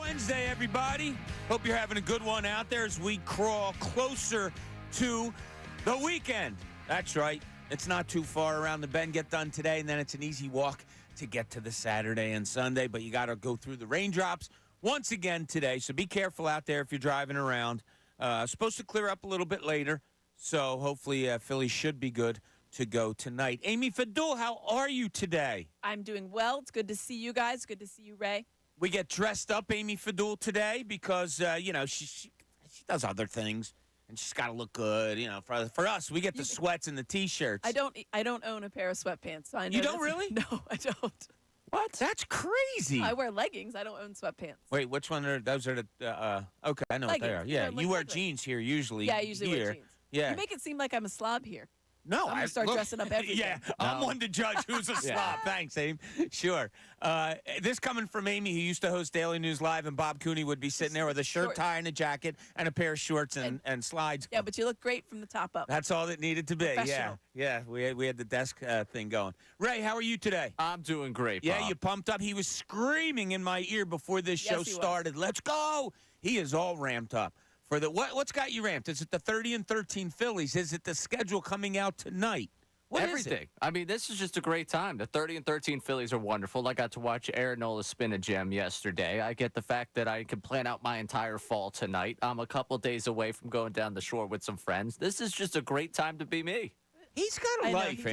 Wednesday, everybody. Hope you're having a good one out there as we crawl closer to the weekend. That's right. It's not too far around the bend. Get done today, and then it's an easy walk to get to the Saturday and Sunday. But you got to go through the raindrops once again today. So be careful out there if you're driving around. Supposed to clear up a little bit later. So hopefully Philly should be good to go tonight. Amy Fadul, how are you today? I'm doing well. It's good to see you guys. Good to see you, Ray. We get dressed up, Amy Fadul, today because, she does other things, and she's got to look good. You know, for us, we get the sweats and the T-shirts. I don't own a pair of sweatpants. So I know you don't really? No, I don't. What? That's crazy. I wear leggings. I don't own sweatpants. Wait, which one are those? Are the okay? I know leggings. what they are. Yeah, Like you wear leggings. jeans here usually. Yeah, I usually wear jeans. Yeah, you make it seem like I'm a slob here. No, I'm gonna start dressing up everything. Yeah, I'm one to judge who's a slob. Thanks, Amy. Sure. This coming from Amy, who used to host Daily News Live, and Bob Cooney would be sitting there with a shirt, tie, and a jacket, and a pair of shorts and slides. Yeah, but you look great from the top up. That's all that needed to be. Yeah. We had the desk thing going. Ray, how are you today? I'm doing great, Bob. Yeah, you pumped up. He was screaming in my ear before this show started. Let's go! He is all ramped up. For the what's got you ramped? Is it the 30-13 Phillies? Is it the schedule coming out tonight? Everything. I mean, this is just a great time. The 30-13 Phillies are wonderful. I got to watch Aaron Nola spin a gem yesterday. I get the fact that I can plan out my entire fall tonight. I'm a couple days away from going down the shore with some friends. This is just a great time to be me. He's got a life,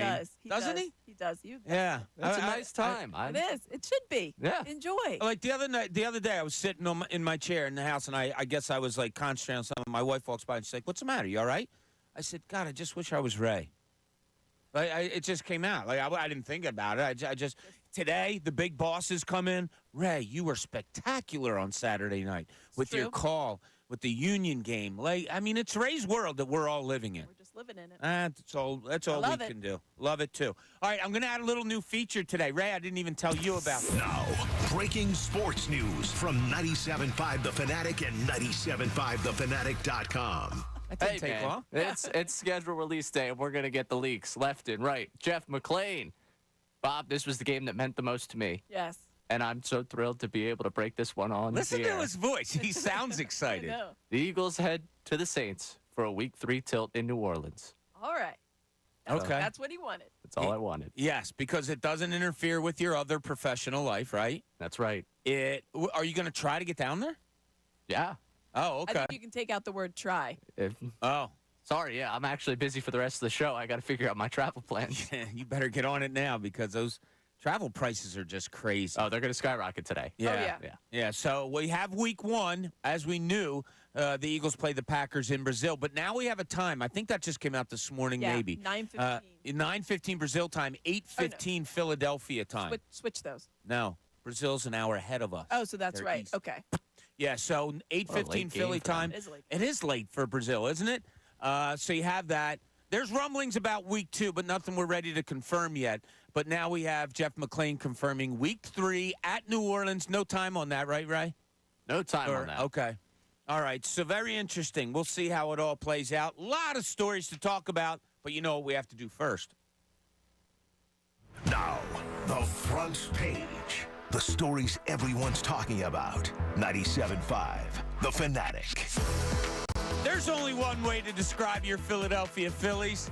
doesn't he? He does. Yeah, it's a nice time. It is. It should be. Yeah. Enjoy. Like the other day, I was sitting in my chair in the house, and I guess I was like concentrating on something. My wife walks by and she's like, "What's the matter? You all right?" I said, "God, I just wish I was Ray." It just came out. Like I didn't think about it. I just today the big bosses come in. Ray, you were spectacular on Saturday night with your call with the Union game. Like I mean, it's Ray's world that we're all living in. We're just living in it. That's all we can do. Love it too. All right, I'm going to add a little new feature today. Ray, I didn't even tell you about it. Now, breaking sports news from 97.5 The Fanatic and 97.5thefanatic.com. That didn't take long. It's scheduled release day, and we're going to get the leaks left and right. Jeff McClain. Bob, this was the game that meant the most to me. Yes. And I'm so thrilled to be able to break this one on Listen the air. to his voice. He sounds excited. I know. The Eagles head to the Saints for a Week 3 tilt in New Orleans. All right. Okay. That's what he wanted. That's all I wanted. Yes, because it doesn't interfere with your other professional life, right? That's right. Are you going to try to get down there? Yeah. Oh, okay. I think you can take out the word try. Sorry, yeah, I'm actually busy for the rest of the show. I got to figure out my travel plans. Yeah, you better get on it now because those travel prices are just crazy. Oh, they're going to skyrocket today. Yeah. Yeah, so we have week 1. As we knew, the Eagles play the Packers in Brazil. But now we have a time. I think that just came out this morning, maybe. 9:15. 9:15 Brazil time, 8:15 Philadelphia time. Switch those. No, Brazil's an hour ahead of us. Oh, so that's They're right. east. Okay. Yeah, so 8:15 Philly time. It is late for Brazil, isn't it? So you have that. There's rumblings about week 2, but nothing we're ready to confirm yet. But now we have Jeff McClain confirming week 3 at New Orleans. No time on that, right, Ray? No time on that. Okay. All right, so very interesting. We'll see how it all plays out. A lot of stories to talk about, but you know what we have to do first. Now, the front page. The stories everyone's talking about. 97.5 The Fanatic. There's only one way to describe your Philadelphia Phillies,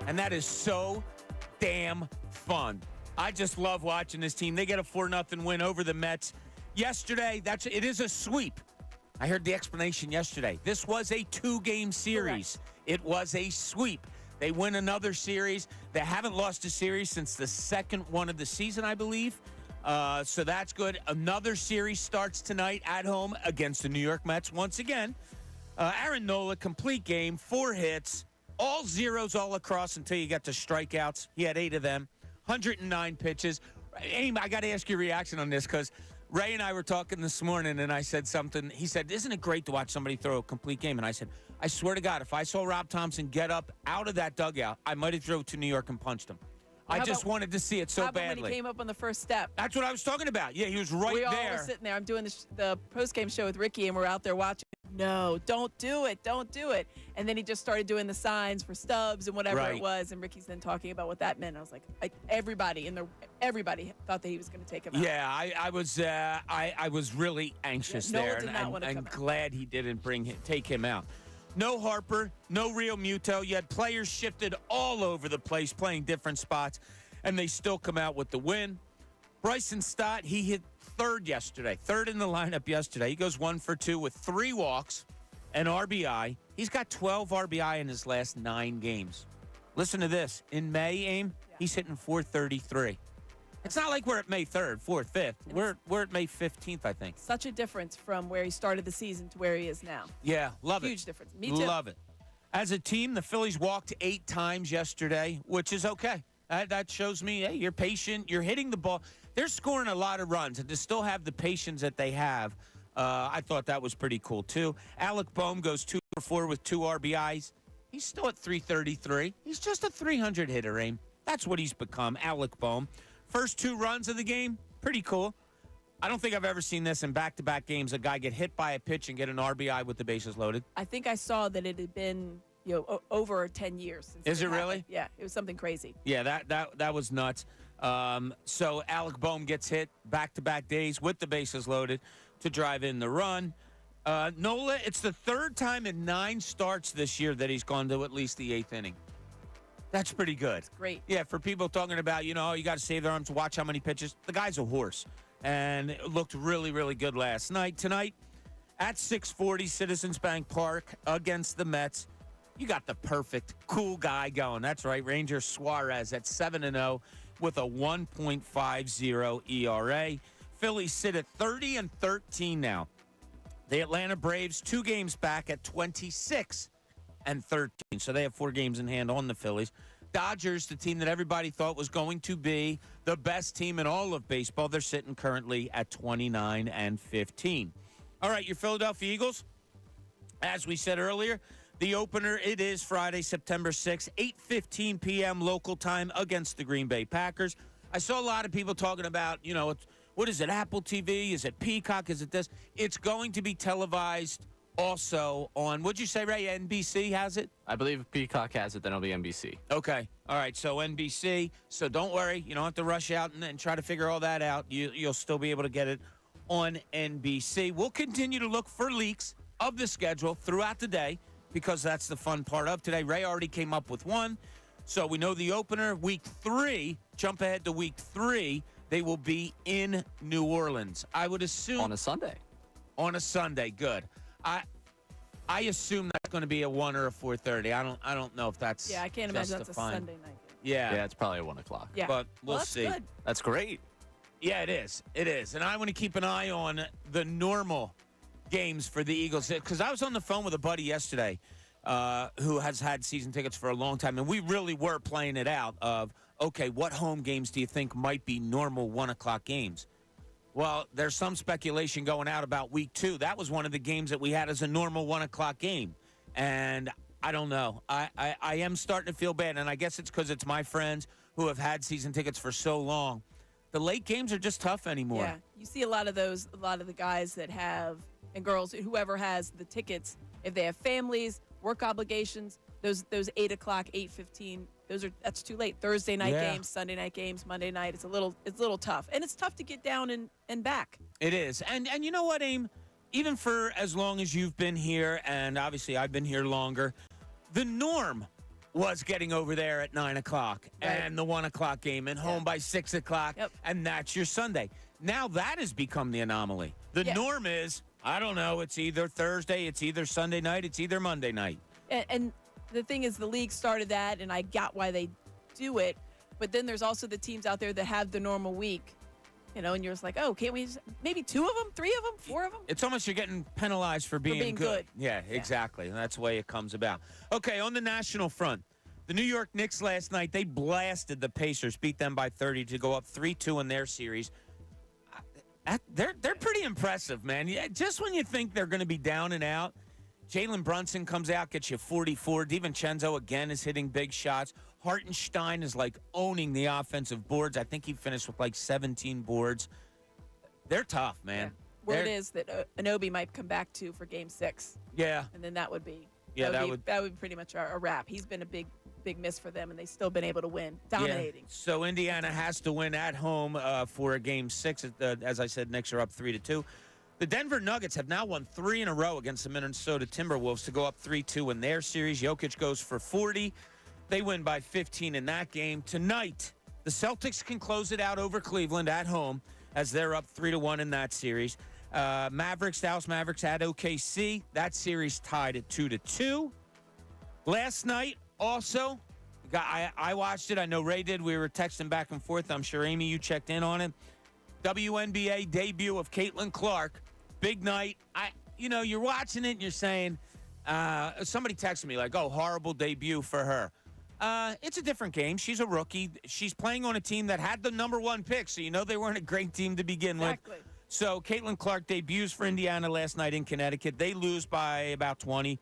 and that is so damn fun. I just love watching this team. They get a 4-0 win over the Mets yesterday. It is a sweep. I heard the explanation yesterday. This was a 2-game series. Correct. It was a sweep. They win another series. They haven't lost a series since the second one of the season, I believe. So that's good. Another series starts tonight at home against the New York Mets once again. Aaron Nola, complete game, 4 hits, all zeros all across until you get to strikeouts. He had 8 of them, 109 pitches. Amy, I got to ask your reaction on this because Ray and I were talking this morning, and I said something. He said, isn't it great to watch somebody throw a complete game? And I said, I swear to God, if I saw Rob Thompson get up out of that dugout, I might have drove to New York and punched him. I just wanted to see it so badly. When he came up on the first step? That's what I was talking about. Yeah, he was right there. We all were sitting there. I'm doing the post-game show with Ricky, and we're out there watching. no, don't do it. Don't do it. And then he just started doing the signs for Stubbs and whatever Right. it was. And Ricky's then talking about what that meant. I was like, everybody thought that he was going to take him out. Yeah, I was really anxious Yeah, Nola there, did not wanna and come out. glad he didn't take him out. No Harper, no Real Muto. You had players shifted all over the place, playing different spots, and they still come out with the win. Bryson Stott, he hit third in the lineup yesterday. He goes 1 for 2 with 3 walks and RBI. He's got 12 RBI in his last 9 games. Listen to this. In May, Aim, he's hitting 433. It's not like we're at May 3rd, 4th, 5th. We're at May 15th, I think. Such a difference from where he started the season to where he is now. Yeah, love it. Huge difference. Me too. Love it. As a team, the Phillies walked 8 times yesterday, which is okay. That shows me, hey, you're patient. You're hitting the ball. They're scoring a lot of runs, and to still have the patience that they have, I thought that was pretty cool, too. Alec Boehm goes 2 for 4 with 2 RBIs. He's still at 333. He's just a 300 hitter, Aim. That's what he's become, Alec Boehm. First 2 runs of the game, pretty cool. I don't think I've ever seen this in back-to-back games, a guy get hit by a pitch and get an RBI with the bases loaded. I think I saw that it had been over 10 years since Is it happened. really? Yeah, it was something crazy. Yeah, that was nuts. So Alec Boehm gets hit back-to-back days with the bases loaded to drive in the run. Nola, it's the 3rd time in 9 starts this year that he's gone to at least the 8th inning. That's pretty good. Great. Yeah, for people talking about, you got to save their arms, watch how many pitches. The guy's a horse, and it looked really, really good last night. Tonight, at 6:40 Citizens Bank Park against the Mets, you got the perfect cool guy going. That's right, Ranger Suarez at 7-0 with a 1.50 ERA. Phillies sit at 30-13 now. The Atlanta Braves 2 games back at 26-13. So they have 4 games in hand on the Phillies. Dodgers, the team that everybody thought was going to be the best team in all of baseball, they're sitting currently at 29-15. All right, your Philadelphia Eagles, as we said earlier, the opener, it is Friday, September 6th, 8:15 p.m. local time against the Green Bay Packers. I saw a lot of people talking about, what is it, Apple TV? Is it Peacock? Is it this? It's going to be televised also on, what'd you say, Ray? NBC has it? I believe Peacock has it, then it'll be NBC. Okay. All right, so NBC. So don't worry. You don't have to rush out and try to figure all that out. You'll still be able to get it on NBC. We'll continue to look for leaks of the schedule throughout the day because that's the fun part of today. Ray already came up with one. So we know the opener, week 3, jump ahead to week 3, they will be in New Orleans. I would assume. On a Sunday. On a Sunday, good. I assume that's going to be a 1 or a 4:30. I don't know if that's Yeah, I can't imagine that's a justifying. Sunday night game. Yeah. Yeah, it's probably at 1 o'clock. Yeah. But we'll that's see. Good. That's great. Yeah, it is. It is. And I want to keep an eye on the normal games for the Eagles because I was on the phone with a buddy yesterday who has had season tickets for a long time, and we really were playing it out of, okay, what home games do you think might be normal 1 o'clock games? Well, there's some speculation going out about week 2. That was one of the games that we had as a normal 1 o'clock game. And I don't know. I am starting to feel bad, and I guess it's because it's my friends who have had season tickets for so long. The late games are just tough anymore. Yeah, you see a lot of the guys that have, and girls, whoever has the tickets, if they have families, work obligations, those 8 o'clock, 8:15, that's too late. Thursday night games, Sunday night games, Monday night, it's a little tough. And it's tough to get down and back. It is. And you know what, Aim? Even for as long as you've been here, and obviously I've been here longer, the norm was getting over there at 9 o'clock and the 1 o'clock game and home by 6 o'clock, and that's your Sunday. Now that has become the anomaly. The norm is, I don't know, it's either Thursday, it's either Sunday night, it's either Monday night. And the thing is, the league started that, and I got why they do it. But then there's also the teams out there that have the normal week, and you're just like, oh, can't we maybe 2 of them, 3 of them, 4 of them? It's almost you're getting penalized for being good. Yeah, exactly. And that's the way it comes about. Okay, on the national front, the New York Knicks last night, they blasted the Pacers, beat them by 30 to go up 3-2 in their series. They're pretty impressive, man. Yeah, just when you think they're going to be down and out, Jalen Brunson comes out, gets you 44. DiVincenzo, again, is hitting big shots. Hartenstein is, owning the offensive boards. I think he finished with, 17 boards. They're tough, man. word is that Anobi might come back for Game 6, Yeah. and then that would be Yeah, that would be pretty much a wrap. He's been a big miss for them, and they've still been able to win, dominating. Yeah. So Indiana has to win at home for a Game 6. As I said, Knicks are up 3-2. The Denver Nuggets have now won 3 in a row against the Minnesota Timberwolves to go up 3-2 in their series. Jokic goes for 40. They win by 15 in that game. Tonight, the Celtics can close it out over Cleveland at home as they're up 3-1 in that series. Dallas Mavericks at OKC. That series tied at 2-2. Last night, also, I watched it. I know Ray did. We were texting back and forth. I'm sure, Amy, you checked in on it. WNBA debut of Caitlin Clark. Big night. You're watching it and you're saying, somebody texted me like, oh, horrible debut for her. It's a different game. She's a rookie. She's playing on a team that had the number 1 pick, so they weren't a great team to begin with. So Caitlin Clark debuts for Indiana last night in Connecticut. They lose by about 20.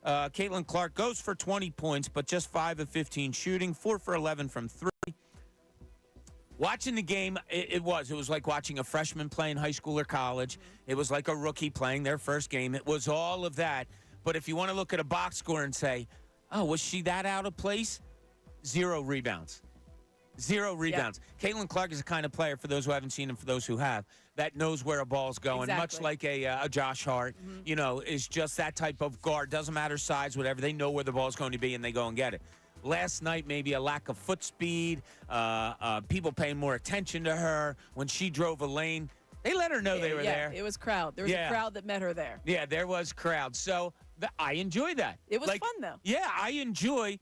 Caitlin Clark goes for 20 points, but just 5 of 15 shooting, 4 for 11 from 3. Watching the game, it was like watching a freshman playing high school or college. It was like a rookie playing their first game. It was all of that. But if you want to look at a box score and say, oh, was she that out of place? 0 rebounds. 0 rebounds. Yeah. Caitlin Clark is the kind of player, for those who haven't seen him, for those who have, that knows where a ball's going. Exactly. Much like a Josh Hart, is just that type of guard. Doesn't matter size, whatever. They know where the ball's going to be, and they go and get it. Last night, maybe a lack of foot speed, people paying more attention to her. When she drove a lane, they let her know they were there. It was crowd. There was a crowd that met her there. Yeah, there was crowd. So I enjoy that. It was fun, though. Yeah, I enjoy.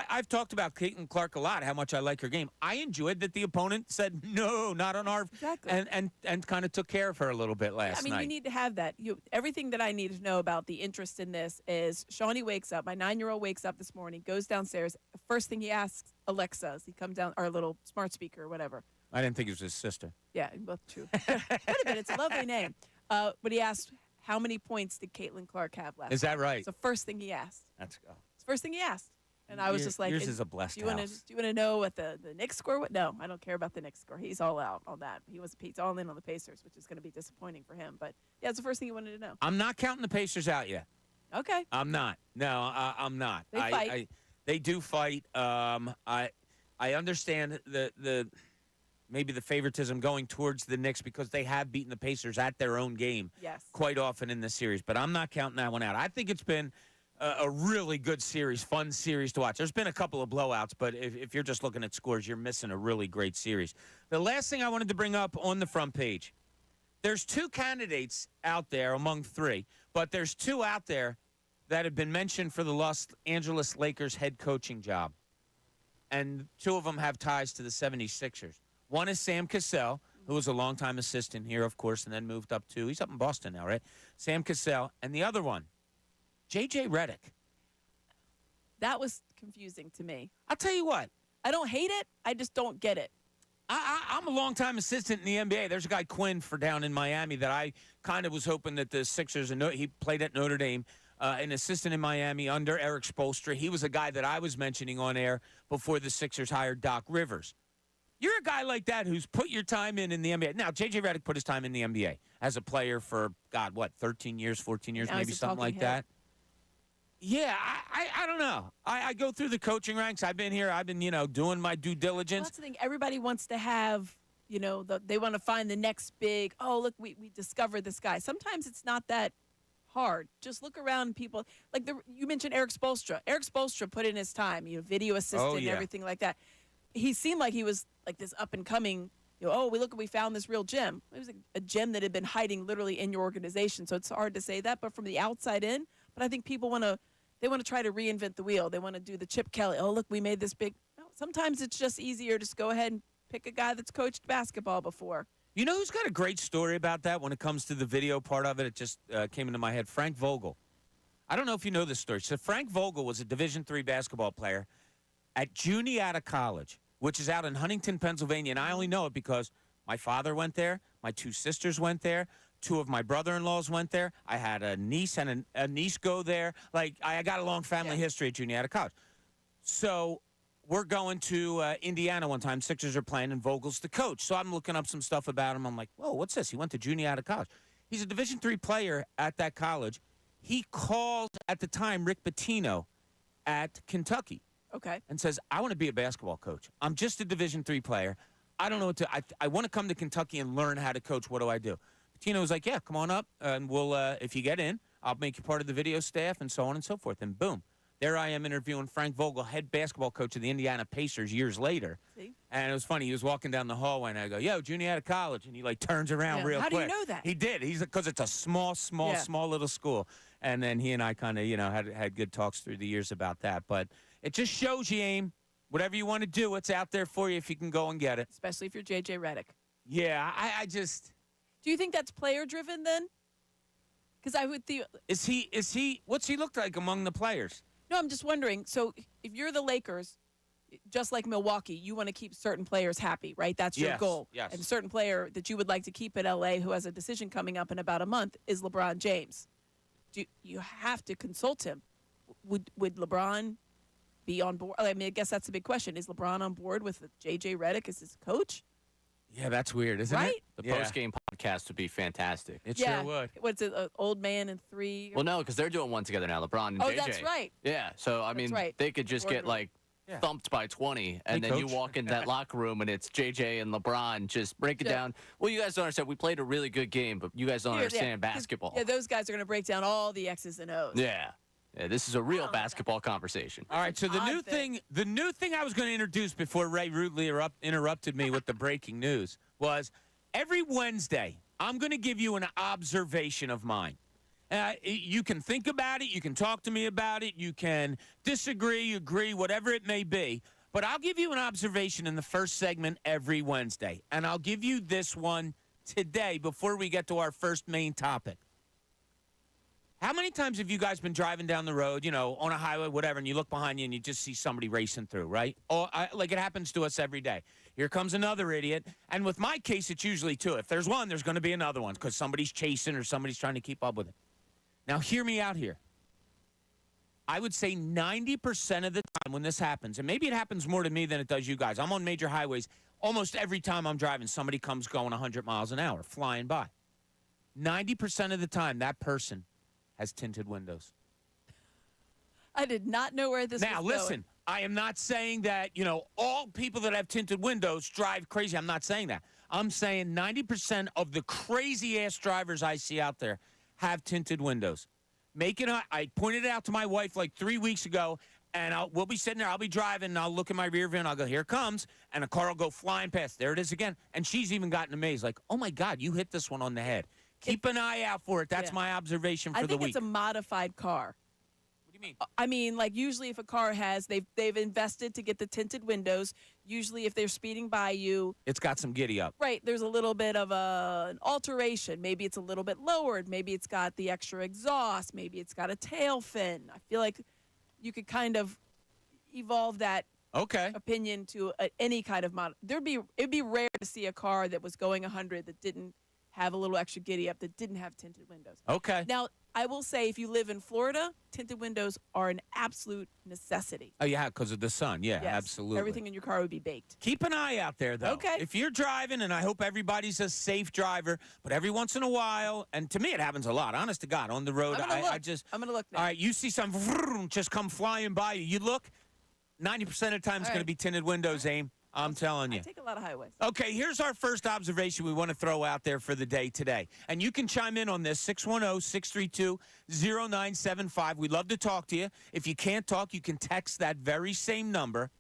I've talked about Caitlin Clark a lot, how much I like her game. I enjoyed that the opponent said, no, not on our... Exactly. And kind of took care of her a little bit last night. You need to have that. Everything that I need to know about the interest in this is Shawnee wakes up. My 9-year-old wakes up this morning, goes downstairs. First thing he asks Alexa as he comes down, our little smart speaker or whatever. I didn't think it was his sister. Yeah, both true. Could have been. It's a lovely name. But he asked, how many points did Caitlin Clark have last night? Is that right? So first thing he asked. That's go. It's the first thing he asked. And I was just like, yours is a blessed do you want to know what the Knicks score? No, I don't care about the Knicks score. He's all out on that. He's all in on the Pacers, which is going to be disappointing for him. But yeah, it's the first thing he wanted to know. I'm not counting the Pacers out yet. Okay. I'm not. No, I'm not. They fight. They do fight. I understand the maybe the favoritism going towards the Knicks because they have beaten the Pacers at their own game quite often in this series. But I'm not counting that one out. I think it's been a really good series, fun series to watch. There's been a couple of blowouts, but if you're just looking at scores, you're missing a really great series. The last thing I wanted to bring up on the front page, there's 2 candidates out there among 3, but there's 2 out there that have been mentioned for the Los Angeles Lakers head coaching job. And 2 of them have ties to the 76ers. One is Sam Cassell, who was a longtime assistant here, of course, and then moved up to, he's up in Boston now, right? Sam Cassell. And the other one, J.J. Redick. That was confusing to me. I'll tell you what. I don't hate it. I just don't get it. I'm a longtime assistant in the NBA. There's a guy, Quinn, for down in Miami, that I kind of was hoping that the Sixers, he played at Notre Dame, an assistant in Miami under Eric Spoelstra. He was a guy that I was mentioning on air before the Sixers hired Doc Rivers. You're a guy like that who's put your time in the NBA. Now, J.J. Redick put his time in the NBA as a player for, 13 years, 14 years, maybe something like that. Yeah, I don't know. I go through the coaching ranks. I've been here. I've been, doing my due diligence. Well, that's the thing. Everybody wants to have, they want to find the next big, look, we discovered this guy. Sometimes it's not that hard. Just look around people. Like you mentioned Eric Spoelstra. Eric Spoelstra put in his time, video assistant and everything like that. He seemed like he was like this up and coming, we found this real gem. It was a gem that had been hiding literally in your organization. So it's hard to say that, but from the outside in, but I think people want to try to reinvent the wheel. They want to do the Chip Kelly. Oh, look, we made this big. No, sometimes it's just easier to just go ahead and pick a guy that's coached basketball before. You know who's got a great story about that when it comes to the video part of it? It just came into my head. Frank Vogel. I don't know if you know this story. So Frank Vogel was a Division III basketball player at Juniata College, which is out in Huntington, Pennsylvania. And I only know it because my father went there. My 2 sisters went there. 2 of my brother-in-laws went there. I had a niece and a niece go there. Like, I got a long family history at Juniata College. So we're going to Indiana one time. Sixers are playing, and Vogel's the coach. So I'm looking up some stuff about him. I'm like, whoa, what's this? He went to Juniata College. He's a Division III player at that college. He calls, at the time, Rick Pitino at Kentucky. Okay. And says, I want to be a basketball coach. I'm just a Division III player. I don't know what to, I want to come to Kentucky and learn how to coach. What do I do? Pitino was like, yeah, come on up, and we'll, if you get in, I'll make you part of the video staff, and so on and so forth. And boom, there I am interviewing Frank Vogel, head basketball coach of the Indiana Pacers years later. See? And it was funny. He was walking down the hallway, and I go, yo, Junior out of college. And he, like, turns around real How quick. do you know that? He did. He's because it's a small little school. And then he and I kind of, had good talks through the years about that. But it just shows you, Aim, whatever you want to do, it's out there for you if you can go and get it. Especially if you're J.J. Redick. Yeah, I just... Do you think that's player-driven then? Because I would think... Is he, what's he look like among the players? No, I'm just wondering. So if you're the Lakers, just like Milwaukee, you want to keep certain players happy, right? That's your goal. Yes. And a certain player that you would like to keep at L.A. who has a decision coming up in about a month is LeBron James. You have to consult him. Would LeBron be on board? I mean, I guess that's a big question. Is LeBron on board with J.J. Redick as his coach? Yeah, that's weird, isn't Right? it? The post-game podcast would be fantastic. It sure would. What's it, Old Man and Three? Well, no, because they're doing one together now, LeBron and Oh, JJ. that's right. Yeah, so, I mean, right. they could just get, like, Yeah. thumped by 20, and Hey, then you coach. walk into that locker room, and it's JJ and LeBron just break it down. Well, you guys don't understand. We played a really good game, but you guys don't understand basketball. Yeah, those guys are going to break down all the X's and O's. Yeah. Yeah, this is a real basketball conversation. All right, so the odd new thing I was going to introduce before Ray rudely interrupted me with the breaking news was every Wednesday I'm going to give you an observation of mine. You can think about it, you can talk to me about it, you can disagree, agree, whatever it may be. But I'll give you an observation in the first segment every Wednesday, and I'll give you this one today before we get to our first main topic. How many times have you guys been driving down the road, on a highway, whatever, and you look behind you and you just see somebody racing through, right? Like it happens to us every day. Here comes another idiot. And with my case, it's usually two. If there's one, there's going to be another one because somebody's chasing or somebody's trying to keep up with it. Now, hear me out here. I would say 90% of the time when this happens, and maybe it happens more to me than it does you guys. I'm on major highways. Almost every time I'm driving, somebody comes going 100 miles an hour, flying by. 90% of the time, that person has tinted windows. I did not know where this was Now, going. listen, I am not saying that, all people that have tinted windows drive crazy. I'm not saying that. I'm saying 90% of the crazy-ass drivers I see out there have tinted windows. I pointed it out to my wife like 3 weeks ago, and we'll be sitting there. I'll be driving, and I'll look in my rear view, and I'll go, here it comes, and a car will go flying past. There it is again. And she's even gotten amazed, like, oh, my God, you hit this one on the head. Keep an eye out for it. That's my observation for the week. I think it's a modified car. What do you mean? I mean, like usually if a car has, they've invested to get the tinted windows. Usually if they're speeding by you. It's got some giddy up. Right. There's a little bit of an alteration. Maybe it's a little bit lowered. Maybe it's got the extra exhaust. Maybe it's got a tail fin. I feel like you could kind of evolve that opinion to any kind of mod. It'd be rare to see a car that was going 100 that didn't have a little extra giddy up, that didn't have tinted windows. Okay. Now, I will say if you live in Florida, tinted windows are an absolute necessity. Oh, yeah, because of the sun. Yeah, Yes. absolutely. Everything in your car would be baked. Keep an eye out there, though. Okay. If you're driving, and I hope everybody's a safe driver, but every once in a while, and to me it happens a lot, honest to God, on the road, I'm going to look now. All right, you see some just come flying by you. You look, 90% of the time it's going to be tinted windows, Aim. I'm telling you. I take a lot of highways. Okay, here's our first observation we want to throw out there for the day today. And you can chime in on this, 610-632-0975. We'd love to talk to you. If you can't talk, you can text that very same number.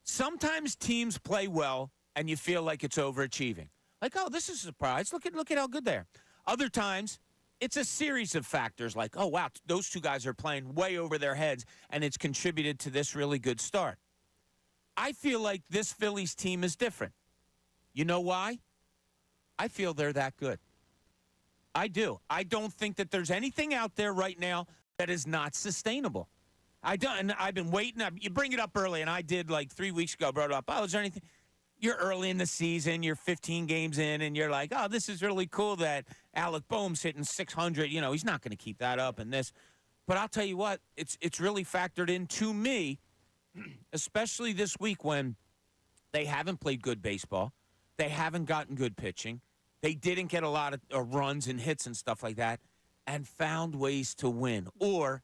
Sometimes teams play well, and you feel like it's overachieving. Like, oh, this is a surprise. Look at how good they are. Other times, it's a series of factors like, oh, wow, those two guys are playing way over their heads, and it's contributed to this really good start. I feel like this Phillies team is different. You know why? I feel they're that good. I do. I don't think that there's anything out there right now that is not sustainable. And I've been waiting. You bring it up early, and I did like 3 weeks ago, brought it up. Oh, is there anything? You're early in the season. You're 15 games in, and you're like, oh, this is really cool that Alec Boehm's hitting 600. He's not going to keep that up in this. But I'll tell you what, it's really factored in to me, especially this week when they haven't played good baseball. They haven't gotten good pitching. They didn't get a lot of runs and hits and stuff like that, and found ways to win. Or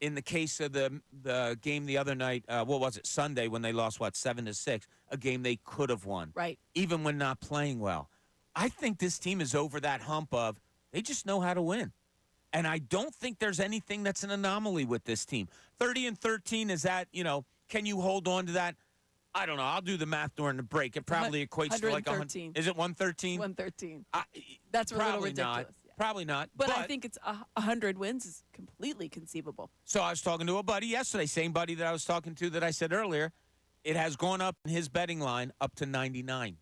in the case of the game the other night, what was it, Sunday, when they lost, 7-6, a game they could have won. Right. Even when not playing well. I think this team is over that hump of they just know how to win. And I don't think there's anything that's an anomaly with this team. 30-13, is that, can you hold on to that? I don't know. I'll do the math during the break. It probably equates to like 113. Is it 113? 113. That's a little ridiculous. Not. Yeah. Probably not. But I think it's 100 wins is completely conceivable. So I was talking to a buddy yesterday, same buddy that I was talking to that I said earlier. It has gone up in his betting line up to 99.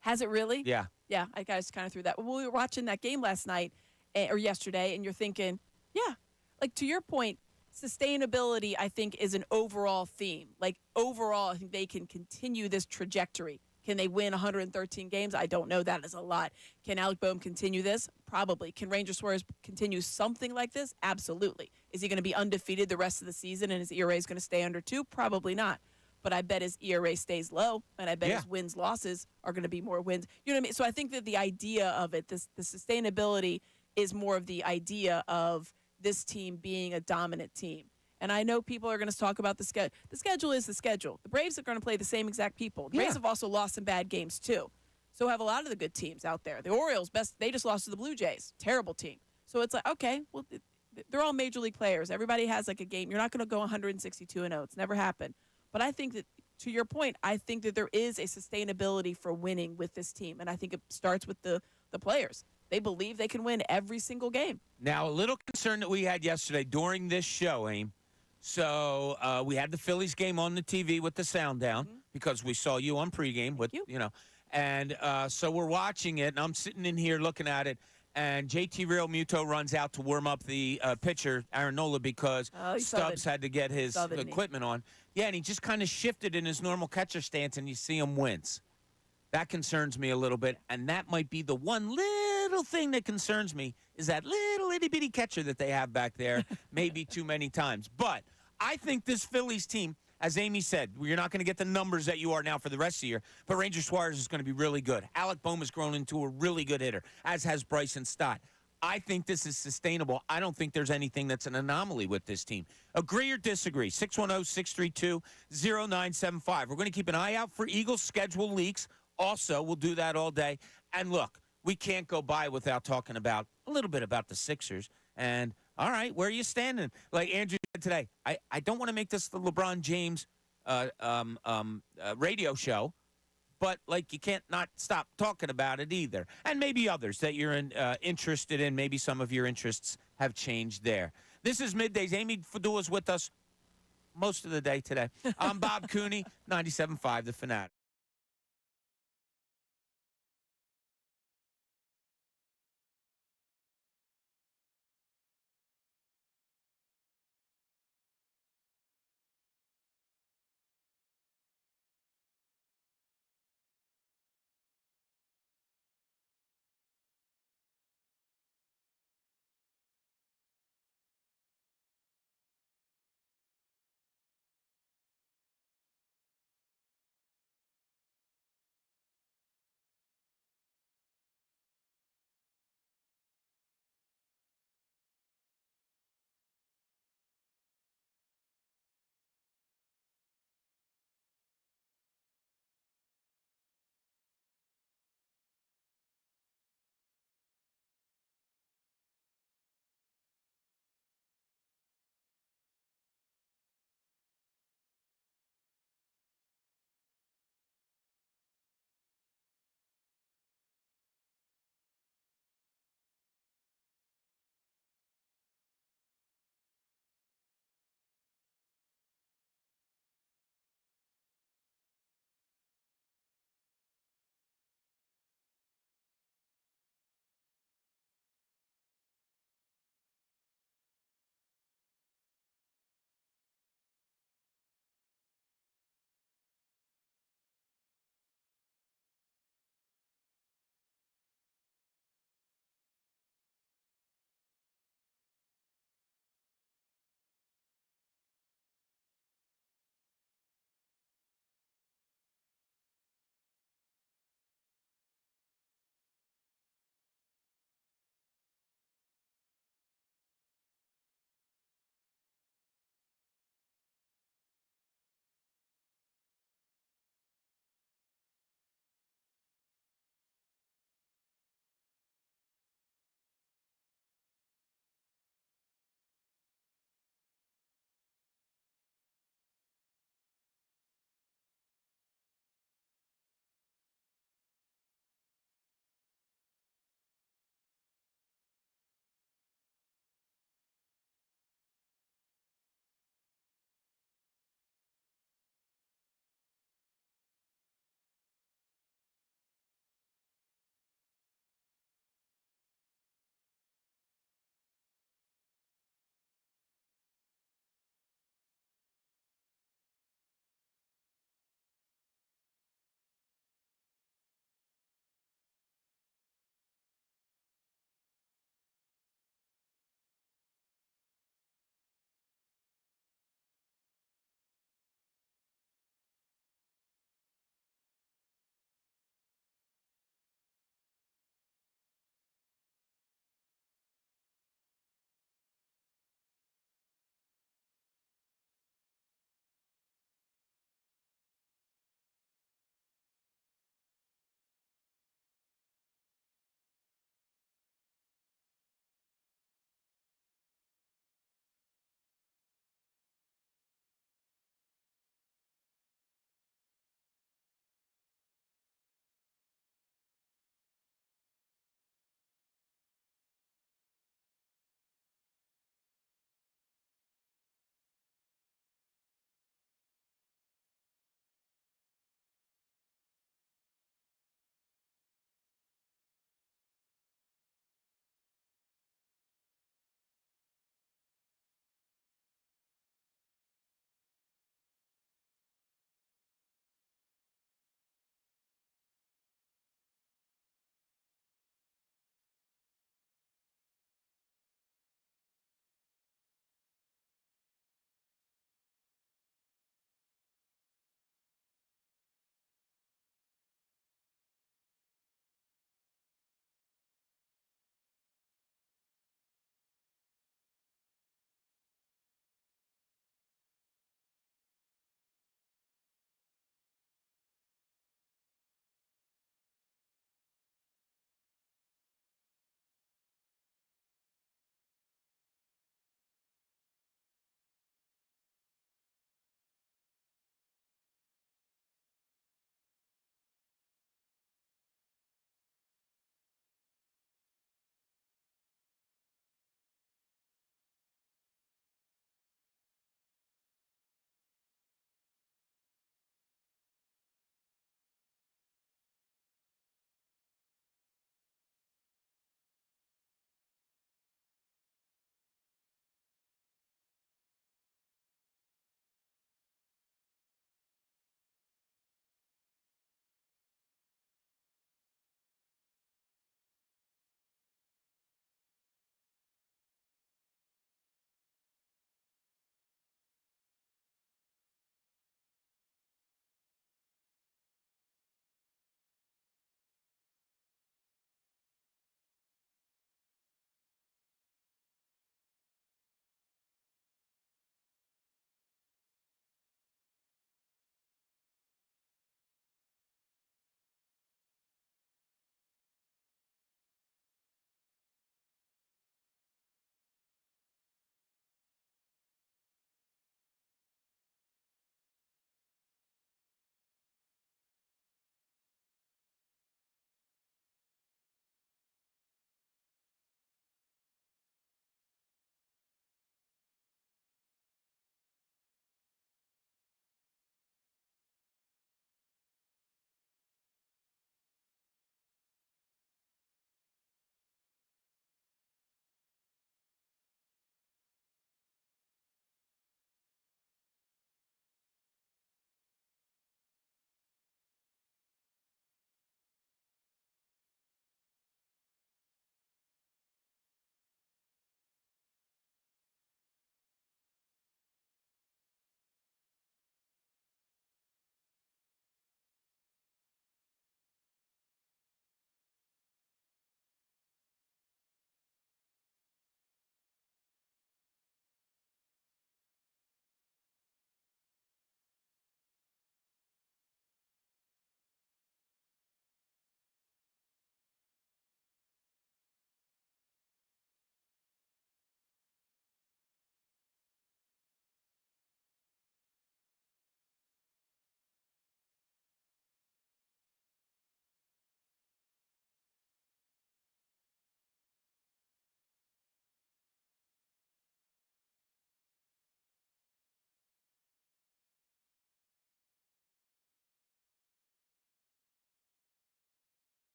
Has it really? Yeah. Yeah, I just kind of threw that. Well, we were watching that game last night or yesterday, and you're thinking, yeah, like to your point, sustainability, I think, is an overall theme. Like overall, I think they can continue this trajectory. Can they win 113 games? I don't know. That is a lot. Can Alec Boehm continue this? Probably. Can Ranger Suarez continue something like this? Absolutely. Is he going to be undefeated the rest of the season and his ERA is going to stay under 2? Probably not. But I bet his ERA stays low, and I bet his wins-losses are going to be more wins. You know what I mean? So I think that the idea of it, the sustainability, is more of the idea of this team being a dominant team. And I know people are going to talk about the schedule. The schedule is the schedule. The Braves are going to play the same exact people. The Braves have also lost some bad games, too. So have a lot of the good teams out there. The Orioles, they just lost to the Blue Jays. Terrible team. So it's like, okay, well, they're all major league players. Everybody has like a game. You're not going to go 162-0. It's never happened. But I think that, to your point, I think that there is a sustainability for winning with this team. And I think it starts with the players. They believe they can win every single game. Now, a little concern that we had yesterday during this show, Aim. So we had the Phillies game on the TV with the sound down because we saw you on pregame with, And so we're watching it, and I'm sitting in here looking at it, and JT Real Muto runs out to warm up the pitcher, Aaron Nola, because Stubbs had to get his equipment on. Yeah, and he just kind of shifted in his normal catcher stance, and you see him wince. That concerns me a little bit, and that might be the one little thing that concerns me is that little itty-bitty catcher that they have back there maybe too many times. But I think this Phillies team, as Amy said, you're not going to get the numbers that you are now for the rest of the year, but Ranger Suarez is going to be really good. Alec Boehm has grown into a really good hitter, as has Bryson Stott. I think this is sustainable. I don't think there's anything that's an anomaly with this team. Agree or disagree? 610-632-0975. We're going to keep an eye out for Eagles schedule leaks. Also, we'll do that all day. And look, we can't go by without talking about a little bit about the Sixers. And, all right, where are you standing? Like Andrew said today, I don't want to make this the LeBron James radio show, but, like, you can't not stop talking about it either. And maybe others that you're interested in. Maybe some of your interests have changed there. This is Middays. Amy Fadul is with us most of the day today. I'm Bob Cooney, 97.5 The Fanatic.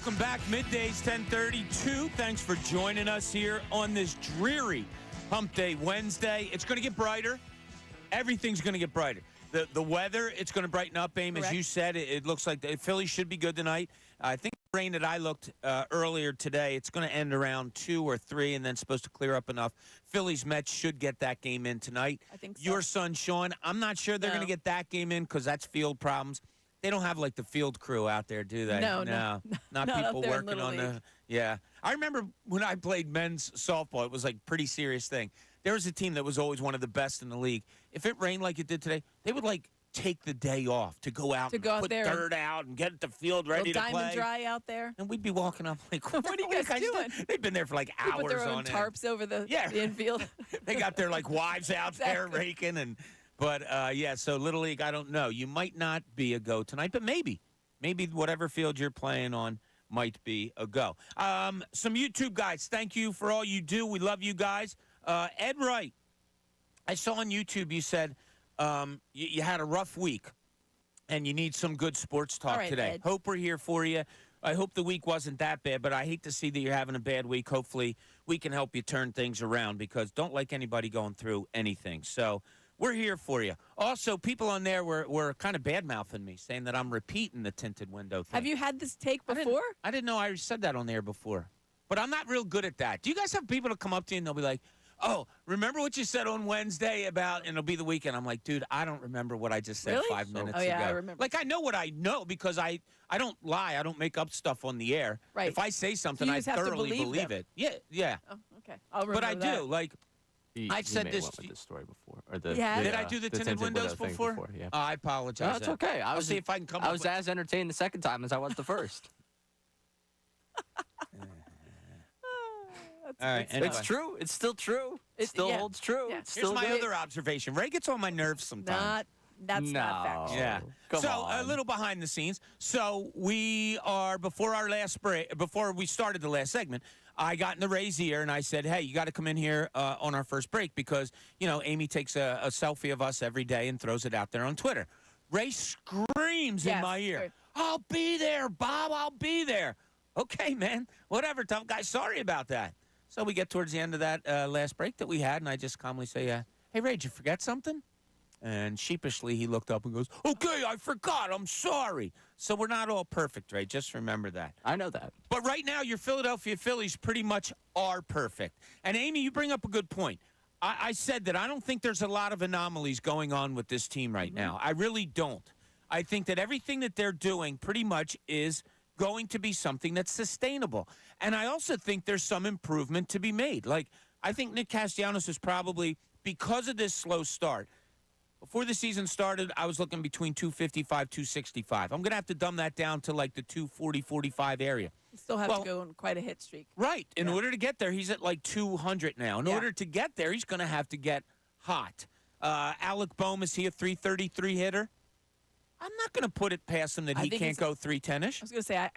Welcome back. Middays 10:32. Thanks for joining us here on this dreary Hump Day Wednesday. It's going to get brighter. Everything's going to get brighter. The weather, it's going to brighten up, Aim. As you said, it looks like the Phillies should be good tonight. I think the rain that I looked earlier today, it's going to end around 2 or 3 and then supposed to clear up enough. Phillies Mets should get that game in tonight. I think so. Your son, Sean, I'm not sure they're going to get that game in because that's field problems. They don't have, like, the field crew out there, do they? No. Not people working on the – yeah. I remember when I played men's softball, it was, like, a pretty serious thing. There was a team that was always one of the best in the league. If it rained like it did today, they would, like, take the day off to go out and put dirt out and get the field ready to play. Diamond dry out there. And we'd be walking up like, what are you guys doing? They've been there for, like, hours on put their own end. tarps over the infield. They got their, like, wives out there raking and – but, so Little League, I don't know. You might not be a go tonight, but maybe. Maybe whatever field you're playing on might be a go. Some YouTube guys, thank you for all you do. We love you guys. Ed Wright, I saw on YouTube you said you had a rough week and you need some good sports talk today. Ed. Hope we're here for you. I hope the week wasn't that bad, but I hate to see that you're having a bad week. Hopefully we can help you turn things around because don't like anybody going through anything. So we're here for you. Also, people on there were kind of bad-mouthing me, saying that I'm repeating the tinted window thing. Have you had this take before? I didn't know I said that on there before. But I'm not real good at that. Do you guys have people to come up to you and they'll be like, oh, remember what you said on Wednesday about, and it'll be the weekend. I'm like, dude, I don't remember what I just said 5 minutes ago. Oh, yeah, I remember. Like, I know what I know because I don't lie. I don't make up stuff on the air. Right. If I say something, I thoroughly believe it. Yeah. Oh, okay. I'll remember But I that. do. Like, I've said this. With this story before. Did I do the tinted windows before? Yeah. I apologize. No, it's okay. I'll see if I can come I up was with... as entertained the second time as I was the first. All right. Anyway. It's true. It's still true. It still holds true. Yeah. It's still Here's my great. other observation. Ray gets on my nerves sometimes. That's not factual. Yeah. Come so on. a little behind the scenes. So we are before we started the last segment, I got in the Ray's ear and I said, hey, you got to come in here on our first break because, Amy takes a selfie of us every day and throws it out there on Twitter. Ray screams in my ear, Right. I'll be there, Bob, I'll be there. Okay, man, whatever, tough guy, sorry about that. So we get towards the end of that last break that we had, and I just calmly say, hey, Ray, did you forget something? And sheepishly, he looked up and goes, okay, I forgot. I'm sorry. So we're not all perfect, Ray. Just remember that. I know that. But right now, your Philadelphia Phillies pretty much are perfect. And, Amy, you bring up a good point. I said that I don't think there's a lot of anomalies going on with this team right now. I really don't. I think that everything that they're doing pretty much is going to be something that's sustainable. And I also think there's some improvement to be made. Like, I think Nick Castellanos is probably, because of this slow start, before the season started, I was looking between 255, 265. I'm going to have to dumb that down to like the 240, 45 area. You still have to go on quite a hit streak. Right. In order to get there, he's at like 200 now. In order to get there, he's going to have to get hot. Alec Boehm, is he a 333 hitter? I'm not going to put it past him that he can't go 310-ish. I was going to say,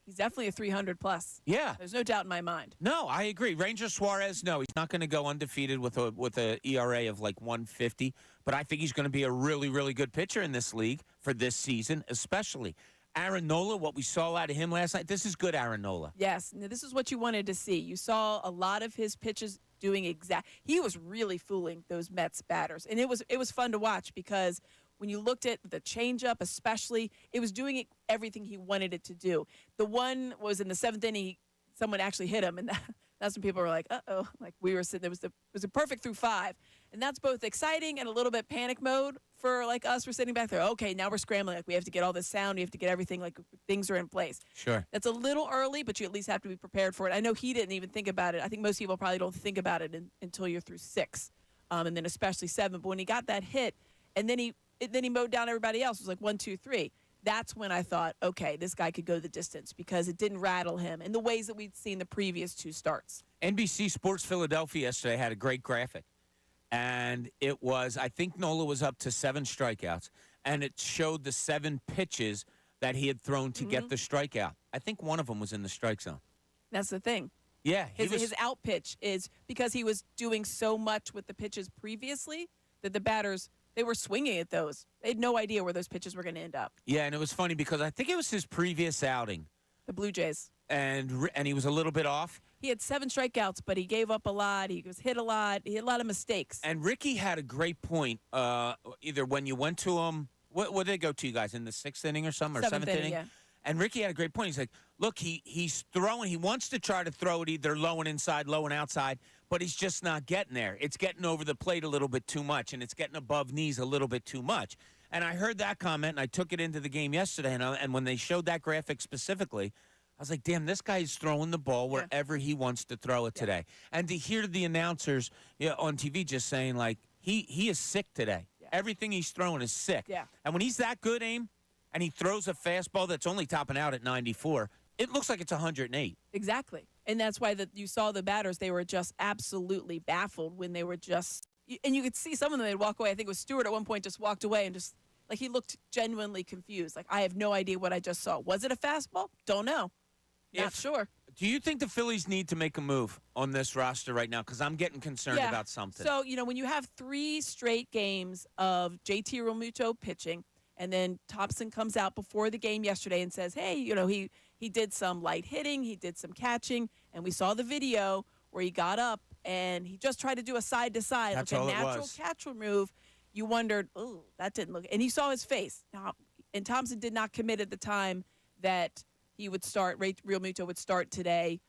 he's definitely a 300 plus. Yeah. There's no doubt in my mind. No, I agree. Ranger Suarez, no, he's not going to go undefeated with a ERA of like 150. But I think he's going to be a really, really good pitcher in this league for this season, especially. Aaron Nola, what we saw out of him last night, this is good Aaron Nola. Yes, this is what you wanted to see. You saw a lot of his pitches doing he was really fooling those Mets batters. And it was fun to watch because when you looked at the changeup especially, it was doing everything he wanted it to do. The one was in the 7th inning, someone actually hit him, and that's when people were like, uh-oh. Like we were sitting, it was a perfect through 5. And that's both exciting and a little bit panic mode for like us. We're sitting back there, okay, now we're scrambling. Like we have to get all this sound. We have to get everything, like things are in place. Sure. That's a little early, but you at least have to be prepared for it. I know he didn't even think about it. I think most people probably don't think about it until you're through 6, and then especially 7. But when he got that hit, and then he mowed down everybody else. It was like 1, 2, 3. That's when I thought, okay, this guy could go the distance because it didn't rattle him in the ways that we'd seen the previous 2 starts. NBC Sports Philadelphia yesterday had a great graphic. And it was, I think Nola was up to 7 strikeouts. And it showed the 7 pitches that he had thrown to get the strikeout. I think one of them was in the strike zone. That's the thing. Yeah. His out pitch is because he was doing so much with the pitches previously that the batters, they were swinging at those. They had no idea where those pitches were going to end up. Yeah, and it was funny because I think it was his previous outing. The Blue Jays. and he was a little bit off. He had 7 strikeouts, but he gave up a lot. He was hit a lot. He had a lot of mistakes. And Ricky had a great point. Either when you went to him, what did they go to you guys in the 6th inning or something, or 7th inning? Yeah. And Ricky had a great point. He's like, look, he's throwing. He wants to try to throw it either low and inside, low and outside, but he's just not getting there. It's getting over the plate a little bit too much, and it's getting above knees a little bit too much. And I heard that comment, and I took it into the game yesterday. And when they showed that graphic specifically, I was like, damn, this guy's throwing the ball wherever he wants to throw it today. And to hear the announcers on TV just saying, like, he is sick today. Yeah. Everything he's throwing is sick. Yeah. And when he's that good, Aim, and he throws a fastball that's only topping out at 94, it looks like it's 108. Exactly. And that's why you saw the batters. They were just absolutely baffled when they were just – and you could see some of them, they'd walk away. I think it was Stewart at one point just walked away and just – like he looked genuinely confused. Like, I have no idea what I just saw. Was it a fastball? Don't know. Not sure. Do you think the Phillies need to make a move on this roster right now? Because I'm getting concerned about something. So, when you have 3 straight games of JT Realmuto pitching, and then Thompson comes out before the game yesterday and says, hey, he did some light hitting, he did some catching, and we saw the video where he got up and he just tried to do a side-to-side, like a natural catcher move. You wondered, oh, that didn't look – and you saw his face. Now, and Thompson did not commit at the time that he would start – Realmuto would start today,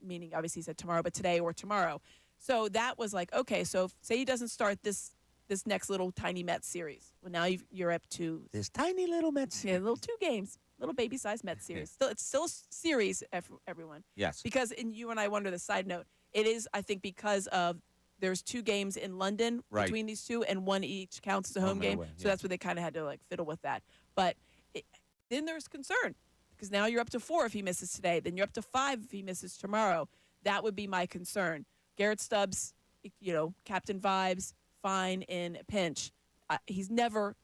meaning obviously he said tomorrow, but today or tomorrow. So that was like, okay, so say he doesn't start this next little tiny Mets series. Well, now you're up to – this tiny little Mets series. Yeah, little 2 games, little baby-sized Mets series. It's still a series, everyone. Yes. Because, and you and I wonder the side note, it is, I think, because of – there's 2 games in London between these 2, and 1 each counts as a home game. So that's where they kind of had to fiddle with that. But then there's concern because now you're up to 4 if he misses today. Then you're up to 5 if he misses tomorrow. That would be my concern. Garrett Stubbs, captain vibes, fine in a pinch. He's never,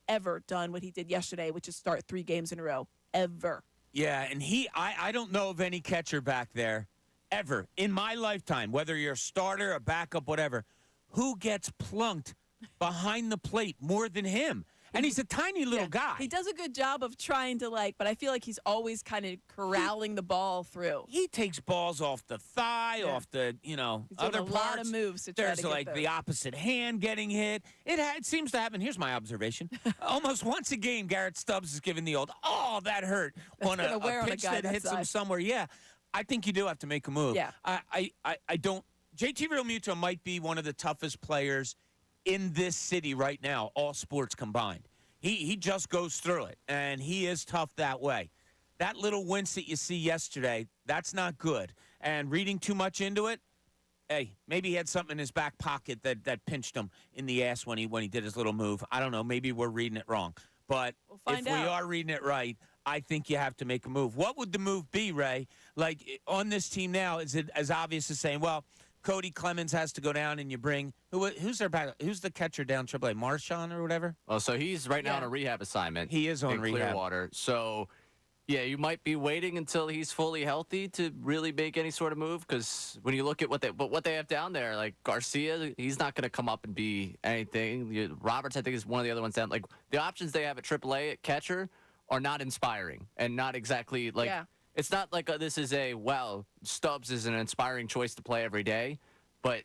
ever done what he did yesterday, which is start 3 games in a row. Ever. Yeah, and I don't know of any catcher back there ever in my lifetime, whether you're a starter, a backup, whatever, who gets plunked behind the plate more than him. And he's a tiny little guy. He does a good job of trying to but I feel like he's always kind of corralling the ball through. He takes balls off the thigh, off the, he's other doing a parts. lot of moves to try There's to get those. the opposite hand getting hit. It seems to happen. Here's my observation. Almost once a game, Garrett Stubbs is giving the old, oh, that hurt on a pitch that hits him somewhere. Yeah. I think you do have to make a move. Yeah. I don't. JT Realmuto might be one of the toughest players in this city right now, all sports combined. He just goes through it, and he is tough that way. That little wince that you see yesterday, that's not good. And reading too much into it, hey, maybe he had something in his back pocket that pinched him in the ass when he did his little move. I don't know. Maybe we're reading it wrong. But if we are reading it right, I think you have to make a move. What would the move be, Ray? Like, on this team now, is it as obvious as saying, well, Cody Clemens has to go down and you bring who's their back? Who's the catcher down AAA? Marchand or whatever? Well, so he's right now on a rehab assignment. He is on in rehab. Clearwater. So, yeah, you might be waiting until he's fully healthy to really make any sort of move because when you look at what they have down there, like Garcia, he's not going to come up and be anything. Roberts, I think, is one of the other ones down. Like, the options they have at AAA at catcher are not inspiring and not exactly like it's not like this is Stubbs is an inspiring choice to play every day, but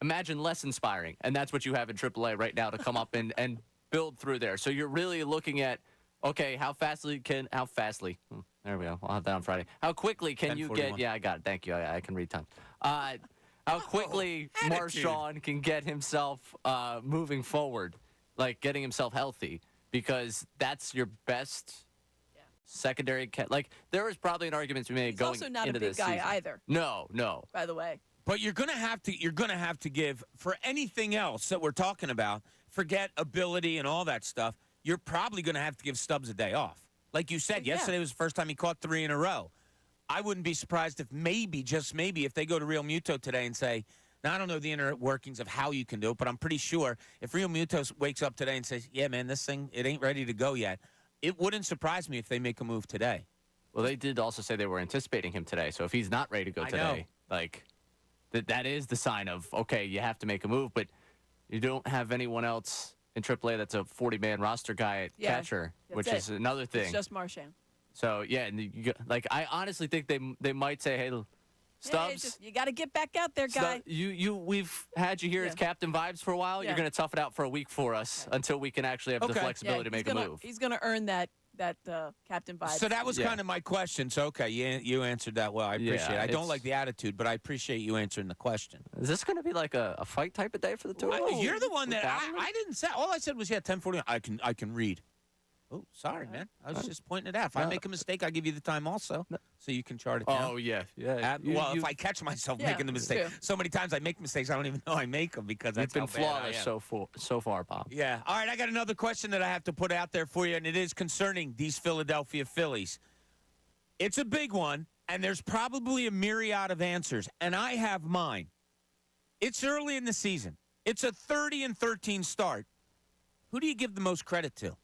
imagine less inspiring, and that's what you have in AAA right now to come up and build through there. So you're really looking at how fastly there we go, I'll have that on Friday. How quickly can you get I got it, thank you, I can read time. How quickly Marchand can get himself moving forward, like getting himself healthy. Because that's your best secondary like there is probably an argument to be made going into this season. He's also not a big guy either. No. By the way. But you're gonna have to give for anything else that we're talking about. Forget ability and all that stuff. You're probably gonna have to give Stubbs a day off. Like you said, yesterday was the first time he caught 3 in a row. I wouldn't be surprised if just maybe, if they go to Realmuto today and say, now, I don't know the inner workings of how you can do it, but I'm pretty sure if Realmuto wakes up today and says, yeah, man, this thing, it ain't ready to go yet, it wouldn't surprise me if they make a move today. Well, they did also say they were anticipating him today. So if he's not ready to go today, like that is the sign of, okay, you have to make a move, but you don't have anyone else in AAA that's a 40-man roster guy at catcher, which is another thing. It's just Marchand. So yeah, and like I honestly think they might say, hey, Stubbs. You got to get back out there, guy. We've had you here as captain vibes for a while. Yeah. You're going to tough it out for a week for us until we can actually have the flexibility to make a move. He's going to earn that captain vibe. So that was kind of my question. So, okay, you answered that well. I appreciate it. I don't like the attitude, but I appreciate you answering the question. Is this going to be like a fight type of day for the two of us? You're the one that I didn't say. All I said was, 10:40. I can read. Oh, sorry, man. I was just pointing it out. If I make a mistake, I'll give you the time also, so you can chart it down. Oh, yeah. If I catch myself making the mistake. true. So many times I make mistakes, I don't even know I make them because that's You've been how bad I flawless am. so far, Bob. Yeah. All right, I got another question that I have to put out there for you, and it is concerning these Philadelphia Phillies. It's a big one, and there's probably a myriad of answers, and I have mine. It's early in the season. It's a 30-13 start. Who do you give the most credit to?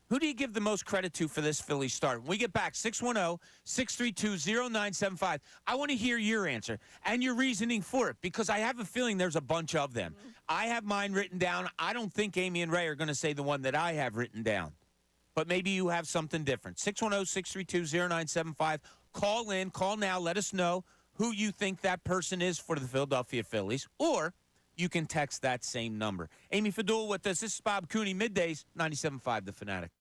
Who do you give the most credit to for this Philly start? When we get back, 610-632-0975. I want to hear your answer and your reasoning for it because I have a feeling there's a bunch of them. I have mine written down. I don't think Amy and Ray are going to say the one that I have written down. But maybe you have something different. 610-632-0975. Call in. Call now. Let us know who you think that person is for the Philadelphia Phillies. Or you can text that same number. Amy Fadul with us. This is Bob Cooney, Middays, 97.5 The Fanatic.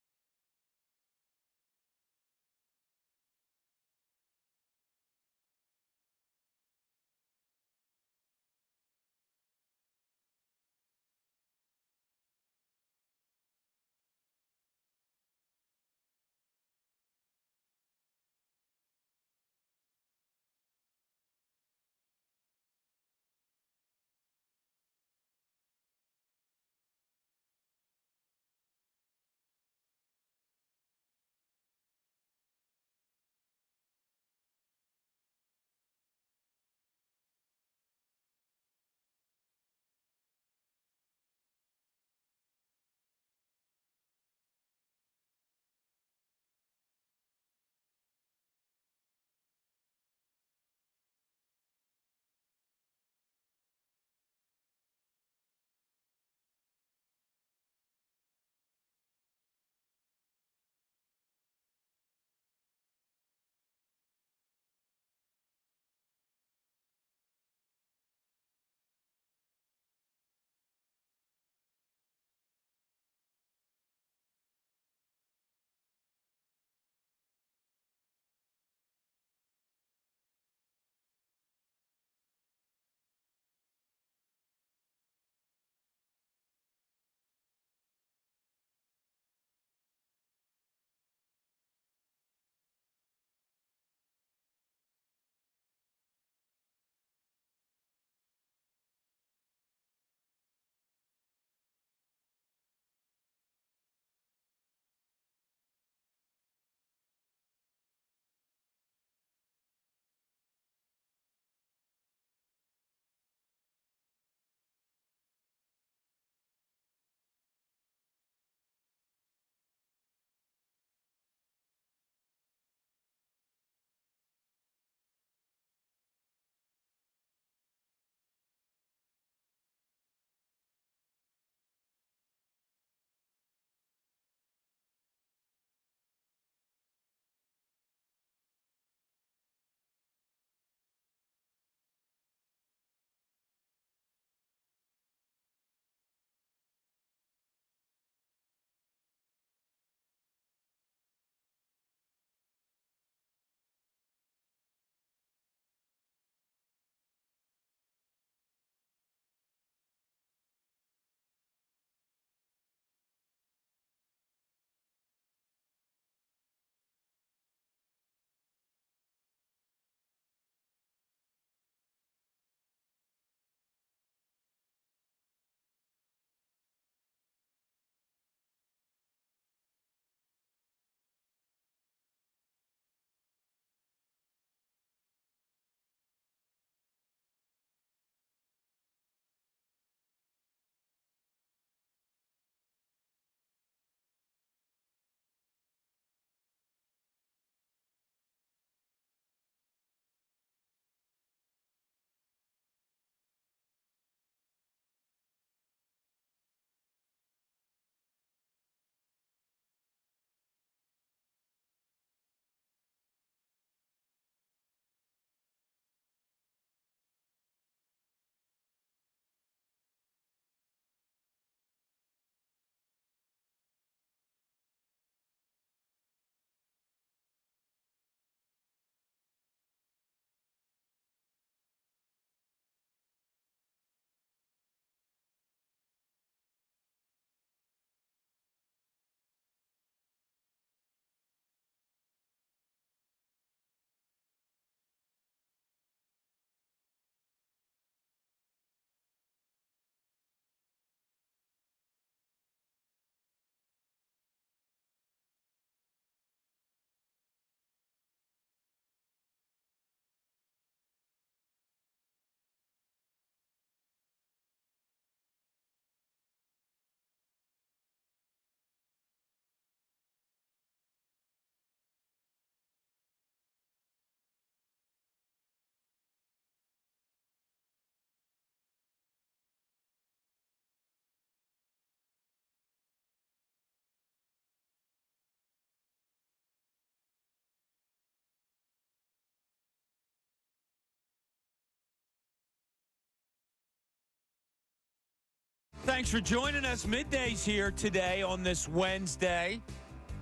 Thanks for joining us. Middays here today on this Wednesday.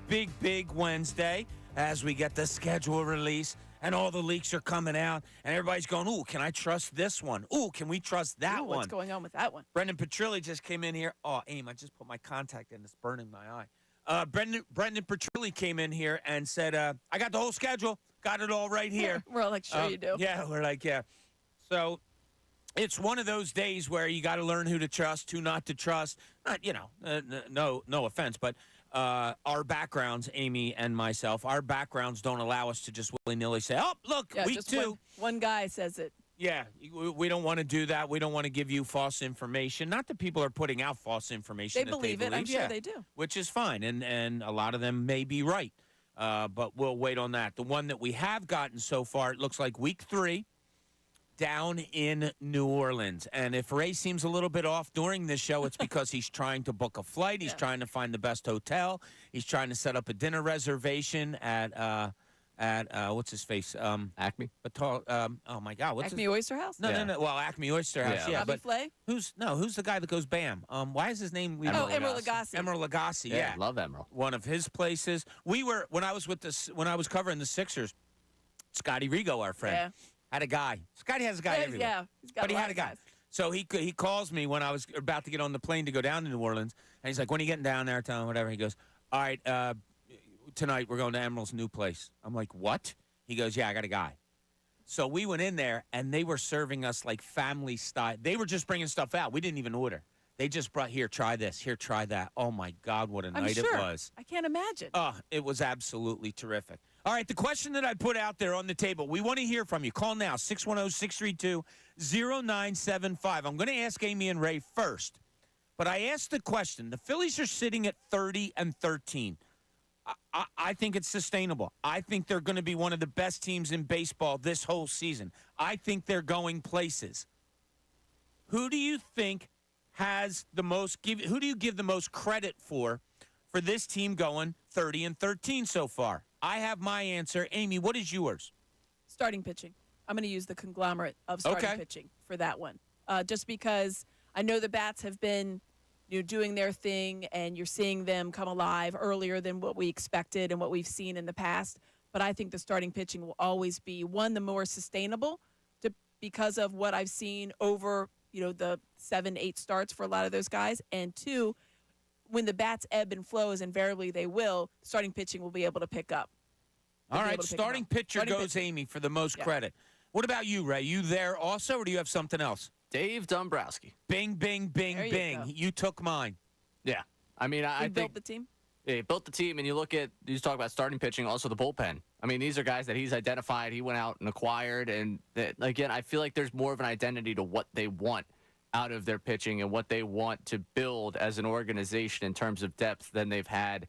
Big Wednesday as we get the schedule release and all the leaks are coming out and everybody's going, ooh, can I trust this one? Ooh, can we trust that one? What's going on with that one? Brendan Petrilli just came in here. Oh, Aim, I just put my contact in. It's burning my eye. Brendan Petrilli came in here and said, I got the whole schedule. Got it all right here. We're all like, sure you do. Yeah, we're like, yeah. So it's one of those days where you got to learn who to trust, who not to trust. No offense, but our backgrounds, Amy and myself, our backgrounds don't allow us to just willy-nilly say, oh, look, Yeah, week just two. One guy says it. Yeah, we don't want to do that. We don't want to give you false information. Not that people are putting out false information. They believe it. I'm sure they do. Which is fine, and a lot of them may be right. But we'll wait on that. The one that we have gotten so far, it looks like week 3 down in New Orleans. And if Ray seems a little bit off during this show, it's because he's trying to book a flight. He's trying to find the best hotel. He's trying to set up a dinner reservation at what's his face? Acme. Oh my God, what's Acme Oyster House? No. Well, Acme Oyster House. Yeah, Bobby but Flay? who's the guy that goes bam? Why is his name? Emeril Emeril Lagasse. Emeril Lagasse. Yeah, Love Emeril. one of his places. We were when I was covering the Sixers. Scotty Rigo, our friend, had a guy. Scotty has a guy everywhere. Yeah, he's got But he lot had a of guy. guys. So he calls me when I was about to get on the plane to go down to New Orleans, and he's like, "When are you getting down there?" Tell him whatever. He goes, "All right, tonight we're going to Emeril's new place." I'm like, "What?" He goes, "Yeah, I got a guy." So we went in there, and they were serving us like family style. They were just bringing stuff out. We didn't even order. They just brought, here, try this, here, try that. Oh, my God, what a night it was. I can't imagine. Oh, it was absolutely terrific. All right, the question that I put out there on the table, we want to hear from you. Call now, 610-632-0975. I'm going to ask Amy and Ray first, but I asked the question. The Phillies are sitting at 30-13. I think it's sustainable. I think they're going to be one of the best teams in baseball this whole season. I think they're going places. Who do you think has the most? Who do you give the most credit for this team going 30-13 so far? I have my answer. Amy, what is yours? Starting pitching. I'm going to use the conglomerate of starting pitching for that one. Just because I know the bats have been doing their thing, and you're seeing them come alive earlier than what we expected and what we've seen in the past. But I think the starting pitching will always be, one, the more sustainable because of what I've seen over, the 7-8 starts for a lot of those guys. And two, when the bats ebb and flow, as invariably they will, starting pitching will be able to pick up. All right, starting pitcher goes Amy for the most credit. What about you, Ray? You there also, or do you have something else? Dave Dombrowski. Bing, bing, bing, There you bing. go. You took mine. Yeah. I mean, I think built the team? Yeah, he built the team, and you talk about starting pitching, also the bullpen. I mean, these are guys that he's identified, he went out and acquired, and again, I feel like there's more of an identity to what they want out of their pitching and what they want to build as an organization in terms of depth than they've had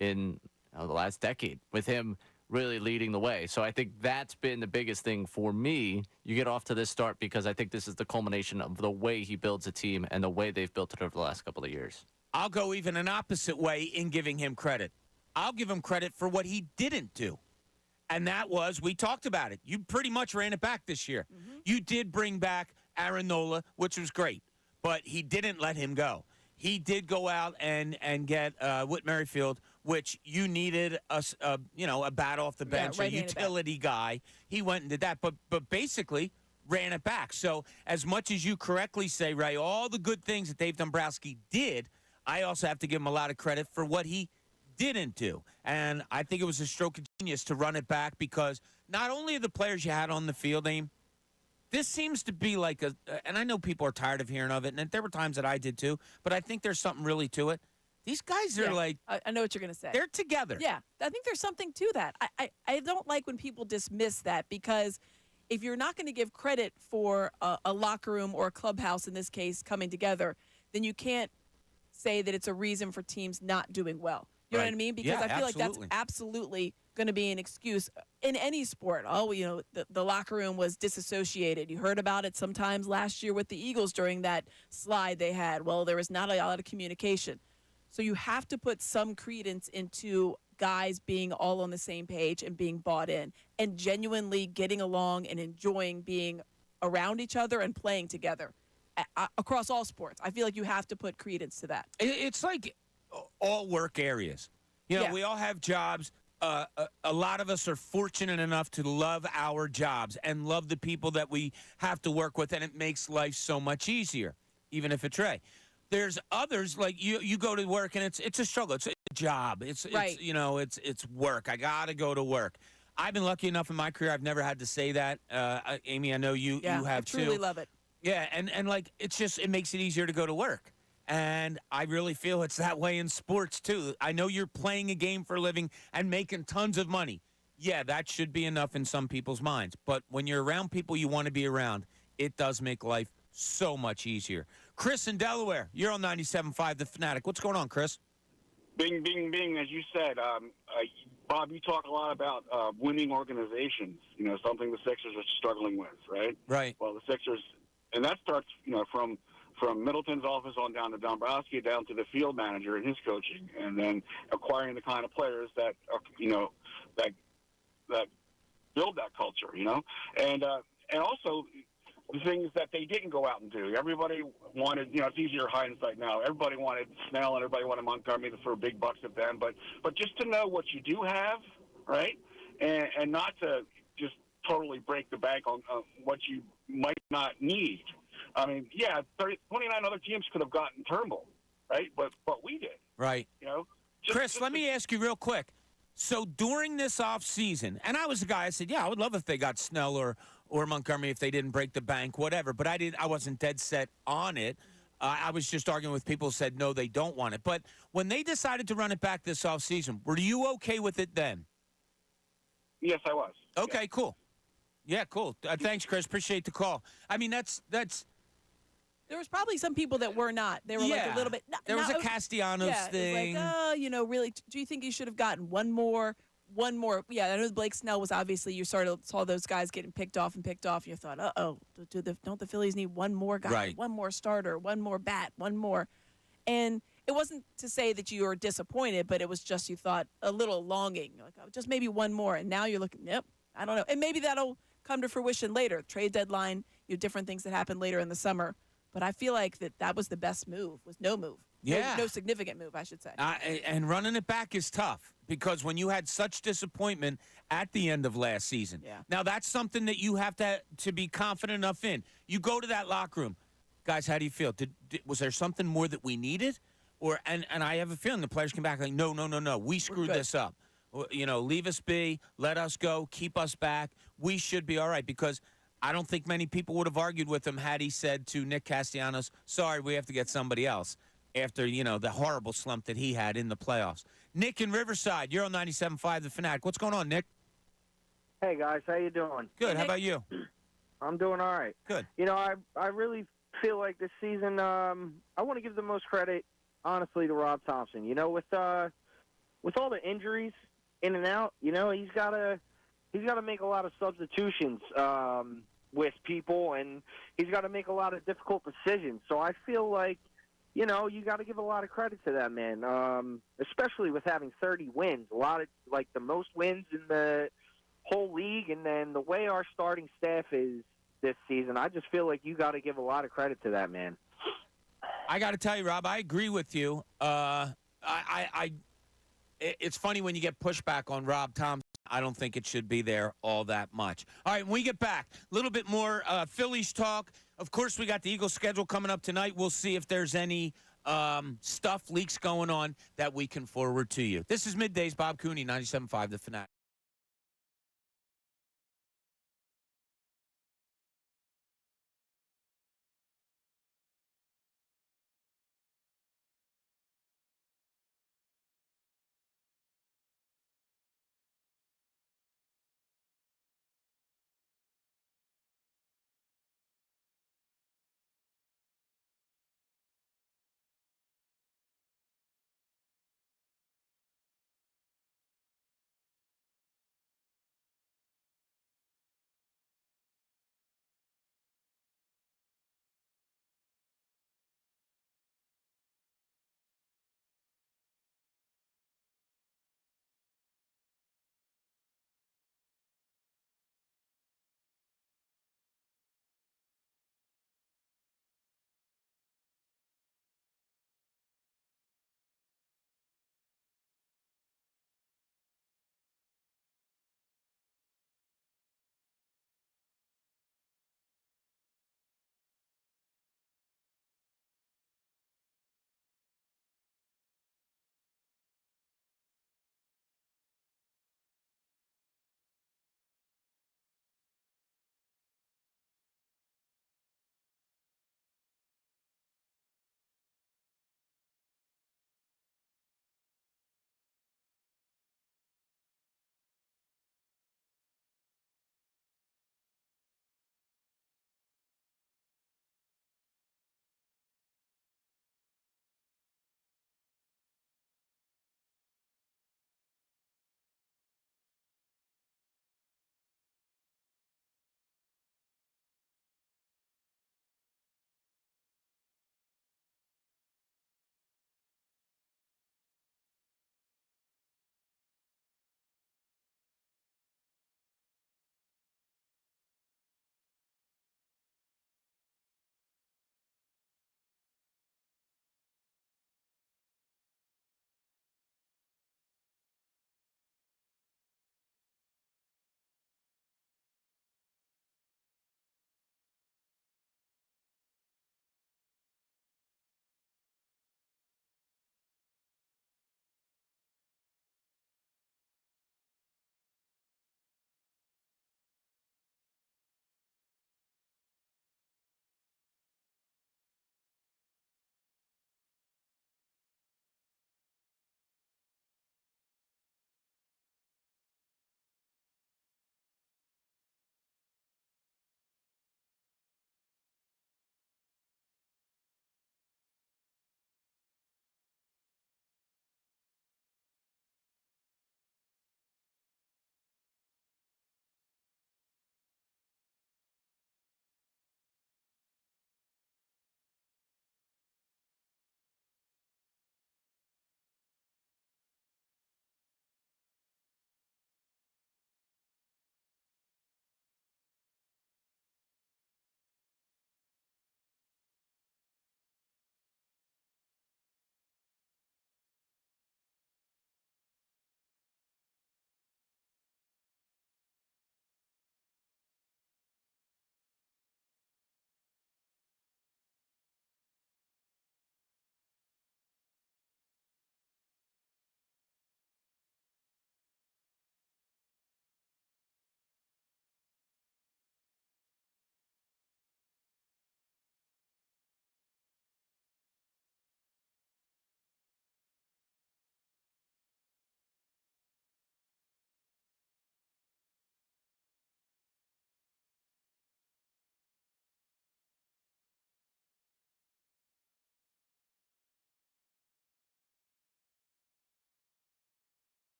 in the last decade, with him really leading the way. So I think that's been the biggest thing for me. You get off to this start because I think this is the culmination of the way he builds a team and the way they've built it over the last couple of years. I'll go even an opposite way in giving him credit. I'll give him credit for what he didn't do. And that was, we talked about it. You pretty much ran it back this year. Mm-hmm. You did bring back Aaron Nola, which was great, but he didn't let him go. He did go out and get Whit Merrifield, which you needed a bat off the bench, a utility guy. He went and did that, but basically ran it back. So as much as you correctly say, Ray, all the good things that Dave Dombrowski did, I also have to give him a lot of credit for what he didn't do. And I think it was a stroke of genius to run it back because not only are the players you had on the field, Aim, this seems to be like and I know people are tired of hearing of it, and there were times that I did too, but I think there's something really to it. These guys are like... I know what you're going to say. They're together. Yeah, I think there's something to that. I don't like when people dismiss that because if you're not going to give credit for a locker room or a clubhouse, in this case, coming together, then you can't say that it's a reason for teams not doing well. You know what I mean? Because I feel like that's absolutely going to be an excuse in any sport. Oh, the locker room was disassociated. You heard about it sometimes last year with the Eagles during that slide they had. Well, there was not a lot of communication. So you have to put some credence into guys being all on the same page and being bought in and genuinely getting along and enjoying being around each other and playing together. across all sports. I feel like you have to put credence to that. It's like all work areas. You know, Yeah. we all have jobs. A lot of us are fortunate enough to love our jobs and love the people that we have to work with, and it makes life so much easier, even if it's Ray. There's others like you go to work and it's a struggle. It's a job. It's Right. it's work. I gotta go to work. I've been lucky enough in my career. I've never had to say that. Amy, I know you Yeah, have I truly too. love it. Yeah, and like it makes it easier to go to work. And I really feel it's that way in sports too. I know you're playing a game for a living and making tons of money. Yeah, that should be enough in some people's minds. But when you're around people you want to be around, it does make life so much easier. Chris in Delaware, you're on 97.5 The Fanatic. What's going on, Chris? Bing, bing, bing. As you said, Bob, you talk a lot about winning organizations. You know, something the Sixers are struggling with, right? Right. Well, the Sixers, and that starts, from Middleton's office on down to Dombrowski, down to the field manager and his coaching, and then acquiring the kind of players that are, that build that culture. And also the things that they didn't go out and do. Everybody wanted, it's easier hindsight now. Everybody wanted Snell and everybody wanted Montgomery to throw big bucks at them. But just to know what you do have, right, and not to just totally break the bank on what you might not need. I mean, 29 other teams could have gotten Turnbull, right? But we did. Right. Chris, let me me ask you real quick. So during this offseason, and I was the guy, I said, I would love if they got Snell or Montgomery if they didn't break the bank, whatever. But I wasn't dead set on it. I was just arguing with people who said, no, they don't want it. But when they decided to run it back this offseason, were you okay with it then? Yes, I was. Okay, Yeah. cool. Yeah, cool. Thanks, Chris. Appreciate the call. I mean, that's. There was probably some people that were not. They were like a little bit. There was a Castellanos thing. It was like, really? Do you think you should have gotten one more? Yeah, I know Blake Snell was obviously. You saw those guys getting picked off. And you thought, don't the Phillies need one more guy, Right. one more starter, one more bat, one more? And it wasn't to say that you were disappointed, but it was just you thought a little longing, like just maybe one more. And now you're looking, I don't know, and maybe that'll come to fruition later. Trade deadline, different things that happen later in the summer. But I feel like that was the best move, was no move. Yeah. No significant move, I should say. And running it back is tough because when you had such disappointment at the end of last season. Yeah. Now, that's something that you have to be confident enough in. You go to that locker room. Guys, how do you feel? Was there something more that we needed? And I have a feeling the players came back like, no. We screwed this up. Leave us be. Let us go. Keep us back. We should be all right because I don't think many people would have argued with him had he said to Nick Castellanos, sorry, we have to get somebody else after, the horrible slump that he had in the playoffs. Nick in Riverside, you're on 97.5 The Fanatic. What's going on, Nick? Hey, guys. How you doing? Good. Hey, How Nick. about you? I'm doing all right. Good. I really feel like this season, I want to give the most credit, honestly, to Rob Thompson. With all the injuries in and out, he's got to make a lot of substitutions with people, and he's got to make a lot of difficult decisions. So I feel like, you got to give a lot of credit to that man, especially with having 30 wins, a lot of like the most wins in the whole league, and then the way our starting staff is this season, I just feel like you got to give a lot of credit to that man. I got to tell you, Rob, I agree with you. It's funny when you get pushback on Rob Thompson. I don't think it should be there all that much. All right, when we get back, a little bit more Phillies talk. Of course, we got the Eagles schedule coming up tonight. We'll see if there's any leaks going on that we can forward to you. This is Middays, Bob Cooney, 97.5 The Fanatic.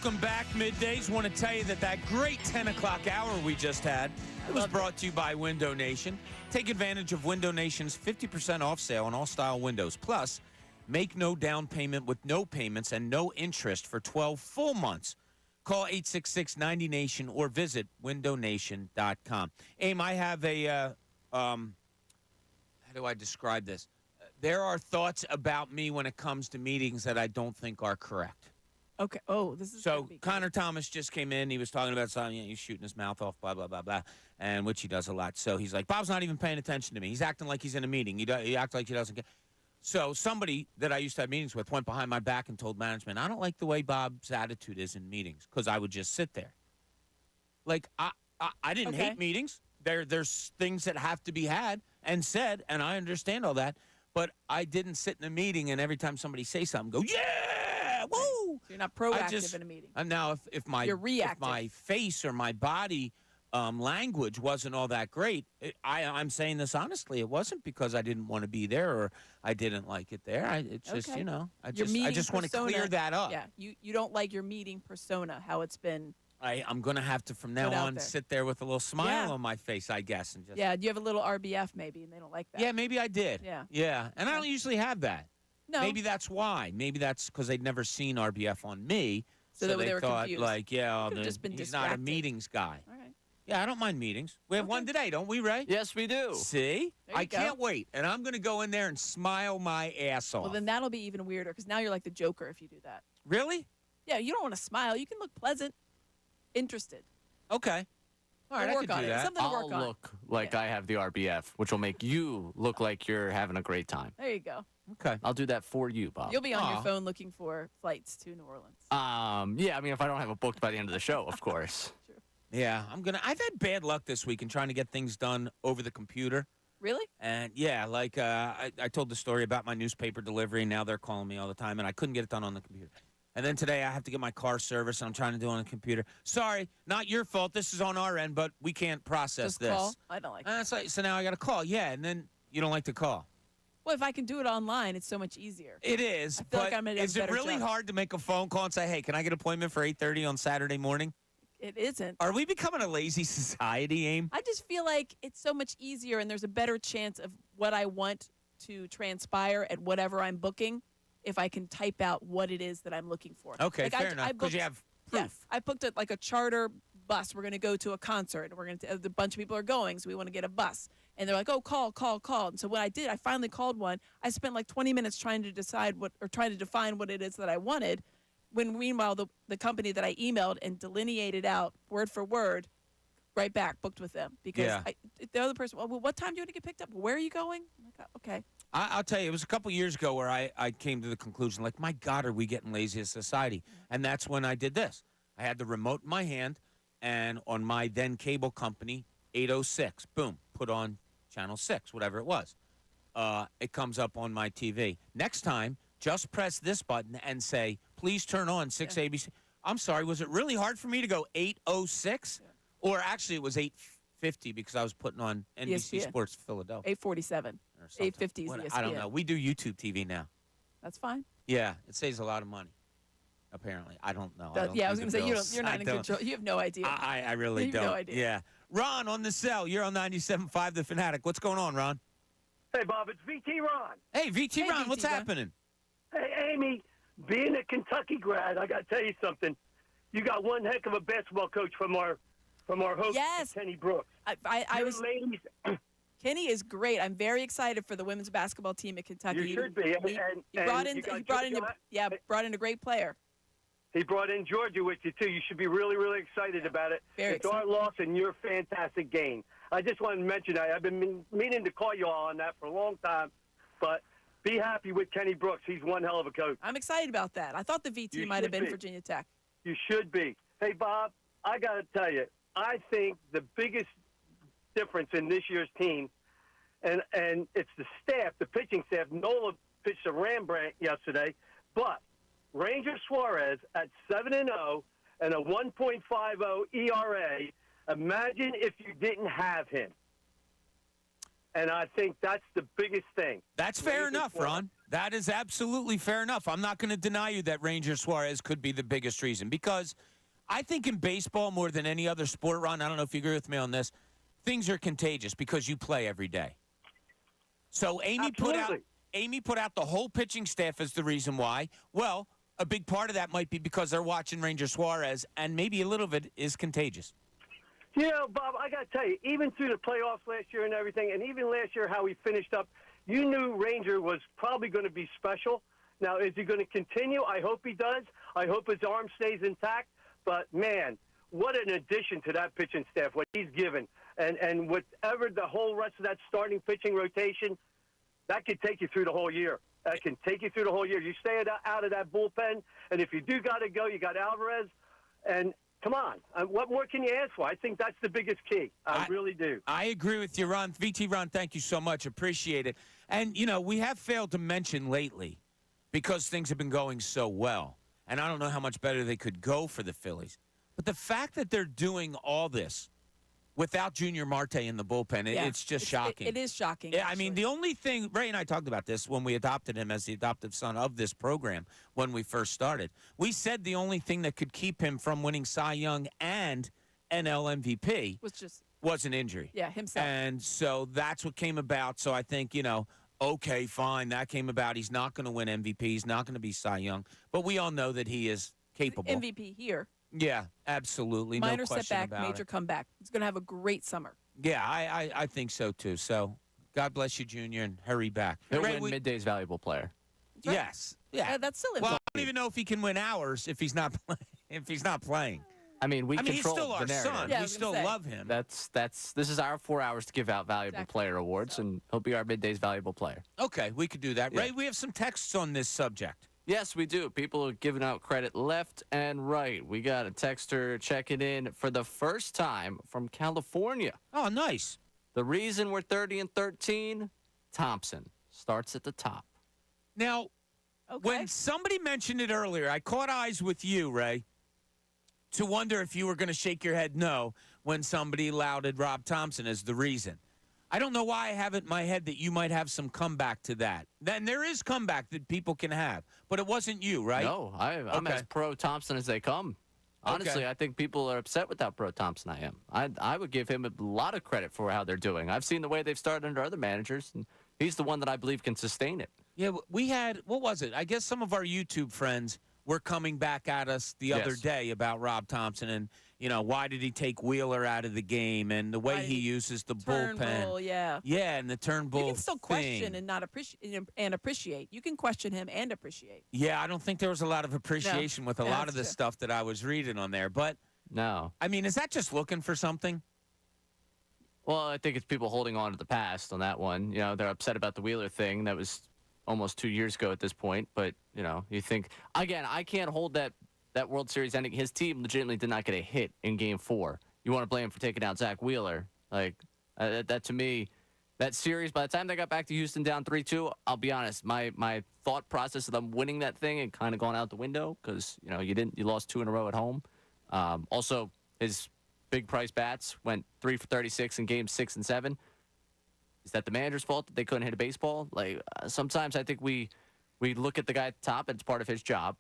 Welcome back, Middays. Want to tell you that great 10 o'clock hour we just had was brought to you by Window Nation. Take advantage of Window Nation's 50% off sale on all style windows. Plus, make no down payment with no payments and no interest for 12 full months. Call 866-90-NATION or visit windownation.com. Aim, I have a, how do I describe this? There are thoughts about me when it comes to meetings that I don't think are correct. Okay. Oh, this is So Connor Thomas just came in. He was talking about something. He's shooting his mouth off, blah, blah, blah, blah, and which he does a lot. So he's like, Bob's not even paying attention to me. He's acting like he's in a meeting. He acts like he doesn't get. So somebody that I used to have meetings with went behind my back and told management, I don't like the way Bob's attitude is in meetings because I would just sit there. Like, I didn't hate meetings. There's things that have to be had and said, and I understand all that. But I didn't sit in a meeting and every time somebody say something, go, yeah, woo! So you're not proactive in a meeting. Now, if my face or my body language wasn't all that great, I'm saying this honestly. It wasn't because I didn't want to be there or I didn't like it there. It's just, I just want to clear that up. Yeah, you don't like your meeting persona, how it's been. I'm going to have to, from now on, sit there with a little smile on my face, I guess. And just, do you have a little RBF maybe, and they don't like that? Yeah, maybe I did. Yeah. And I don't usually have that. No. Maybe that's why. Maybe that's because they'd never seen RBF on me. So they were thought, confused. like, he's he's not a meetings guy. All right. Yeah, I don't mind meetings. We have one today, don't we, Ray? Yes, we do. See? I go. can't wait. And I'm going to go in there and smile my ass off. Well, then that'll be even weirder because now you're like the Joker if you do that. Really? Yeah, you don't want to smile. You can look pleasant, interested. Okay. All right, I work can on do it. that. Something to work I'll on. look like I have the RBF, which will make you look like you're having a great time. There you go. Okay. I'll do that for you, Bob. You'll be on your phone looking for flights to New Orleans. Yeah, I mean, if I don't have it booked by the end of the show, of course. True. Yeah, I've had bad luck this week in trying to get things done over the computer. Really? And yeah, like I told the story about my newspaper delivery. Now they're calling me all the time, and I couldn't get it done on the computer. And then today I have to get my car serviced, and I'm trying to do it on the computer. Sorry, not your fault. This is on our end, but we can't process Just this. call? I don't like that. So now I got to call. Yeah, and then you don't like to call. Well, if I can do it online, it's so much easier. It is, I feel but like I'm gonna do a is it better really job. hard to make a phone call and say, hey, can I get an appointment for 8:30 on Saturday morning? It isn't. Are we becoming a lazy society, Aim? I just feel like it's so much easier and there's a better chance of what I want to transpire at whatever I'm booking if I can type out what it is that I'm looking for. Okay, like fair enough, because you have proof. Yeah, I booked it like a charter bus. We're going to go to a concert, and we're going to. A bunch of people are going, so we want to get a bus. And they're like, "Oh, call." And so what I did, I finally called one. I spent like 20 minutes trying to trying to define what it is that I wanted. When meanwhile, the company that I emailed and delineated out word for word, right back booked with them because the other person. Well, what time do you want to get picked up? Where are you going? I'm like, okay. I'll tell you, it was a couple years ago where I came to the conclusion, like, my God, are we getting lazy as a society? And that's when I did this. I had the remote in my hand, and on my then cable company, 806, boom, put on channel 6, whatever it was. It comes up on my TV. Next time, just press this button and say, please turn on 6 ABC. I'm sorry, was it really hard for me to go 806? Or actually, it was 850 because I was putting on NBC ESPN. Sports Philadelphia. 847. 850 is ESPN. I don't know. We do YouTube TV now. That's fine. Yeah, it saves a lot of money. Apparently, I don't know. I was going to say you're not in control. You have no idea. I really you don't. have no idea. Yeah, Ron on the cell. You're on 97.5 The Fanatic. What's going on, Ron? Hey, Bob, it's VT Ron. Hey, VT Ron, what's Ron. happening? Hey, Amy, being a Kentucky grad, I got to tell you something. You got one heck of a basketball coach from our host, Yes. Kenny Brooks. I was. Ladies, Kenny is great. I'm very excited for the women's basketball team at Kentucky. You should be. He brought in a great player. He brought in Georgia with you, too. You should be really, really excited about it. Very it's our loss, and you're a fantastic game. I just wanted to mention that. I've been meaning to call you all on that for a long time, but be happy with Kenny Brooks. He's one hell of a coach. I'm excited about that. I thought the VT You might have should been be. Virginia Tech. You should be. Hey, Bob, I got to tell you, I think the biggest difference in this year's team, and it's the staff, the pitching staff. Nola pitched a Rembrandt yesterday, but Ranger Suarez at 7-0 and a 1.50 ERA. Imagine if you didn't have him. And I think that's the biggest thing. That's fair enough, Ron. That is absolutely fair enough. I'm not going to deny you that Ranger Suarez could be the biggest reason, because I think in baseball more than any other sport, Ron, I don't know if you agree with me on this, things are contagious because you play every day. So Amy put out the whole pitching staff as the reason why. Well, a big part of that might be because they're watching Ranger Suarez, and maybe a little of it is contagious. You know, Bob, I got to tell you, even through the playoffs last year and everything, and even last year how he finished up, you knew Ranger was probably going to be special. Now, is he going to continue? I hope he does. I hope his arm stays intact. But, man, what an addition to that pitching staff, what he's given. And whatever the whole rest of that starting pitching rotation, that could take you through the whole year. That can take you through the whole year. You stay out of that bullpen, and if you do got to go, you got Alvarez. And come on, what more can you ask for? I think that's the biggest key. I really do. I agree with you, Ron. VT, Ron, thank you so much. Appreciate it. And, you know, we have failed to mention lately, because things have been going so well, and I don't know how much better they could go for the Phillies, but the fact that they're doing all this without Junior Marte in the bullpen, it's just shocking. It is shocking. Yeah, I mean, the only thing, Ray and I talked about this when we adopted him as the adoptive son of this program when we first started. We said the only thing that could keep him from winning Cy Young and NL MVP was an injury. Yeah, himself. And so that's what came about. So I think, you know, okay, fine, that came about. He's not going to win MVP. He's not going to be Cy Young. But we all know that he is capable. MVP here. Yeah, absolutely. Minor no question setback, about major it. comeback. He's going to have a great summer. Yeah, I think so, too. So God bless you, Junior, and hurry back. He'll win Midday's valuable player. Right. Yes. Yeah. That's still Well, I don't even know if he can win ours if he's not playing. I mean, he's control still our the narrative. son. Yeah, I we was still gonna say. love him. This is our 4 hours to give out valuable Exactly. player awards, and he'll be our Midday's valuable player. Okay, we could do that. Yeah. Ray, we have some texts on this subject. Yes, we do. People are giving out credit left and right. We got a texter checking in for the first time from California. Oh, nice. The reason we're 30 and 13, Thompson starts at the top. Now, when somebody mentioned it earlier, I caught eyes with you, Ray, to wonder if you were going to shake your head no when somebody lauded Rob Thompson as the reason. I don't know why I have it in my head that you might have some comeback to that. Then there is comeback that people can have, but it wasn't you, right? No, I'm Okay. as pro Thompson as they come. Honestly, Okay. I think people are upset with how pro Thompson I am. I would give him a lot of credit for how they're doing. I've seen the way they've started under other managers, and he's the one that I believe can sustain it. Yeah, we had, what was it? I guess some of our YouTube friends were coming back at us the other day about Rob Thompson and, you know, why did he take Wheeler out of the game and the way he uses the bullpen. Turnbull, yeah. Yeah, and the Turnbull You can still question thing. and not appreciate. You can question him and appreciate. Yeah, I don't think there was a lot of appreciation with a lot of the true. stuff that I was reading on there. But, No. I mean, is that just looking for something? Well, I think it's people holding on to the past on that one. You know, they're upset about the Wheeler thing. That was almost 2 years ago at this point. But, you know, you think, again, I can't hold that World Series ending. His team legitimately did not get a hit in Game 4. You want to blame him for taking out Zach Wheeler. Like, that to me, that series, by the time they got back to Houston down 3-2, I'll be honest, my thought process of them winning that thing had kind of gone out the window because, you know, you lost 2 in a row at home. Also, his big price bats went 3 for 36 in games 6 and 7. Is that the manager's fault that they couldn't hit a baseball? Like, sometimes I think we look at the guy at the top, and it's part of his job,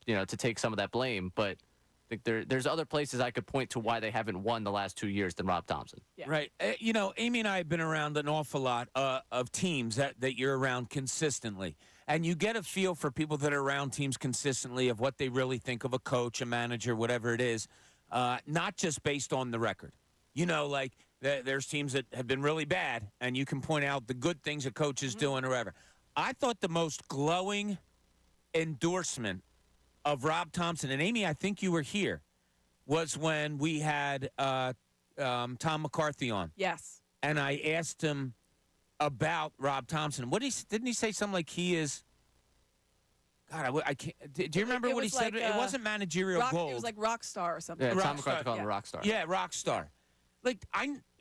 you know, to take some of that blame. But I think there's other places I could point to why they haven't won the last 2 years than Rob Thompson. Yeah. Right. You know, Amy and I have been around an awful lot of teams that you're around consistently. And you get a feel for people that are around teams consistently of what they really think of a coach, a manager, whatever it is, not just based on the record. You know, like there's teams that have been really bad, and you can point out the good things a coach is doing or whatever. I thought the most glowing endorsement of Rob Thompson, and Amy, I think you were here, was when we had Tom McCarthy on. Yes. And I asked him about Rob Thompson. Didn't he say something like he is? God, I can't. Do you remember It what he was said? like, It wasn't managerial gold. It was like rock star or something. Yeah, Tom Rockstar, McCarthy called him yeah. a rock star. Yeah, rock star. Like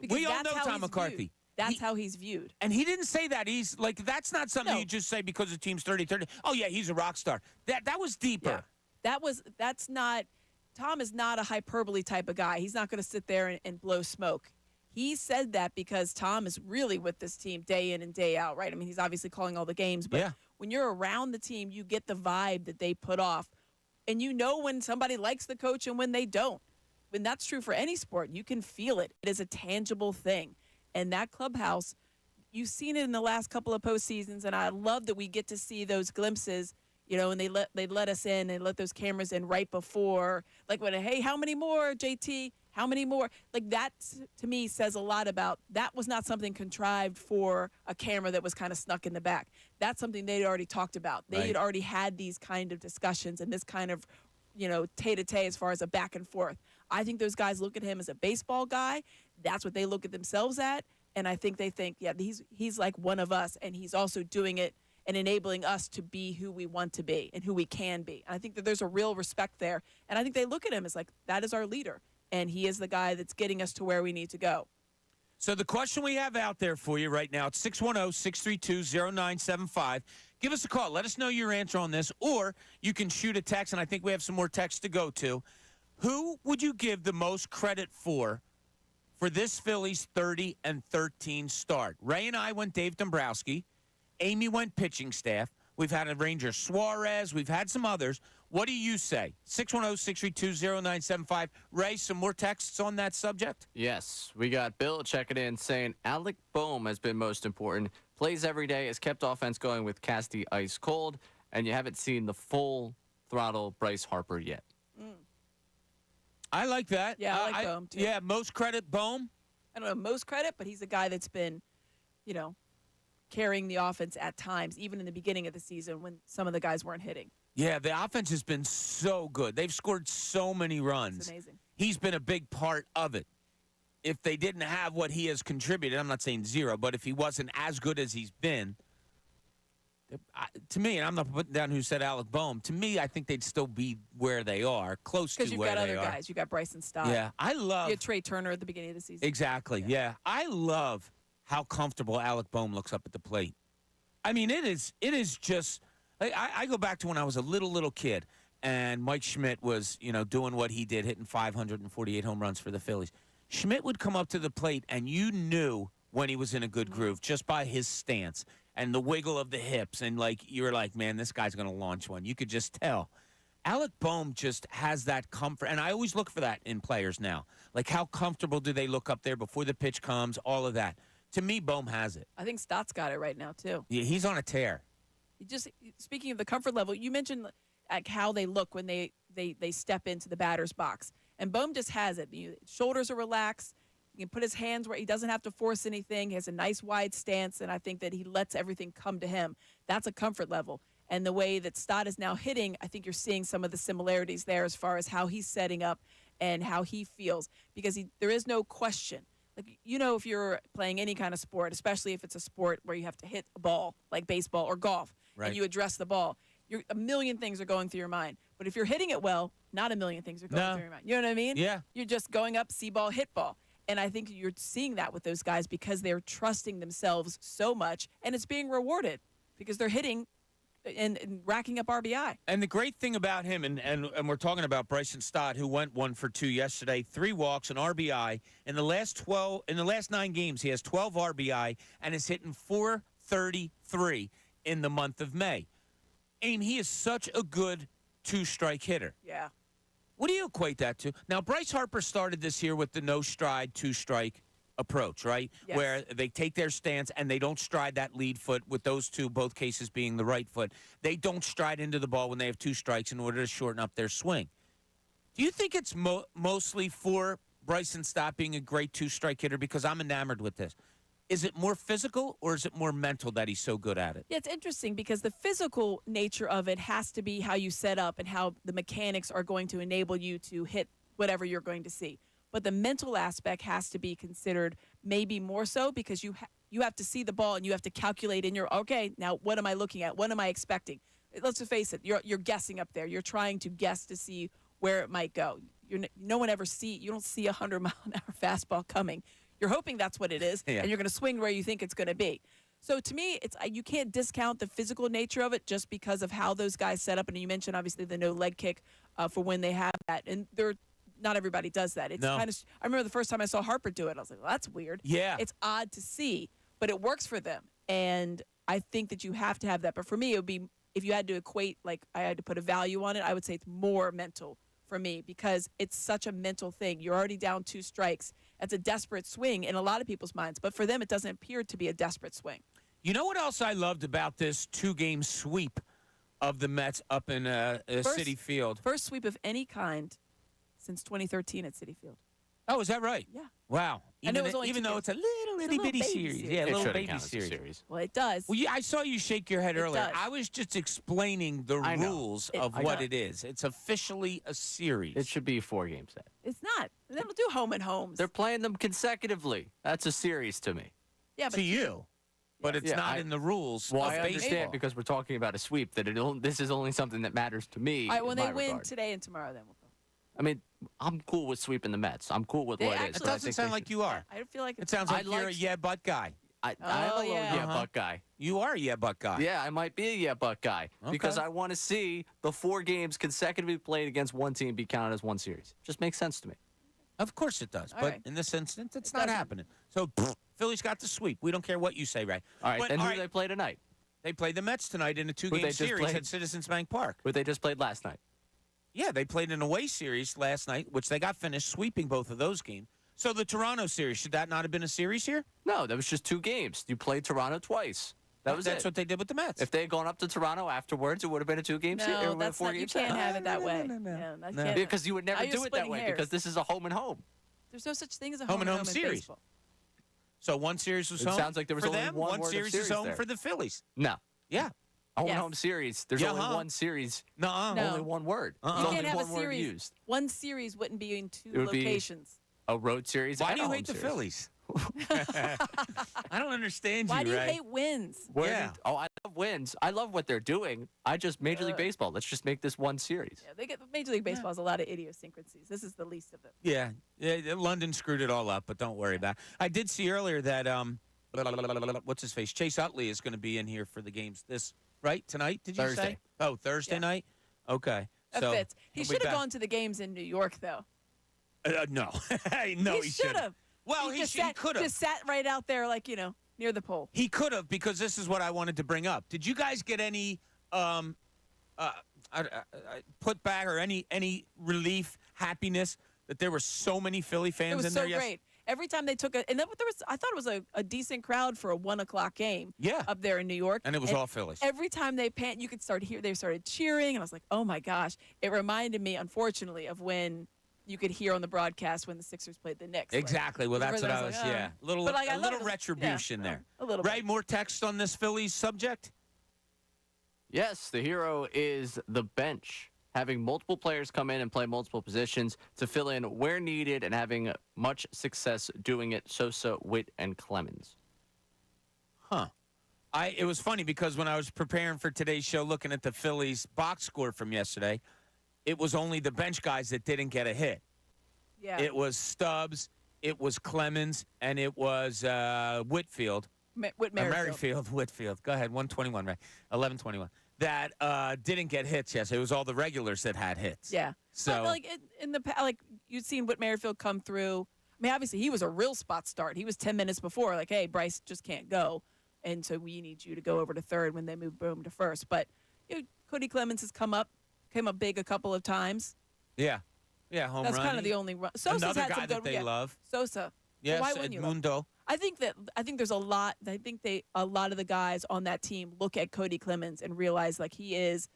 Because we all that's know how Tom he's McCarthy. viewed. That's how he's viewed. And he didn't say that. He's like, that's not something No. you just say because the team's 30-30. Oh, yeah, he's a rock star. That was deeper. Yeah. That's not, Tom is not a hyperbole type of guy. He's not going to sit there and blow smoke. He said that because Tom is really with this team day in and day out, right? I mean, he's obviously calling all the games, but Yeah. when you're around the team, you get the vibe that they put off. And you know when somebody likes the coach and when they don't. And that's true for any sport. You can feel it. It is a tangible thing. And that clubhouse, you've seen it in the last couple of postseasons, and I love that we get to see those glimpses, and they let us in and let those cameras in right before. Like, hey, how many more, JT? How many more? Like, that, to me, says a lot about that was not something contrived for a camera that was kind of snuck in the back. That's something they'd already talked about. They had already had these kind of discussions and this kind of, tete-a-tete as far as a back and forth. I think those guys look at him as a baseball guy. That's what they look at themselves at. And I think they think, yeah, he's like one of us, and he's also doing it and enabling us to be who we want to be and who we can be. And I think that there's a real respect there. And I think they look at him as like, that is our leader. And he is the guy that's getting us to where we need to go. So the question we have out there for you right now, it's 610-632-0975. Give us a call. Let us know your answer on this, or you can shoot a text, and I think we have some more texts to go to. Who would you give the most credit for this Phillies 30-13 start? Ray and I went Dave Dombrowski. Amy went pitching staff. We've had a Ranger Suarez. We've had some others. What do you say? 610-632-0975. Ray, some more texts on that subject? Yes. We got Bill checking in saying Alec Boehm has been most important. Plays every day, has kept offense going with Casty ice cold, and you haven't seen the full throttle Bryce Harper yet. I like that. Yeah, I like Boehm, too. Yeah, most credit, Boehm. I don't know most credit, but he's a guy that's been, carrying the offense at times, even in the beginning of the season when some of the guys weren't hitting. Yeah, the offense has been so good. They've scored so many runs. It's amazing. He's been a big part of it. If they didn't have what he has contributed, I'm not saying zero, but if he wasn't as good as he's been, to me, and I'm not putting down who said Alec Boehm, to me, I think they'd still be where they are, close to where they are. Because you've got other guys. You've got Bryson Stott. Yeah, I love. You had Trey Turner at the beginning of the season. Exactly, yeah. I love how comfortable Alec Boehm looks up at the plate. I mean, it is just, I go back to when I was a little kid, and Mike Schmidt was, doing what he did, hitting 548 home runs for the Phillies. Schmidt would come up to the plate, and you knew when he was in a good groove just by his stance and the wiggle of the hips. And, you were like, man, this guy's going to launch one. You could just tell. Alec Boehm just has that comfort. And I always look for that in players now. Like, how comfortable do they look up there before the pitch comes, all of that. To me, Boehm has it. I think Stott's got it right now, too. Yeah, he's on a tear. Speaking of the comfort level, you mentioned how they look when they step into the batter's box. And Boehm just has it. Shoulders are relaxed. He can put his hands where he doesn't have to force anything. He has a nice wide stance, and I think that he lets everything come to him. That's a comfort level. And the way that Stott is now hitting, I think you're seeing some of the similarities there as far as how he's setting up and how he feels. Because there is no question. Like, if you're playing any kind of sport, especially if it's a sport where you have to hit a ball, like baseball or golf, and you address the ball, a million things are going through your mind. But if you're hitting it well, not a million things are going through your mind. You know what I mean? Yeah. You're just going up, see ball, hit ball. And I think you're seeing that with those guys because they're trusting themselves so much, and it's being rewarded because they're hitting and racking up RBI. And the great thing about him, and we're talking about Bryson Stott, who went 1 for 2 yesterday, 3 walks, an RBI. In the last 9 games, he has 12 RBI and is hitting .433 in the month of May. And he is such a good two-strike hitter. Yeah. What do you equate that to? Now, Bryce Harper started this year with the no-stride, two-strike approach, right? Yes. Where they take their stance and they don't stride that lead foot, with those two, both cases being the right foot. They don't stride into the ball when they have 2 strikes in order to shorten up their swing. Do you think it's mostly for Bryson Stott being a great two-strike hitter? Because I'm enamored with this. Is it more physical or is it more mental that he's so good at it? Yeah, it's interesting because the physical nature of it has to be how you set up and how the mechanics are going to enable you to hit whatever you're going to see. But the mental aspect has to be considered maybe more so because you have to see the ball and you have to calculate in your, okay, now what am I looking at? What am I expecting? Let's just face it, you're guessing up there. You're trying to guess to see where it might go. You don't see a 100-mile-an-hour fastball coming. You're hoping that's what it is, and you're going to swing where you think it's going to be. So to me, you can't discount the physical nature of it just because of how those guys set up. And you mentioned, obviously, the no leg kick for when they have that. And not everybody does that. It's kind of. I remember the first time I saw Harper do it, I was like, well, that's weird. Yeah. It's odd to see, but it works for them. And I think that you have to have that. But for me, it would be if you had to equate, like I had to put a value on it, I would say it's more mental for me because it's such a mental thing. You're already down 2 strikes. It's a desperate swing in a lot of people's minds, but for them, it doesn't appear to be a desperate swing. You know what else I loved about this 2-game sweep of the Mets up in Citi Field? First sweep of any kind since 2013 at Citi Field. Oh, is that right? Yeah. Wow. And it was only Even 2 though games. it's a little little bitty baby series. series. Yeah, a It little shouldn't baby count as a series. series. Well, it does. Well, yeah, I saw you shake your head earlier. does. I was just explaining the I know. rules of I what know. it is. It's officially a series. It should be a 4-game set. It's not. They don't do home and homes. They're playing them consecutively. That's a series to me. yeah, but to you, but it's Yeah, not in the rules Well, of I understand baseball. because we're talking about a sweep that this is only something that matters to me. all right, when in they my win regard. today and tomorrow, then we'll go. I mean, I'm cool with sweeping the Mets. I'm cool with They what it is. actually- It but I doesn't think sound they like should- you are. I feel like It it's, sounds I like you're a like- yeah but guy. I'm Oh, a little yeah. yeah buck guy. You are a yeah but guy. Yeah, I might be a yeah buck guy because Okay. I want to see the 4 games consecutively played against one team be counted as one series. Just makes sense to me. Of course it does. All But right. in this instance, it's It not doesn't. happening. So Phillies got the sweep. We don't care what you say, Ray. All right, But, and all who right, do they play tonight? they played the Mets tonight in a they 2-game just series played? at Citizens Bank Park. Who they just played last night? Yeah, they played an away series last night, which they got finished sweeping both of those games. So the Toronto series, should that not have been a series here? No, that was just 2 games. You played Toronto twice. That was That's it. what they did with the Mets. If they had gone up to Toronto afterwards, it would have been a 2-game series. no, that's not. You can't have it that way. No. Yeah, that No. can't- Because you would never Now you're do it that splitting way hairs. because this is a home and home. There's no such thing as a Home home and home in series. baseball. So one series was It home. sounds like there was for only them. one word of series series is home there. for the Phillies. No. Yeah. Home Yes. and home series. There's Yeah, only huh? one series. Nuh-uh. No. Only one word. Uh-uh. There's You only can't have a one word series. used. One series wouldn't be in 2 It would be- locations. A road series. Why and do a you home hate the series. Phillies? I don't understand Why you, do you Ray. hate wins? Where Yeah. did- I love wins. I love what they're doing. I just Major League Baseball. Let's just make this one series. Yeah, they get Major League Baseball has a lot of idiosyncrasies. This is the least of them. Yeah, London screwed it all up, but don't worry about it. I did see earlier that what's his face, Chase Utley is going to be in here for the games tonight? Did you say? Thursday. Oh, Thursday Yeah. night. Okay, That so fits. He he'll be should have back. gone to the games in New York, though. No, no, he should shouldn't. have. Well, he could have. Just sat right out there, like near the pole. He could have, because this is what I wanted to bring up. Did you guys get any put back or any relief, happiness that there were so many Philly It fans was in so there? great. Every time they took and there was, I thought it was a decent crowd for a 1:00 game. Yeah. Up there in New York, And it was all Phillies. Every time they you could they started cheering, and I was like, oh my gosh! It reminded me, unfortunately, of when you could hear on the broadcast when the Sixers played the Knicks. Like, Exactly. Well, that's what I was. like, Yeah, little But, like, I a love little it. retribution Yeah, there. a little Ray, bit. more text on this Phillies subject. Yes, the hero is the bench, having multiple players come in and play multiple positions to fill in where needed and having much success doing it. Sosa, Witt, and Clemens. Huh. It was funny because when I was preparing for today's show, looking at the Phillies box score from yesterday, it was only the bench guys that didn't get a hit. Yeah. It was Stubbs, it was Clemens, and it was Whitfield. Merrifield. Whitfield. Go ahead, 121, Ray. 1121. That didn't get hits yesterday. It was all the regulars that had hits. Yeah. So, But, like in the like you'd seen Whit Merrifield come through. I mean, obviously he was a real spot start. He was 10 minutes before, like, hey, Bryce just can't go, and so we need you to go over to third when they move Boom to first. But Cody Clemens has came up big a couple of times. yeah, home That's run. kind of the only run. Sosa's Another had guy some that good. they Yeah. love. Sosa. Yes, Why wouldn't you love him? Edmundo. I think there's a lot. I think a lot of the guys on that team look at Cody Clemens and realize like he's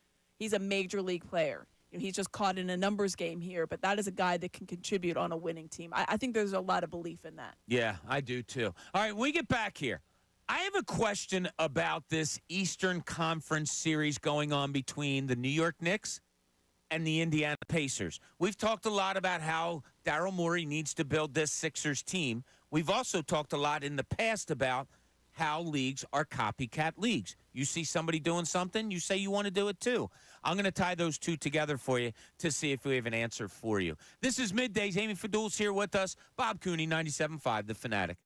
a major league player. He's just caught in a numbers game here, but that is a guy that can contribute on a winning team. I think there's a lot of belief in that. Yeah, I do too. All right, when we get back here, I have a question about this Eastern Conference series going on between the New York Knicks and the Indiana Pacers. We've talked a lot about how Daryl Morey needs to build this Sixers team. We've also talked a lot in the past about how leagues are copycat leagues. You see somebody doing something, you say you want to do it too. I'm going to tie those two together for you to see if we have an answer for you. This is Middays. Amy Fadul's here with us. Bob Cooney, 97.5, The Fanatic.